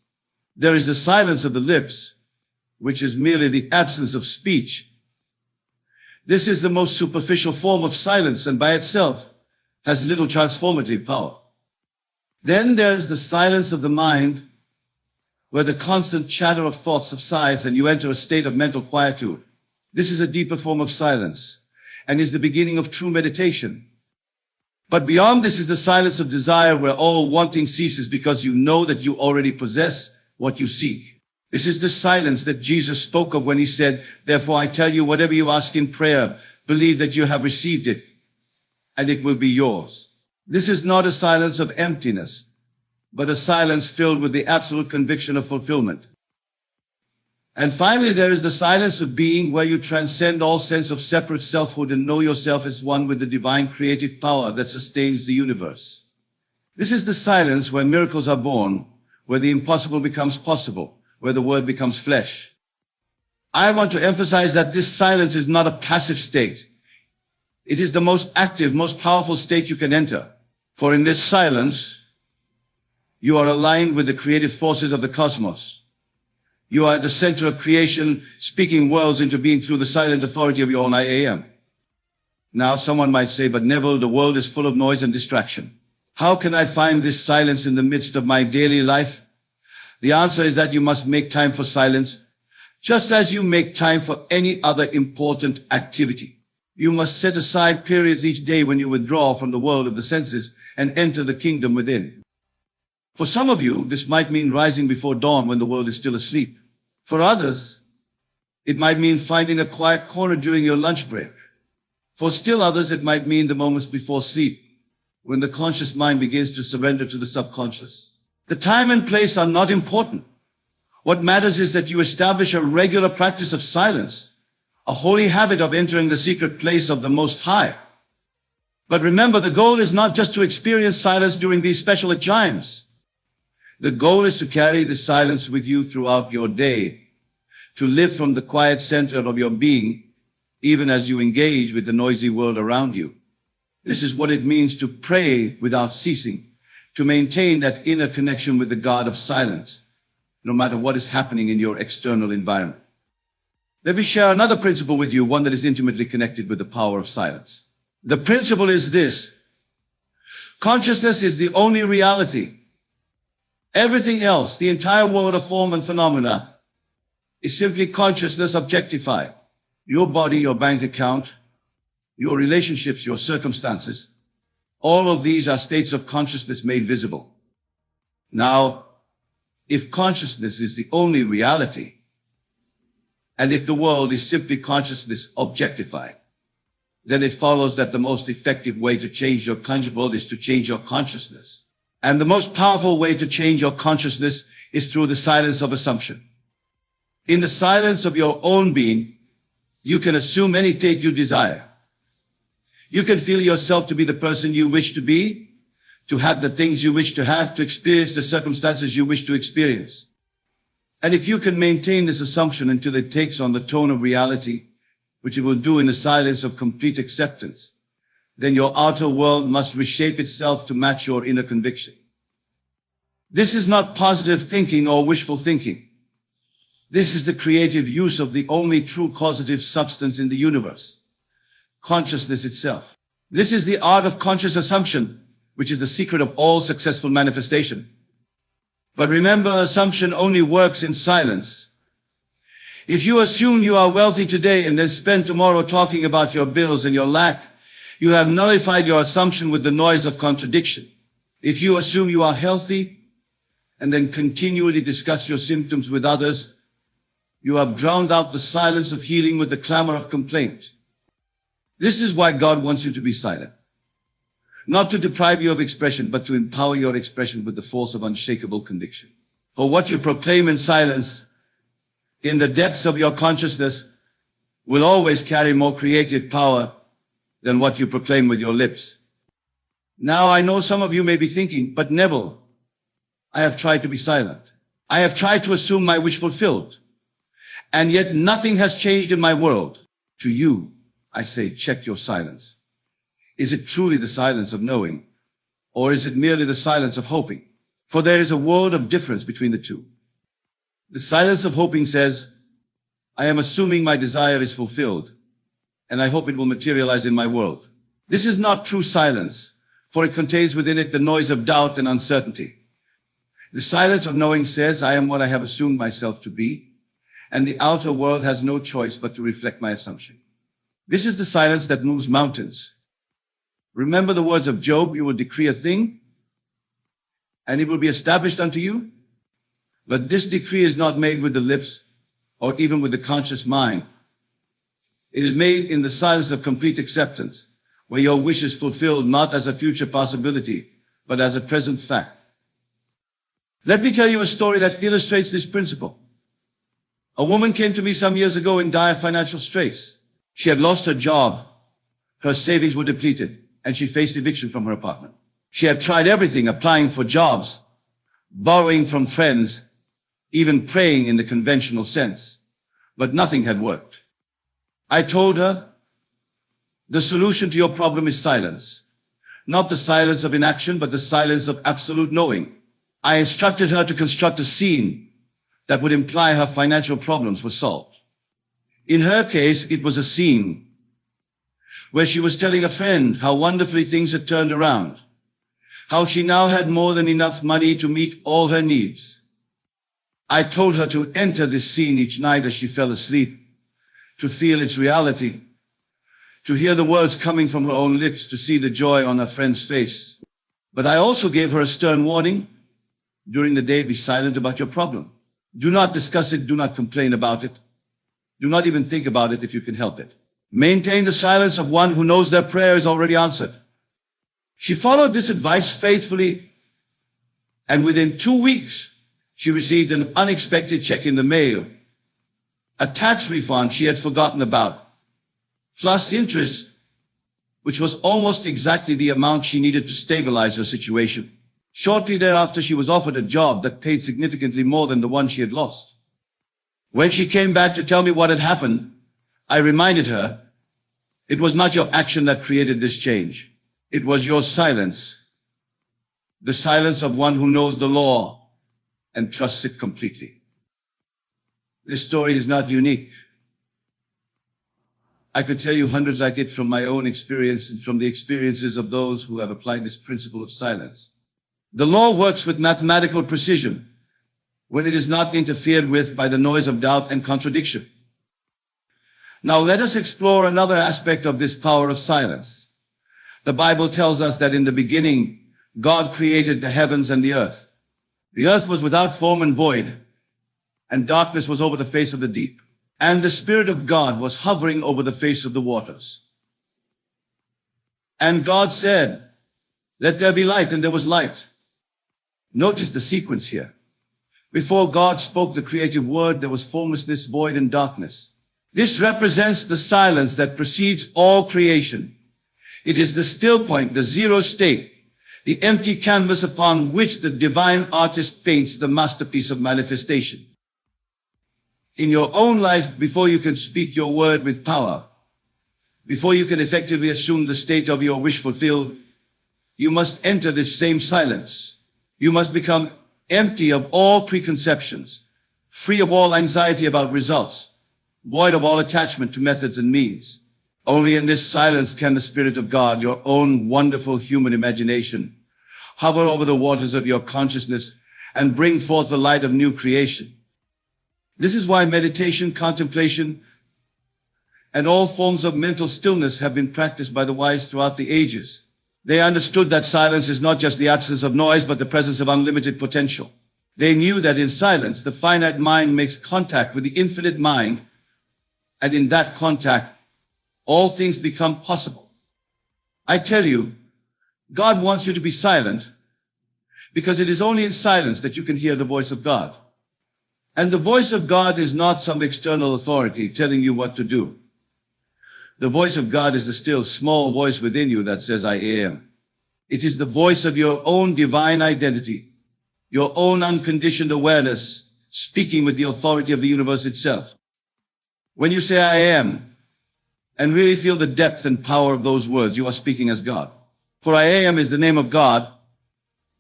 There is the silence of the lips, which is merely the absence of speech. This is the most superficial form of silence, and by itself has little transformative power. Then there's the silence of the mind, where the constant chatter of thoughts subsides and you enter a state of mental quietude. This is a deeper form of silence and is the beginning of true meditation. But beyond this is the silence of desire, where all wanting ceases because you know that you already possess what you seek. This is the silence that Jesus spoke of when he said, "Therefore I tell you, whatever you ask in prayer, believe that you have received it, and it will be yours." This is not a silence of emptiness, but a silence filled with the absolute conviction of fulfillment. And finally, there is the silence of being, where you transcend all sense of separate selfhood and know yourself as one with the divine creative power that sustains the universe. This is the silence where miracles are born, where the impossible becomes possible, where the word becomes flesh. I want to emphasize that this silence is not a passive state. It is the most active, most powerful state you can enter. For in this silence, you are aligned with the creative forces of the cosmos. You are at the center of creation, speaking worlds into being through the silent authority of your own I am. Now, someone might say, "But Neville, the world is full of noise and distraction. How can I find this silence in the midst of my daily life?" The answer is that you must make time for silence, just as you make time for any other important activity. You must set aside periods each day when you withdraw from the world of the senses and enter the kingdom within. For some of you, this might mean rising before dawn when the world is still asleep. For others, it might mean finding a quiet corner during your lunch break. For still others, it might mean the moments before sleep, when the conscious mind begins to surrender to the subconscious. The time and place are not important. What matters is that you establish a regular practice of silence, a holy habit of entering the secret place of the Most High. But remember, the goal is not just to experience silence during these special times. The goal is to carry the silence with you throughout your day, to live from the quiet center of your being, even as you engage with the noisy world around you. This is what it means to pray without ceasing, to maintain that inner connection with the God of silence, no matter what is happening in your external environment. Let me share another principle with you, one that is intimately connected with the power of silence. The principle is this: consciousness is the only reality. Everything else, the entire world of form and phenomena, is simply consciousness objectified. Your body, your bank account, your relationships, your circumstances, all of these are states of consciousness made visible. Now, if consciousness is the only reality, and if the world is simply consciousness objectified, then it follows that the most effective way to change your conjugal world is to change your consciousness. And the most powerful way to change your consciousness is through the silence of assumption. In the silence of your own being, you can assume any state you desire. You can feel yourself to be the person you wish to be, to have the things you wish to have, to experience the circumstances you wish to experience. And if you can maintain this assumption until it takes on the tone of reality, which it will do in the silence of complete acceptance, then your outer world must reshape itself to match your inner conviction. This is not positive thinking or wishful thinking. This is the creative use of the only true causative substance in the universe, consciousness itself. This is the art of conscious assumption, which is the secret of all successful manifestation. But remember, assumption only works in silence. If you assume you are wealthy today and then spend tomorrow talking about your bills and your lack, you have nullified your assumption with the noise of contradiction. If you assume you are healthy and then continually discuss your symptoms with others, you have drowned out the silence of healing with the clamor of complaint. This is why God wants you to be silent. Not to deprive you of expression, but to empower your expression with the force of unshakable conviction. For what you proclaim in silence, in the depths of your consciousness, will always carry more creative power than what you proclaim with your lips. Now, I know some of you may be thinking, "But Neville, I have tried to be silent. I have tried to assume my wish fulfilled. And yet nothing has changed in my world." To you, I say, check your silence. Is it truly the silence of knowing, or is it merely the silence of hoping? For there is a world of difference between the two. The silence of hoping says, "I am assuming my desire is fulfilled, and I hope it will materialize in my world." This is not true silence, for it contains within it the noise of doubt and uncertainty. The silence of knowing says, I am what I have assumed myself to be, and the outer world has no choice but to reflect my assumption. This is the silence that moves mountains. Remember the words of Job, you will decree a thing, and it will be established unto you. But this decree is not made with the lips or even with the conscious mind. It is made in the silence of complete acceptance, where your wish is fulfilled not as a future possibility, but as a present fact. Let me tell you a story that illustrates this principle. A woman came to me some years ago in dire financial straits. She had lost her job, her savings were depleted, and she faced eviction from her apartment. She had tried everything, applying for jobs, borrowing from friends, even praying in the conventional sense, but nothing had worked. I told her, the solution to your problem is silence. Not the silence of inaction, but the silence of absolute knowing. I instructed her to construct a scene that would imply her financial problems were solved. In her case, it was a scene where she was telling a friend how wonderfully things had turned around, how she now had more than enough money to meet all her needs. I told her to enter this scene each night as she fell asleep, to feel its reality, to hear the words coming from her own lips, to see the joy on her friend's face. But I also gave her a stern warning. During the day, be silent about your problem. Do not discuss it. Do not complain about it. Do not even think about it if you can help it. Maintain the silence of one who knows their prayer is already answered. She followed this advice faithfully, and within 2 weeks, she received an unexpected check in the mail, a tax refund she had forgotten about, plus interest, which was almost exactly the amount she needed to stabilize her situation. Shortly thereafter, she was offered a job that paid significantly more than the one she had lost. When she came back to tell me what had happened, I reminded her, it was not your action that created this change. It was your silence, the silence of one who knows the law and trusts it completely. This story is not unique. I could tell you hundreds like it from my own experience and from the experiences of those who have applied this principle of silence. The law works with mathematical precision when it is not interfered with by the noise of doubt and contradiction. Now let us explore another aspect of this power of silence. The Bible tells us that in the beginning, God created the heavens and the earth. The earth was without form and void, and darkness was over the face of the deep. And the Spirit of God was hovering over the face of the waters. And God said, let there be light, and there was light. Notice the sequence here. Before God spoke the creative word, there was formlessness, void, and darkness. This represents the silence that precedes all creation. It is the still point, the zero state, the empty canvas upon which the divine artist paints the masterpiece of manifestation. In your own life, before you can speak your word with power, before you can effectively assume the state of your wish fulfilled, you must enter this same silence. You must become empty of all preconceptions, free of all anxiety about results, void of all attachment to methods and means. Only in this silence can the Spirit of God, your own wonderful human imagination, hover over the waters of your consciousness and bring forth the light of new creation. This is why meditation, contemplation, and all forms of mental stillness have been practiced by the wise throughout the ages. They understood that silence is not just the absence of noise, but the presence of unlimited potential. They knew that in silence, the finite mind makes contact with the infinite mind, and in that contact, all things become possible. I tell you, God wants you to be silent, because it is only in silence that you can hear the voice of God. And the voice of God is not some external authority telling you what to do. The voice of God is the still small voice within you that says, I am. It is the voice of your own divine identity, your own unconditioned awareness, speaking with the authority of the universe itself. When you say, I am, and really feel the depth and power of those words, you are speaking as God. For I am is the name of God,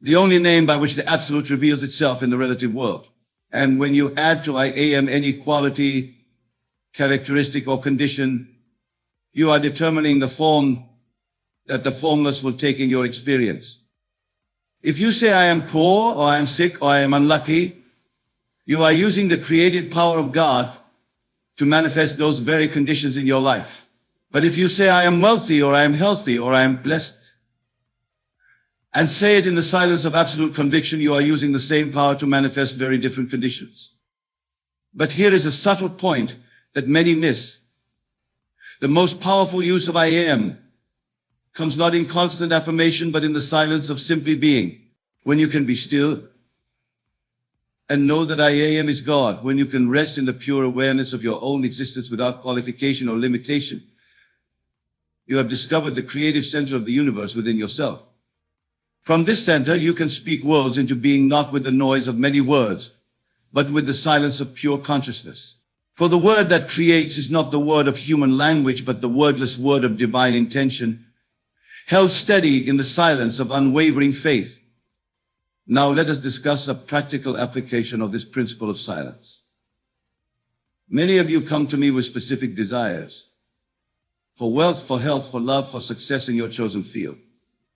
the only name by which the absolute reveals itself in the relative world. And when you add to I am any quality, characteristic, or condition, you are determining the form that the formless will take in your experience. If you say, I am poor, or I am sick, or I am unlucky, you are using the creative power of God to manifest those very conditions in your life. But if you say, I am wealthy, or I am healthy, or I am blessed, and say it in the silence of absolute conviction, you are using the same power to manifest very different conditions. But here is a subtle point that many miss. The most powerful use of I am comes not in constant affirmation, but in the silence of simply being. When you can be still and know that I am is God, when you can rest in the pure awareness of your own existence without qualification or limitation, you have discovered the creative center of the universe within yourself. From this center, you can speak worlds into being, not with the noise of many words, but with the silence of pure consciousness. For the word that creates is not the word of human language, but the wordless word of divine intention, held steady in the silence of unwavering faith. Now let us discuss a practical application of this principle of silence. Many of you come to me with specific desires for wealth, for health, for love, for success in your chosen field.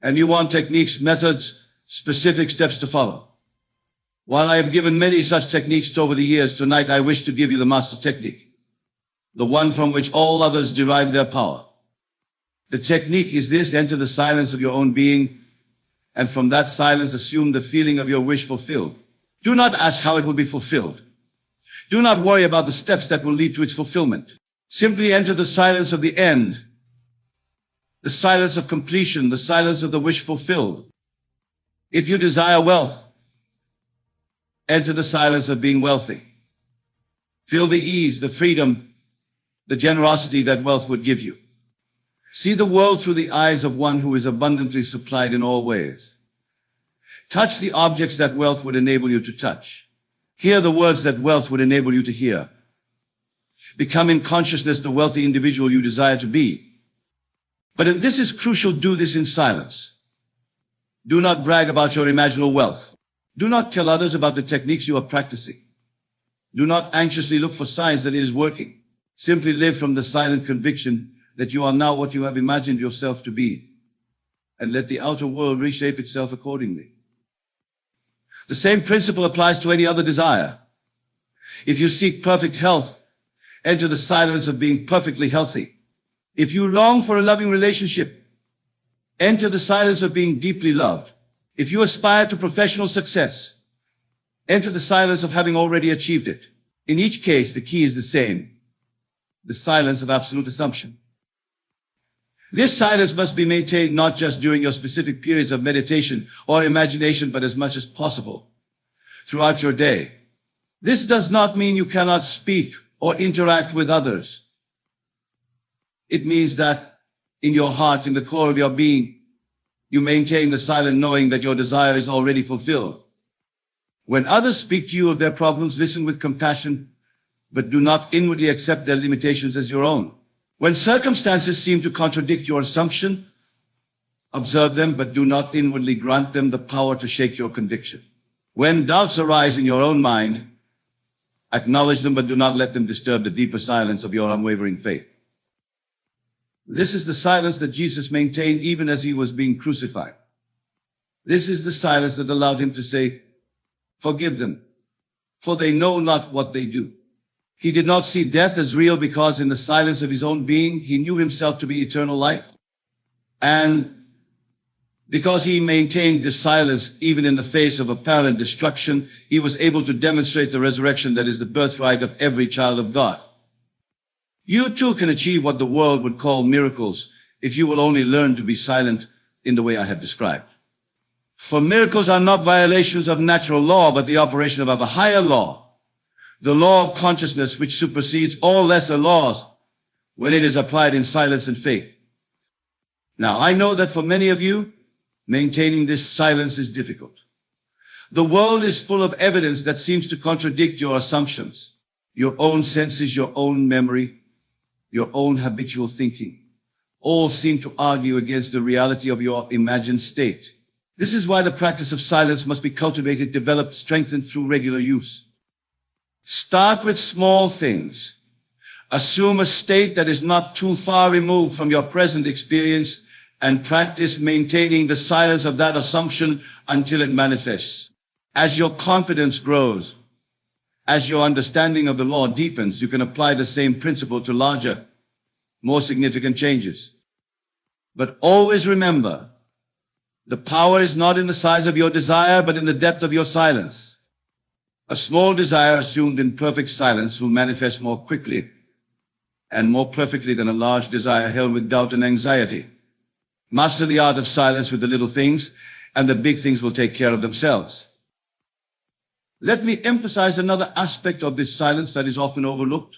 And you want techniques, methods, specific steps to follow. While I have given many such techniques over the years, tonight I wish to give you the master technique, the one from which all others derive their power. The technique is this: enter the silence of your own being, and from that silence assume the feeling of your wish fulfilled. Do not ask how it will be fulfilled. Do not worry about the steps that will lead to its fulfillment. Simply enter the silence of the end, the silence of completion, the silence of the wish fulfilled. If you desire wealth, enter the silence of being wealthy. Feel the ease, the freedom, the generosity that wealth would give you. See the world through the eyes of one who is abundantly supplied in all ways. Touch the objects that wealth would enable you to touch. Hear the words that wealth would enable you to hear. Become in consciousness the wealthy individual you desire to be. But if this is crucial, do this in silence. Do not brag about your imaginal wealth. Do not tell others about the techniques you are practicing. Do not anxiously look for signs that it is working. Simply live from the silent conviction that you are now what you have imagined yourself to be, and let the outer world reshape itself accordingly. The same principle applies to any other desire. If you seek perfect health, enter the silence of being perfectly healthy. If you long for a loving relationship, enter the silence of being deeply loved. If you aspire to professional success, enter the silence of having already achieved it. In each case, the key is the same: the silence of absolute assumption. This silence must be maintained not just during your specific periods of meditation or imagination, but as much as possible throughout your day. This does not mean you cannot speak or interact with others. It means that in your heart, in the core of your being, you maintain the silent knowing that your desire is already fulfilled. When others speak to you of their problems, listen with compassion, but do not inwardly accept their limitations as your own. When circumstances seem to contradict your assumption, observe them, but do not inwardly grant them the power to shake your conviction. When doubts arise in your own mind, acknowledge them, but do not let them disturb the deeper silence of your unwavering faith. This is the silence that Jesus maintained even as he was being crucified. This is the silence that allowed him to say, "Forgive them, for they know not what they do." He did not see death as real because in the silence of his own being, he knew himself to be eternal life. And because he maintained this silence even in the face of apparent destruction, he was able to demonstrate the resurrection that is the birthright of every child of God. You too can achieve what the world would call miracles if you will only learn to be silent in the way I have described. For miracles are not violations of natural law, but the operation of a higher law, the law of consciousness, which supersedes all lesser laws when it is applied in silence and faith. Now, I know that for many of you, maintaining this silence is difficult. The world is full of evidence that seems to contradict your assumptions, your own senses, your own memory, your own habitual thinking. All seem to argue against the reality of your imagined state. This is why the practice of silence must be cultivated, developed, strengthened through regular use. Start with small things. Assume a state that is not too far removed from your present experience and practice maintaining the silence of that assumption until it manifests. As your confidence grows, as your understanding of the law deepens, you can apply the same principle to larger, more significant changes. But always remember, the power is not in the size of your desire, but in the depth of your silence. A small desire assumed in perfect silence will manifest more quickly and more perfectly than a large desire held with doubt and anxiety. Master the art of silence with the little things, and the big things will take care of themselves. Let me emphasize another aspect of this silence that is often overlooked.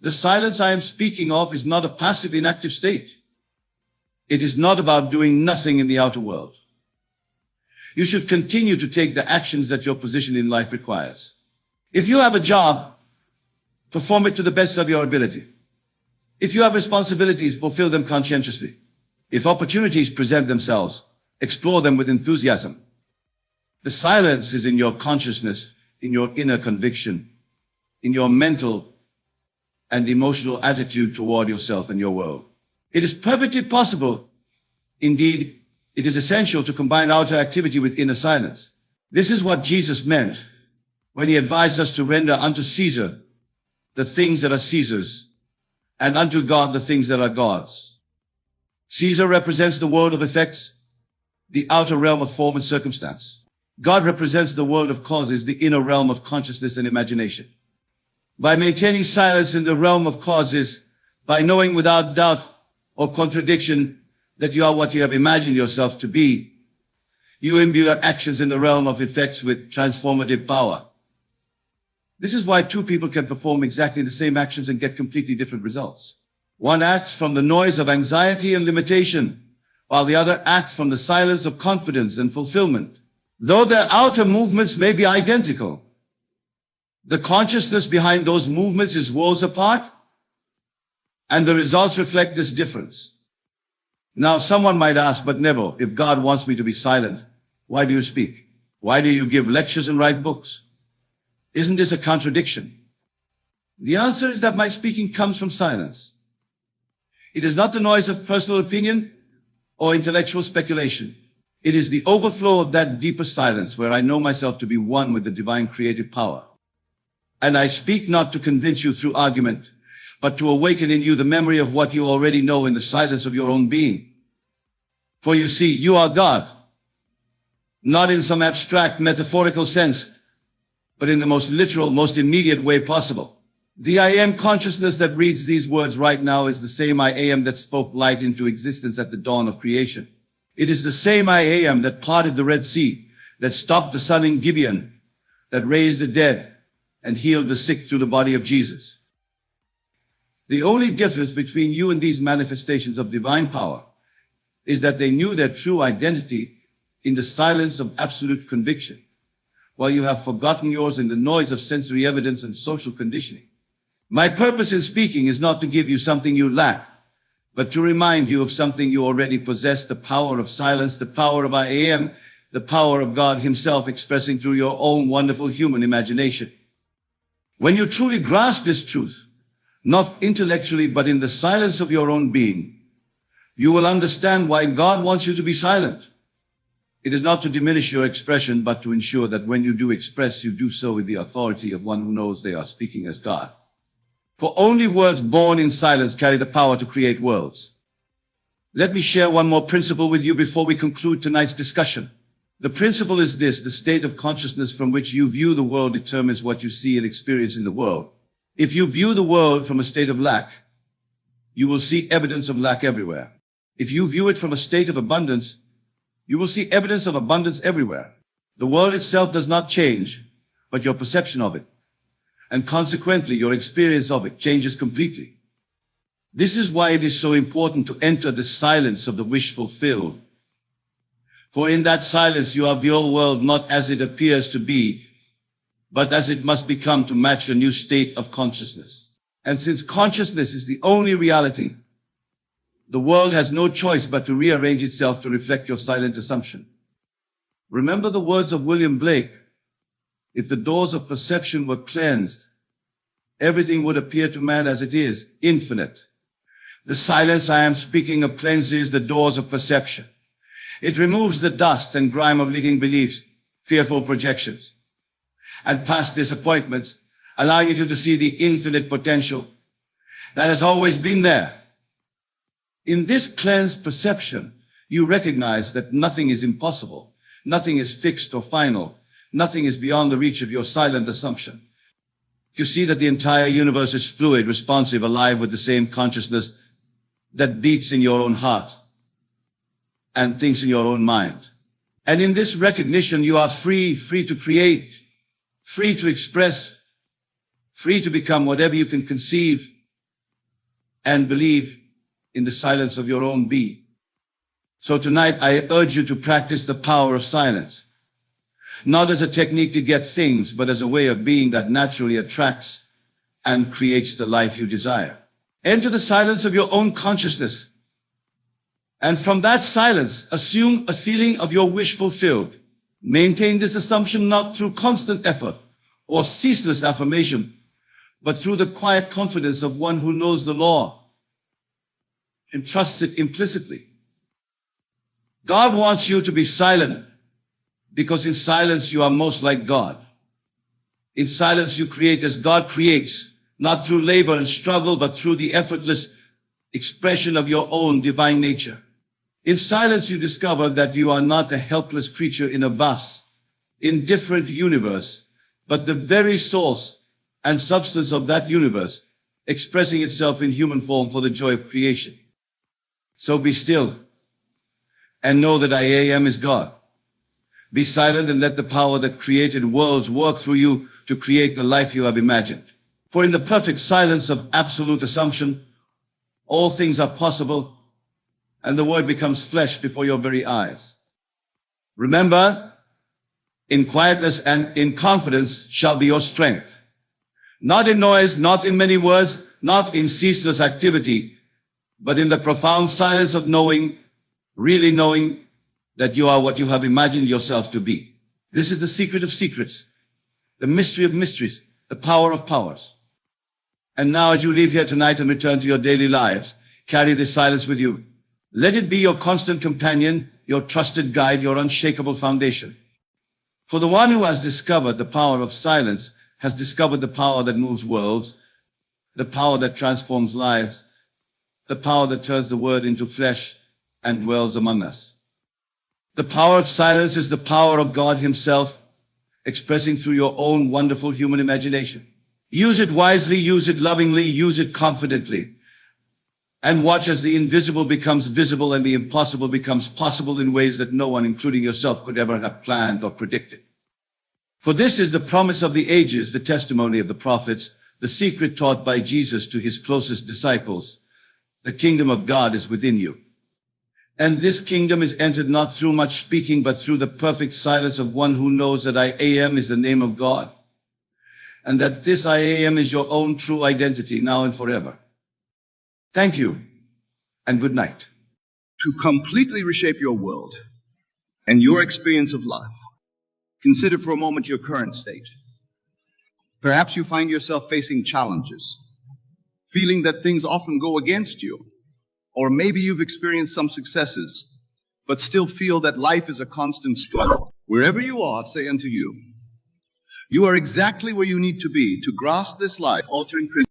The silence I am speaking of is not a passive, inactive state. It is not about doing nothing in the outer world. You should continue to take the actions that your position in life requires. If you have a job, perform it to the best of your ability. If you have responsibilities, fulfill them conscientiously. If opportunities present themselves, explore them with enthusiasm. The silence is in your consciousness, in your inner conviction, in your mental and emotional attitude toward yourself and your world. It is perfectly possible, indeed, it is essential to combine outer activity with inner silence. This is what Jesus meant when he advised us to render unto Caesar the things that are Caesar's, and unto God the things that are God's. Caesar represents the world of effects, the outer realm of form and circumstance. God represents the world of causes, the inner realm of consciousness and imagination. By maintaining silence in the realm of causes, by knowing without doubt or contradiction that you are what you have imagined yourself to be, you imbue your actions in the realm of effects with transformative power. This is why two people can perform exactly the same actions and get completely different results. One acts from the noise of anxiety and limitation, while the other acts from the silence of confidence and fulfillment. Though their outer movements may be identical, the consciousness behind those movements is worlds apart, and the results reflect this difference. Now, someone might ask, but Neville, if God wants me to be silent, why do you speak? Why do you give lectures and write books? Isn't this a contradiction? The answer is that my speaking comes from silence. It is not the noise of personal opinion or intellectual speculation. It is the overflow of that deeper silence where I know myself to be one with the divine creative power. And I speak not to convince you through argument, but to awaken in you the memory of what you already know in the silence of your own being. For you see, you are God, not in some abstract metaphorical sense, but in the most literal, most immediate way possible. The I am consciousness that reads these words right now is the same I am that spoke light into existence at the dawn of creation. It is the same I am that parted the Red Sea, that stopped the sun in Gibeon, that raised the dead and healed the sick through the body of Jesus. The only difference between you and these manifestations of divine power is that they knew their true identity in the silence of absolute conviction, while you have forgotten yours in the noise of sensory evidence and social conditioning. My purpose in speaking is not to give you something you lack, but to remind you of something you already possess, the power of silence, the power of I am, the power of God himself expressing through your own wonderful human imagination. When you truly grasp this truth, not intellectually, but in the silence of your own being, you will understand why God wants you to be silent. It is not to diminish your expression, but to ensure that when you do express, you do so with the authority of one who knows they are speaking as God. For only words born in silence carry the power to create worlds. Let me share one more principle with you before we conclude tonight's discussion. The principle is this: the state of consciousness from which you view the world determines what you see and experience in the world. If you view the world from a state of lack, you will see evidence of lack everywhere. If you view it from a state of abundance, you will see evidence of abundance everywhere. The world itself does not change, but your perception of it, and consequently your experience of it, changes completely. This is why it is so important to enter the silence of the wish fulfilled. For in that silence you have your world not as it appears to be, but as it must become to match a new state of consciousness. And since consciousness is the only reality, the world has no choice but to rearrange itself to reflect your silent assumption. Remember the words of William Blake: if the doors of perception were cleansed, everything would appear to man as it is, infinite. The silence I am speaking of cleanses the doors of perception. It removes the dust and grime of leaking beliefs, fearful projections, and past disappointments, allowing you to see the infinite potential that has always been there. In this cleansed perception, you recognize that nothing is impossible, nothing is fixed or final, nothing is beyond the reach of your silent assumption. You see that the entire universe is fluid, responsive, alive with the same consciousness that beats in your own heart and thinks in your own mind. And in this recognition, you are free to create, free to express, free to become whatever you can conceive and believe in the silence of your own being. So tonight, I urge you to practice the power of silence, not as a technique to get things, but as a way of being that naturally attracts and creates the life you desire. Enter the silence of your own consciousness. And from that silence, assume a feeling of your wish fulfilled. Maintain this assumption not through constant effort or ceaseless affirmation, but through the quiet confidence of one who knows the law and trusts it implicitly. God wants you to be silent because in silence you are most like God. In silence you create as God creates, not through labor and struggle, but through the effortless expression of your own divine nature. In silence you discover that you are not a helpless creature in a vast, indifferent universe, but the very source and substance of that universe, expressing itself in human form for the joy of creation. So be still and know that I am is God. Be silent and let the power that created worlds work through you to create the life you have imagined. For in the perfect silence of absolute assumption, all things are possible, and the word becomes flesh before your very eyes. Remember, in quietness and in confidence shall be your strength. Not in noise, not in many words, not in ceaseless activity, but in the profound silence of knowing, really knowing that you are what you have imagined yourself to be. This is the secret of secrets, the mystery of mysteries, the power of powers. And now as you leave here tonight and return to your daily lives, carry this silence with you. Let it be your constant companion, your trusted guide, your unshakable foundation. For the one who has discovered the power of silence has discovered the power that moves worlds, the power that transforms lives, the power that turns the word into flesh and dwells among us. The power of silence is the power of God Himself, expressing through your own wonderful human imagination. Use it wisely, use it lovingly, use it confidently. And watch as the invisible becomes visible and the impossible becomes possible in ways that no one, including yourself, could ever have planned or predicted. For this is the promise of the ages, the testimony of the prophets, the secret taught by Jesus to His closest disciples. The kingdom of God is within you. And this kingdom is entered not through much speaking, but through the perfect silence of one who knows that I am is the name of God. And that this I am is your own true identity now and forever. Thank you, and good night. To completely reshape your world and your experience of life, consider for a moment your current state. Perhaps you find yourself facing challenges, feeling that things often go against you, or maybe you've experienced some successes, but still feel that life is a constant struggle. Wherever you are, say unto you, you are exactly where you need to be to grasp this life-altering principle.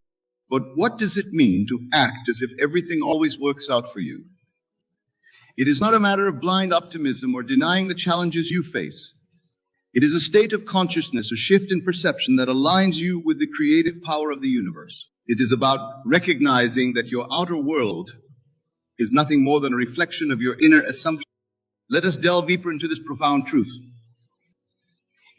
But what does it mean to act as if everything always works out for you? It is not a matter of blind optimism or denying the challenges you face. It is a state of consciousness, a shift in perception that aligns you with the creative power of the universe. It is about recognizing that your outer world is nothing more than a reflection of your inner assumption. Let us delve deeper into this profound truth.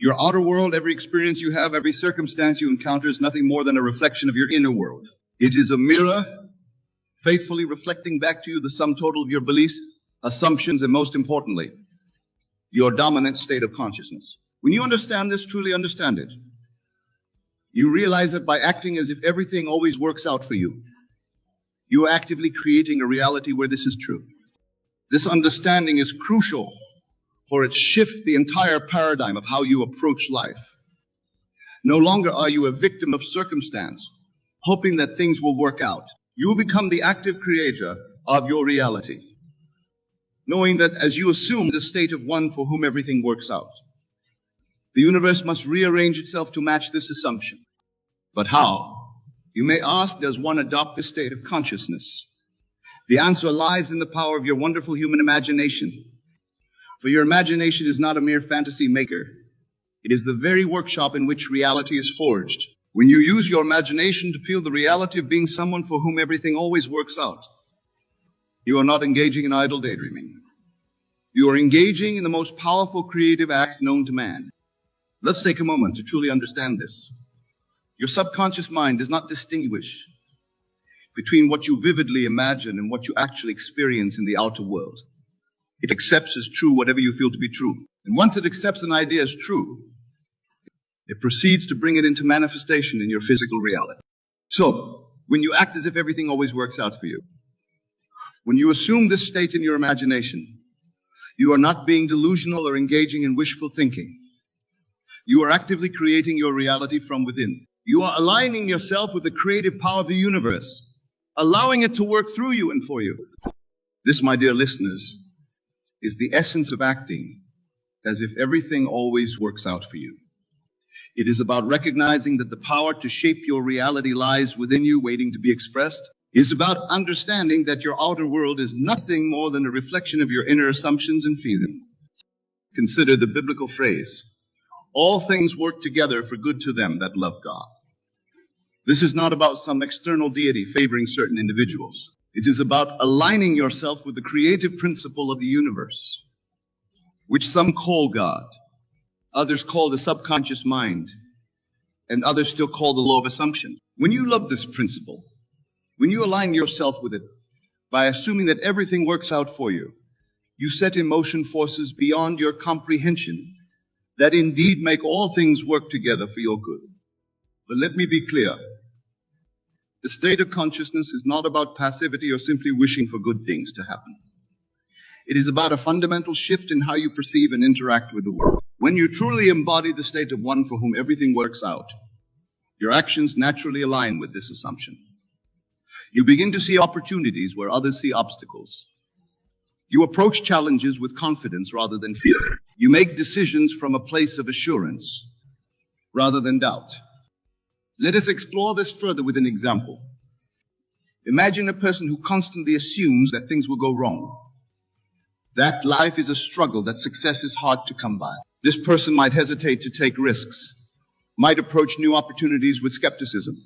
Your outer world, every experience you have, every circumstance you encounter is nothing more than a reflection of your inner world. It is a mirror, faithfully reflecting back to you the sum total of your beliefs, assumptions, and most importantly, your dominant state of consciousness. When you understand this, truly understand it, you realize that by acting as if everything always works out for you, you are actively creating a reality where this is true. This understanding is crucial, for it shifts the entire paradigm of how you approach life. No longer are you a victim of circumstance, hoping that things will work out. You will become the active creator of your reality, knowing that as you assume the state of one for whom everything works out, the universe must rearrange itself to match this assumption. But how? You may ask, does one adopt this state of consciousness? The answer lies in the power of your wonderful human imagination. For your imagination is not a mere fantasy maker. It is the very workshop in which reality is forged. When you use your imagination to feel the reality of being someone for whom everything always works out, you are not engaging in idle daydreaming. You are engaging in the most powerful creative act known to man. Let's take a moment to truly understand this. Your subconscious mind does not distinguish between what you vividly imagine and what you actually experience in the outer world. It accepts as true whatever you feel to be true. And once it accepts an idea as true, it proceeds to bring it into manifestation in your physical reality. So, when you act as if everything always works out for you, when you assume this state in your imagination, you are not being delusional or engaging in wishful thinking. You are actively creating your reality from within. You are aligning yourself with the creative power of the universe, allowing it to work through you and for you. This, my dear listeners, is the essence of acting as if everything always works out for you. It is about recognizing that the power to shape your reality lies within you, waiting to be expressed. It is about understanding that your outer world is nothing more than a reflection of your inner assumptions and feelings. Consider the biblical phrase, all things work together for good to them that love God. This is not about some external deity favoring certain individuals. It is about aligning yourself with the creative principle of the universe, which some call God, others call the subconscious mind, and others still call the law of assumption. When you love this principle, when you align yourself with it by assuming that everything works out for you, you set in motion forces beyond your comprehension that indeed make all things work together for your good. But let me be clear. The state of consciousness is not about passivity or simply wishing for good things to happen. It is about a fundamental shift in how you perceive and interact with the world. When you truly embody the state of one for whom everything works out, your actions naturally align with this assumption. You begin to see opportunities where others see obstacles. You approach challenges with confidence rather than fear. You make decisions from a place of assurance rather than doubt. Let us explore this further with an example. Imagine a person who constantly assumes that things will go wrong, that life is a struggle, that success is hard to come by. This person might hesitate to take risks, might approach new opportunities with skepticism,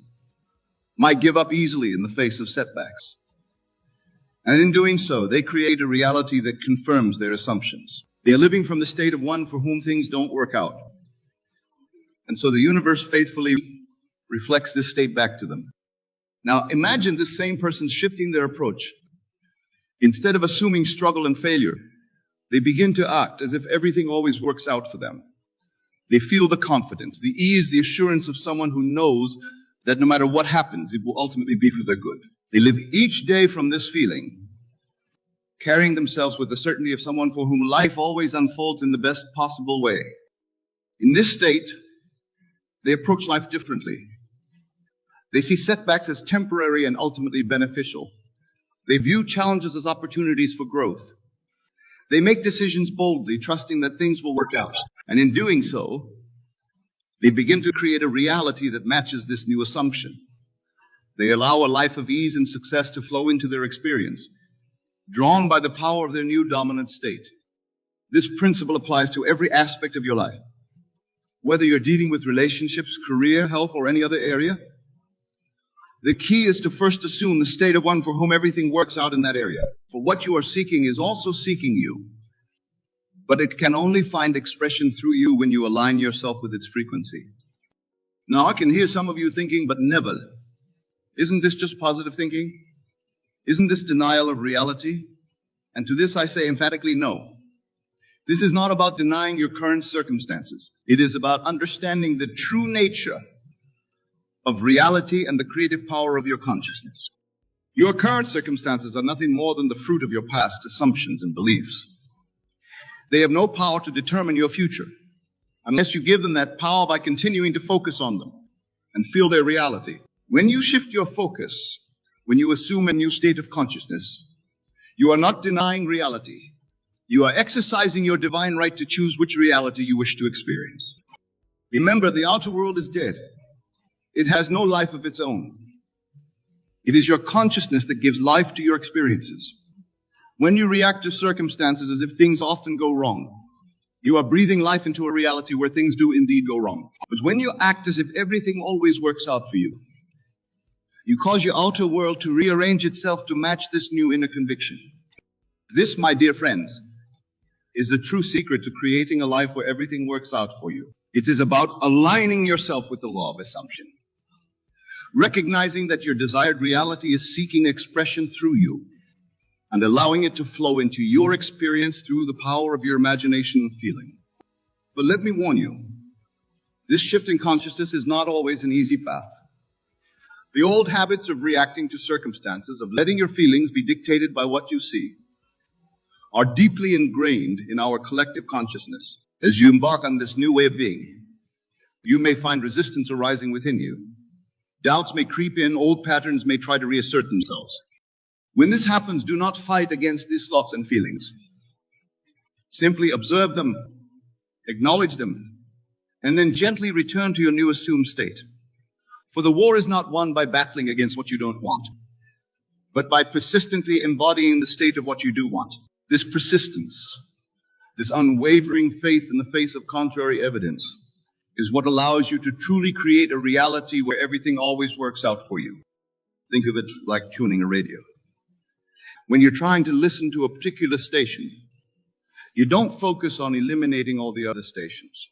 might give up easily in the face of setbacks. And in doing so, they create a reality that confirms their assumptions. They are living from the state of one for whom things don't work out. And so the universe faithfully reflects this state back to them. Now imagine this same person shifting their approach. Instead of assuming struggle and failure, they begin to act as if everything always works out for them. They feel the confidence, the ease, the assurance of someone who knows that no matter what happens, it will ultimately be for their good. They live each day from this feeling, carrying themselves with the certainty of someone for whom life always unfolds in the best possible way. In this state, they approach life differently. They see setbacks as temporary and ultimately beneficial. They view challenges as opportunities for growth. They make decisions boldly, trusting that things will work out. And in doing so, they begin to create a reality that matches this new assumption. They allow a life of ease and success to flow into their experience, drawn by the power of their new dominant state. This principle applies to every aspect of your life. Whether you're dealing with relationships, career, health, or any other area, the key is to first assume the state of one for whom everything works out in that area. For what you are seeking is also seeking you, but it can only find expression through you when you align yourself with its frequency. Now, I can hear some of you thinking, but Neville, isn't this just positive thinking? Isn't this denial of reality? And to this I say emphatically no. This is not about denying your current circumstances. It is about understanding the true nature of reality and the creative power of your consciousness. Your current circumstances are nothing more than the fruit of your past assumptions and beliefs. They have no power to determine your future unless you give them that power by continuing to focus on them and feel their reality. When you shift your focus When you assume a new state of consciousness, you are not denying reality. You are exercising your divine right to choose which reality you wish to experience. Remember, the outer world is dead. It has no life of its own. It is your consciousness that gives life to your experiences. When you react to circumstances as if things often go wrong, you are breathing life into a reality where things do indeed go wrong. But when you act as if everything always works out for you, you cause your outer world to rearrange itself to match this new inner conviction. This, my dear friends, is the true secret to creating a life where everything works out for you. It is about aligning yourself with the law of assumption, recognizing that your desired reality is seeking expression through you, and allowing it to flow into your experience through the power of your imagination and feeling. But let me warn you, this shift in consciousness is not always an easy path. The old habits of reacting to circumstances, of letting your feelings be dictated by what you see, are deeply ingrained in our collective consciousness. As you embark on this new way of being, you may find resistance arising within you. Doubts may creep in, old patterns may try to reassert themselves. When this happens, do not fight against these thoughts and feelings. Simply observe them, acknowledge them, and then gently return to your new assumed state. For the war is not won by battling against what you don't want, but by persistently embodying the state of what you do want. This persistence, this unwavering faith in the face of contrary evidence, is what allows you to truly create a reality where everything always works out for you. Think of it like tuning a radio. When you're trying to listen to a particular station, you don't focus on eliminating all the other stations.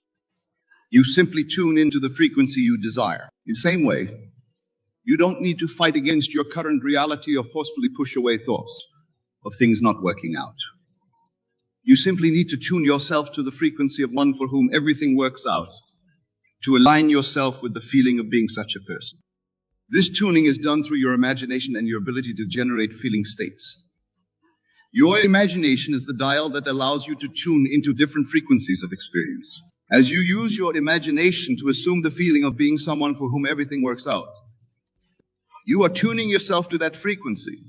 You simply tune into the frequency you desire. In the same way, you don't need to fight against your current reality or forcefully push away thoughts of things not working out. You simply need to tune yourself to the frequency of one for whom everything works out, to align yourself with the feeling of being such a person. This tuning is done through your imagination and your ability to generate feeling states. Your imagination is the dial that allows you to tune into different frequencies of experience. As you use your imagination to assume the feeling of being someone for whom everything works out, you are tuning yourself to that frequency,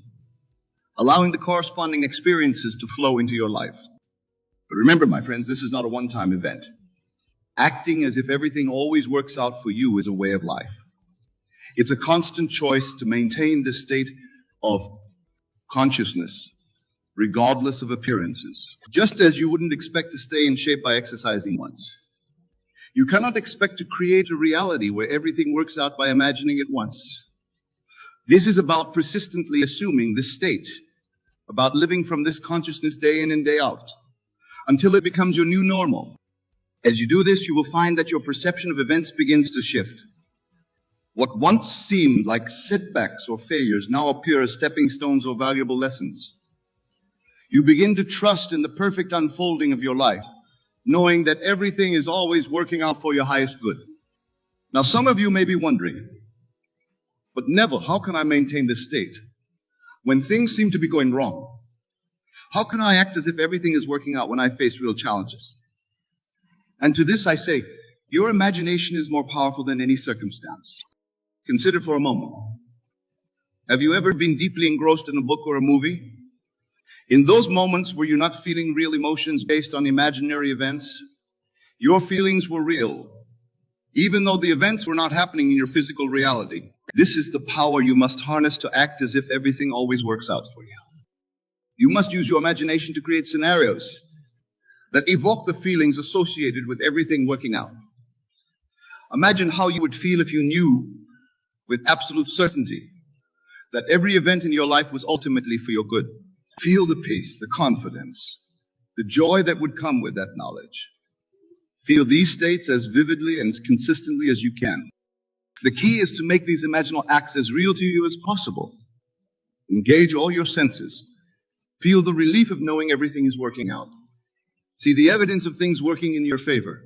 allowing the corresponding experiences to flow into your life. But remember, my friends, this is not a one-time event. Acting as if everything always works out for you is a way of life. It's a constant choice to maintain this state of consciousness, regardless of appearances. Just as you wouldn't expect to stay in shape by exercising once. You cannot expect to create a reality where everything works out by imagining it once. This is about persistently assuming this state, about living from this consciousness day in and day out, until it becomes your new normal. As you do this, you will find that your perception of events begins to shift. What once seemed like setbacks or failures now appear as stepping stones or valuable lessons. You begin to trust in the perfect unfolding of your life, knowing that everything is always working out for your highest good. Now, some of you may be wondering, but Neville, how can I maintain this state when things seem to be going wrong? How can I act as if everything is working out when I face real challenges? And to this I say, your imagination is more powerful than any circumstance. Consider for a moment. Have you ever been deeply engrossed in a book or a movie? In those moments where you're not feeling real emotions based on imaginary events, your feelings were real, even though the events were not happening in your physical reality. This is the power you must harness to act as if everything always works out for you. You must use your imagination to create scenarios that evoke the feelings associated with everything working out. Imagine how you would feel if you knew with absolute certainty that every event in your life was ultimately for your good. Feel the peace, the confidence, the joy that would come with that knowledge. Feel these states as vividly and as consistently as you can. The key is to make these imaginal acts as real to you as possible. Engage all your senses. Feel the relief of knowing everything is working out. See the evidence of things working in your favor.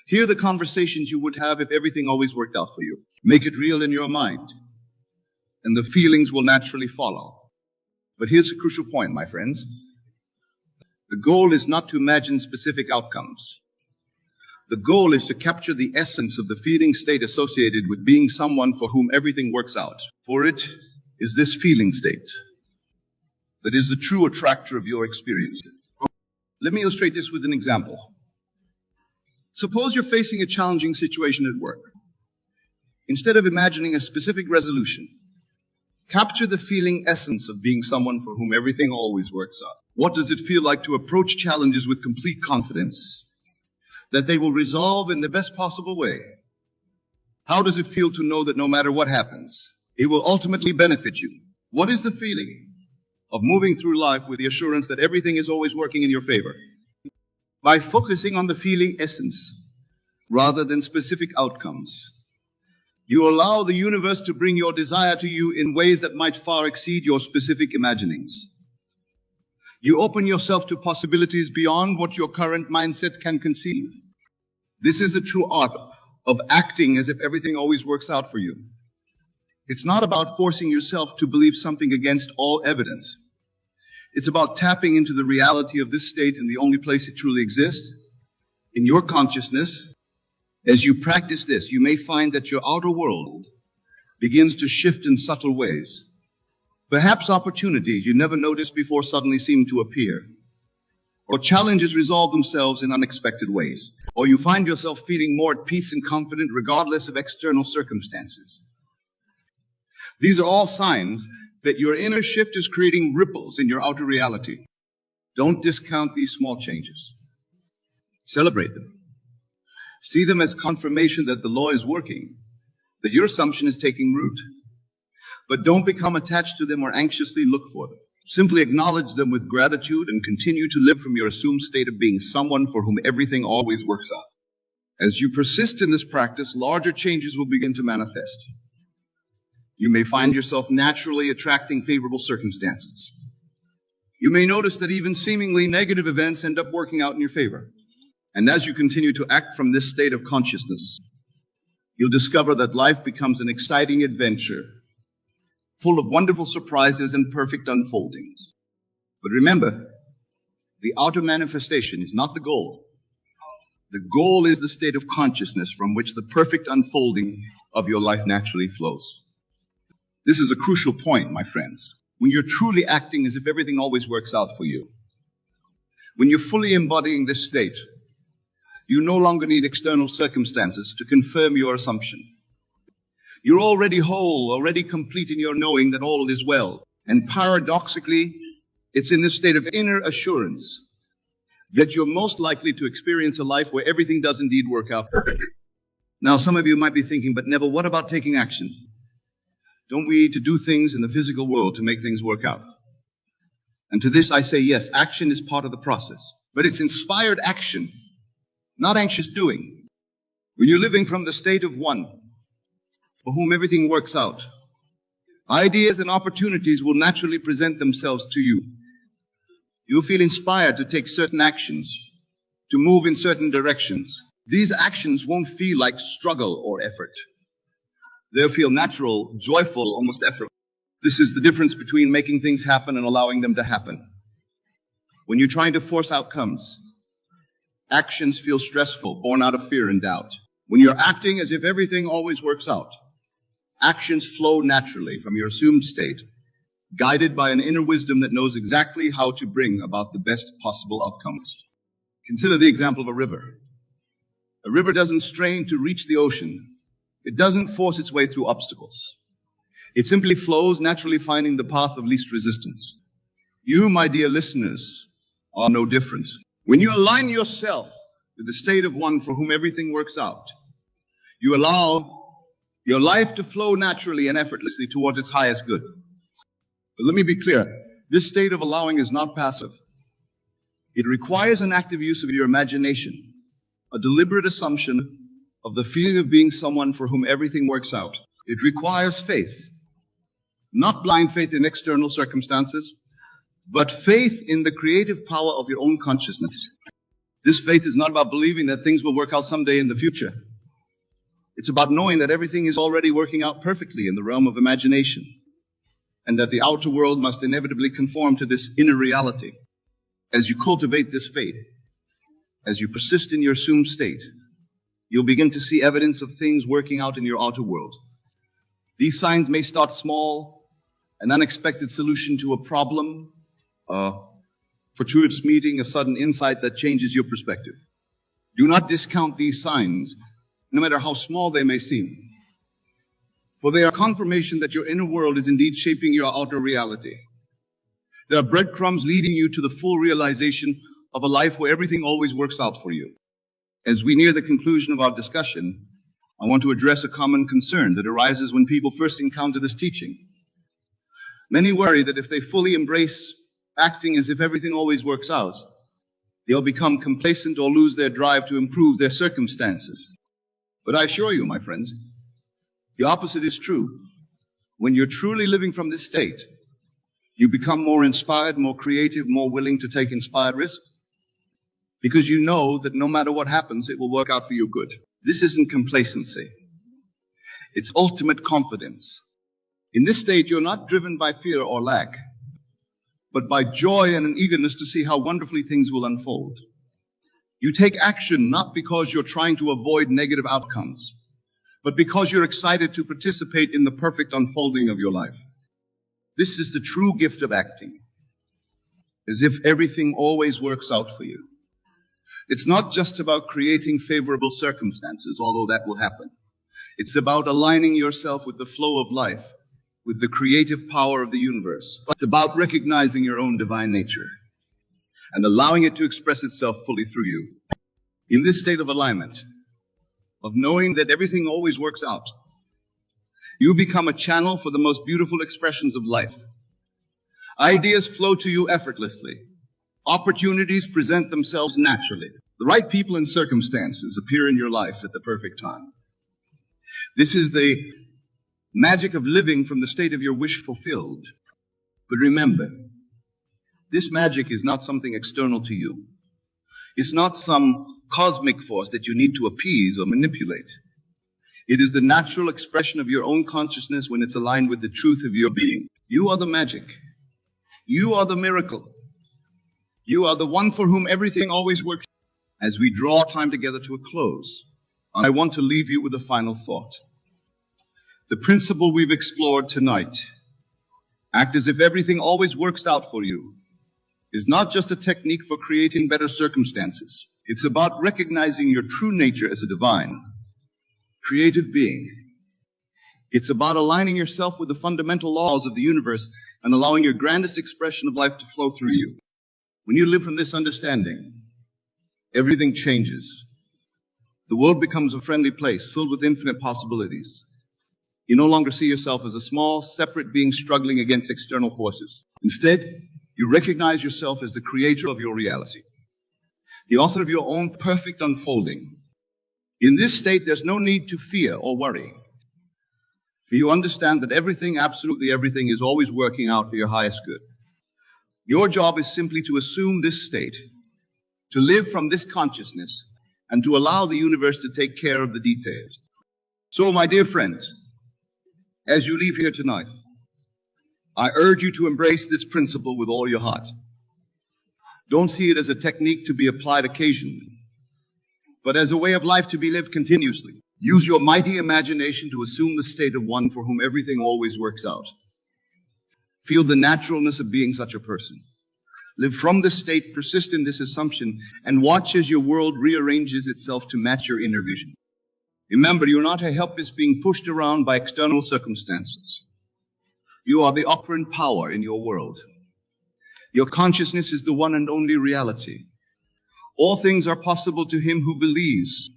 Hear the conversations you would have if everything always worked out for you. Make it real in your mind, and the feelings will naturally follow. But here's a crucial point, my friends. The goal is not to imagine specific outcomes. The goal is to capture the essence of the feeling state associated with being someone for whom everything works out. For it, is this feeling state that is the true attractor of your experiences. Let me illustrate this with an example. Suppose you're facing a challenging situation at work. Instead of imagining a specific resolution, capture the feeling essence of being someone for whom everything always works out. What does it feel like to approach challenges with complete confidence that they will resolve in the best possible way? How does it feel to know that no matter what happens, it will ultimately benefit you? What is the feeling of moving through life with the assurance that everything is always working in your favor? By focusing on the feeling essence rather than specific outcomes, you allow the universe to bring your desire to you in ways that might far exceed your specific imaginings. You open yourself to possibilities beyond what your current mindset can conceive. This is the true art of acting as if everything always works out for you. It's not about forcing yourself to believe something against all evidence. It's about tapping into the reality of this state in the only place it truly exists, in your consciousness. As you practice this, you may find that your outer world begins to shift in subtle ways. Perhaps opportunities you never noticed before suddenly seem to appear, or challenges resolve themselves in unexpected ways, or you find yourself feeling more at peace and confident regardless of external circumstances. These are all signs that your inner shift is creating ripples in your outer reality. Don't discount these small changes. Celebrate them. See them as confirmation that the law is working, that your assumption is taking root. But don't become attached to them or anxiously look for them. Simply acknowledge them with gratitude and continue to live from your assumed state of being someone for whom everything always works out. As you persist in this practice, larger changes will begin to manifest. You may find yourself naturally attracting favorable circumstances. You may notice that even seemingly negative events end up working out in your favor. And as you continue to act from this state of consciousness, you'll discover that life becomes an exciting adventure, full of wonderful surprises and perfect unfoldings. But remember, the outer manifestation is not the goal. The goal is the state of consciousness from which the perfect unfolding of your life naturally flows. This is a crucial point, my friends. When you're truly acting as if everything always works out for you, when you're fully embodying this state, you no longer need external circumstances to confirm your assumption. You're already whole, already complete in your knowing that all is well. And paradoxically, it's in this state of inner assurance that you're most likely to experience a life where everything does indeed work out perfectly. Now, some of you might be thinking, but Neville, what about taking action? Don't we need to do things in the physical world to make things work out? And to this I say, yes, action is part of the process. But it's inspired action, not anxious doing. When you're living from the state of one, for whom everything works out, ideas and opportunities will naturally present themselves to you. You'll feel inspired to take certain actions, to move in certain directions. These actions won't feel like struggle or effort. They'll feel natural, joyful, almost effortless. This is the difference between making things happen and allowing them to happen. When you're trying to force outcomes, actions feel stressful, born out of fear and doubt. When you're acting as if everything always works out, actions flow naturally from your assumed state, guided by an inner wisdom that knows exactly how to bring about the best possible outcomes. Consider the example of a river. A river doesn't strain to reach the ocean. It doesn't force its way through obstacles. It simply flows, naturally finding the path of least resistance. You, my dear listeners, are no different. When you align yourself with the state of one for whom everything works out, you allow your life to flow naturally and effortlessly towards its highest good. But let me be clear, this state of allowing is not passive. It requires an active use of your imagination, a deliberate assumption of the feeling of being someone for whom everything works out. It requires faith, not blind faith in external circumstances, but faith in the creative power of your own consciousness. This faith is not about believing that things will work out someday in the future. It's about knowing that everything is already working out perfectly in the realm of imagination, and that the outer world must inevitably conform to this inner reality. As you cultivate this faith, as you persist in your assumed state, you'll begin to see evidence of things working out in your outer world. These signs may start small, an unexpected solution to a problem, a fortuitous meeting, a sudden insight that changes your perspective. Do not discount these signs, no matter how small they may seem, for they are confirmation that your inner world is indeed shaping your outer reality. They are breadcrumbs leading you to the full realization of a life where everything always works out for you. As we near the conclusion of our discussion, I want to address a common concern that arises when people first encounter this teaching. Many worry that if they fully embrace acting as if everything always works out, they'll become complacent or lose their drive to improve their circumstances. But I assure you, my friends, the opposite is true. When you're truly living from this state, you become more inspired, more creative, more willing to take inspired risks, because you know that no matter what happens, it will work out for your good. This isn't complacency. It's ultimate confidence. In this state, you're not driven by fear or lack, but by joy and an eagerness to see how wonderfully things will unfold. You take action not because you're trying to avoid negative outcomes, but because you're excited to participate in the perfect unfolding of your life. This is the true gift of acting, as if everything always works out for you. It's not just about creating favorable circumstances, although that will happen. It's about aligning yourself with the flow of life, with the creative power of the universe. It's about recognizing your own divine nature and allowing it to express itself fully through you. In this state of alignment, of knowing that everything always works out, you become a channel for the most beautiful expressions of life. Ideas flow to you effortlessly. Opportunities present themselves naturally. The right people and circumstances appear in your life at the perfect time. This is the magic of living from the state of your wish fulfilled. But remember, this magic is not something external to you. It's not some cosmic force that you need to appease or manipulate. It is the natural expression of your own consciousness when it's aligned with the truth of your being. You are the magic. You are the miracle. You are the one for whom everything always works. As we draw our time together to a close, I want to leave you with a final thought. The principle we've explored tonight, act as if everything always works out for you, is not just a technique for creating better circumstances. It's about recognizing your true nature as a divine, creative being. It's about aligning yourself with the fundamental laws of the universe and allowing your grandest expression of life to flow through you. When you live from this understanding, everything changes. The world becomes a friendly place filled with infinite possibilities. You no longer see yourself as a small, separate being struggling against external forces. Instead, you recognize yourself as the creator of your reality, the author of your own perfect unfolding. In this state, there's no need to fear or worry, for you understand that everything, absolutely everything, is always working out for your highest good. Your job is simply to assume this state, to live from this consciousness, and to allow the universe to take care of the details. So, my dear friends, as you leave here tonight, I urge you to embrace this principle with all your heart. Don't see it as a technique to be applied occasionally, but as a way of life to be lived continuously. Use your mighty imagination to assume the state of one for whom everything always works out. Feel the naturalness of being such a person. Live from this state, persist in this assumption, and watch as your world rearranges itself to match your inner vision. Remember, you're not a helpless being pushed around by external circumstances. You are the operant power in your world. Your consciousness is the one and only reality. All things are possible to him who believes,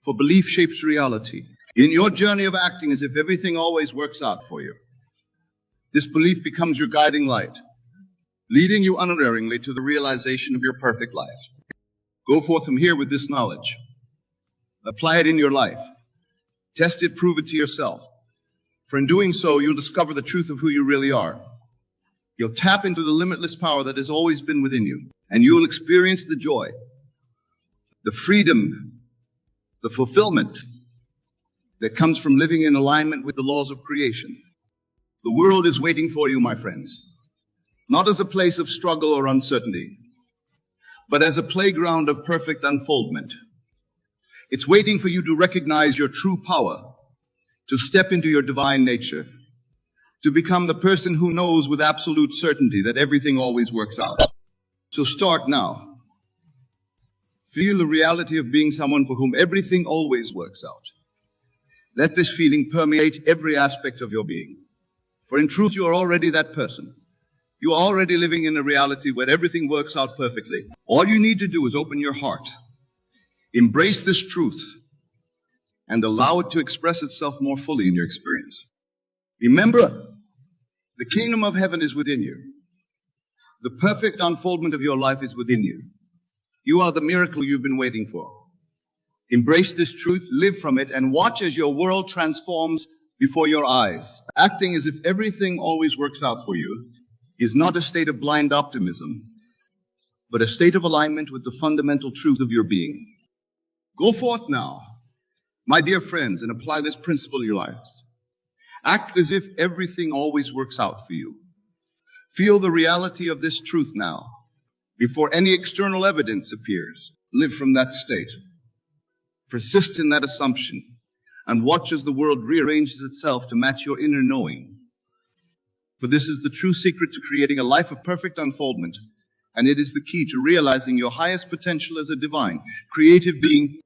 for belief shapes reality. In your journey of acting as if everything always works out for you, this belief becomes your guiding light, leading you unerringly to the realization of your perfect life. Go forth from here with this knowledge. Apply it in your life. Test it, prove it to yourself. For in doing so, you'll discover the truth of who you really are. You'll tap into the limitless power that has always been within you, and you'll experience the joy, the freedom, the fulfillment that comes from living in alignment with the laws of creation. The world is waiting for you, my friends, not as a place of struggle or uncertainty, but as a playground of perfect unfoldment. It's waiting for you to recognize your true power, to step into your divine nature, to become the person who knows with absolute certainty that everything always works out. So start now. Feel the reality of being someone for whom everything always works out. Let this feeling permeate every aspect of your being. For in truth, you are already that person. You are already living in a reality where everything works out perfectly. All you need to do is open your heart, embrace this truth, and allow it to express itself more fully in your experience. Remember, the kingdom of heaven is within you. The perfect unfoldment of your life is within you. You are the miracle you've been waiting for. Embrace this truth, live from it, and watch as your world transforms before your eyes. Acting as if everything always works out for you is not a state of blind optimism, but a state of alignment with the fundamental truth of your being. Go forth now, my dear friends, and apply this principle in your lives. Act as if everything always works out for you. Feel the reality of this truth now, before any external evidence appears. Live from that state. Persist in that assumption, and watch as the world rearranges itself to match your inner knowing. For this is the true secret to creating a life of perfect unfoldment, and it is the key to realizing your highest potential as a divine, creative being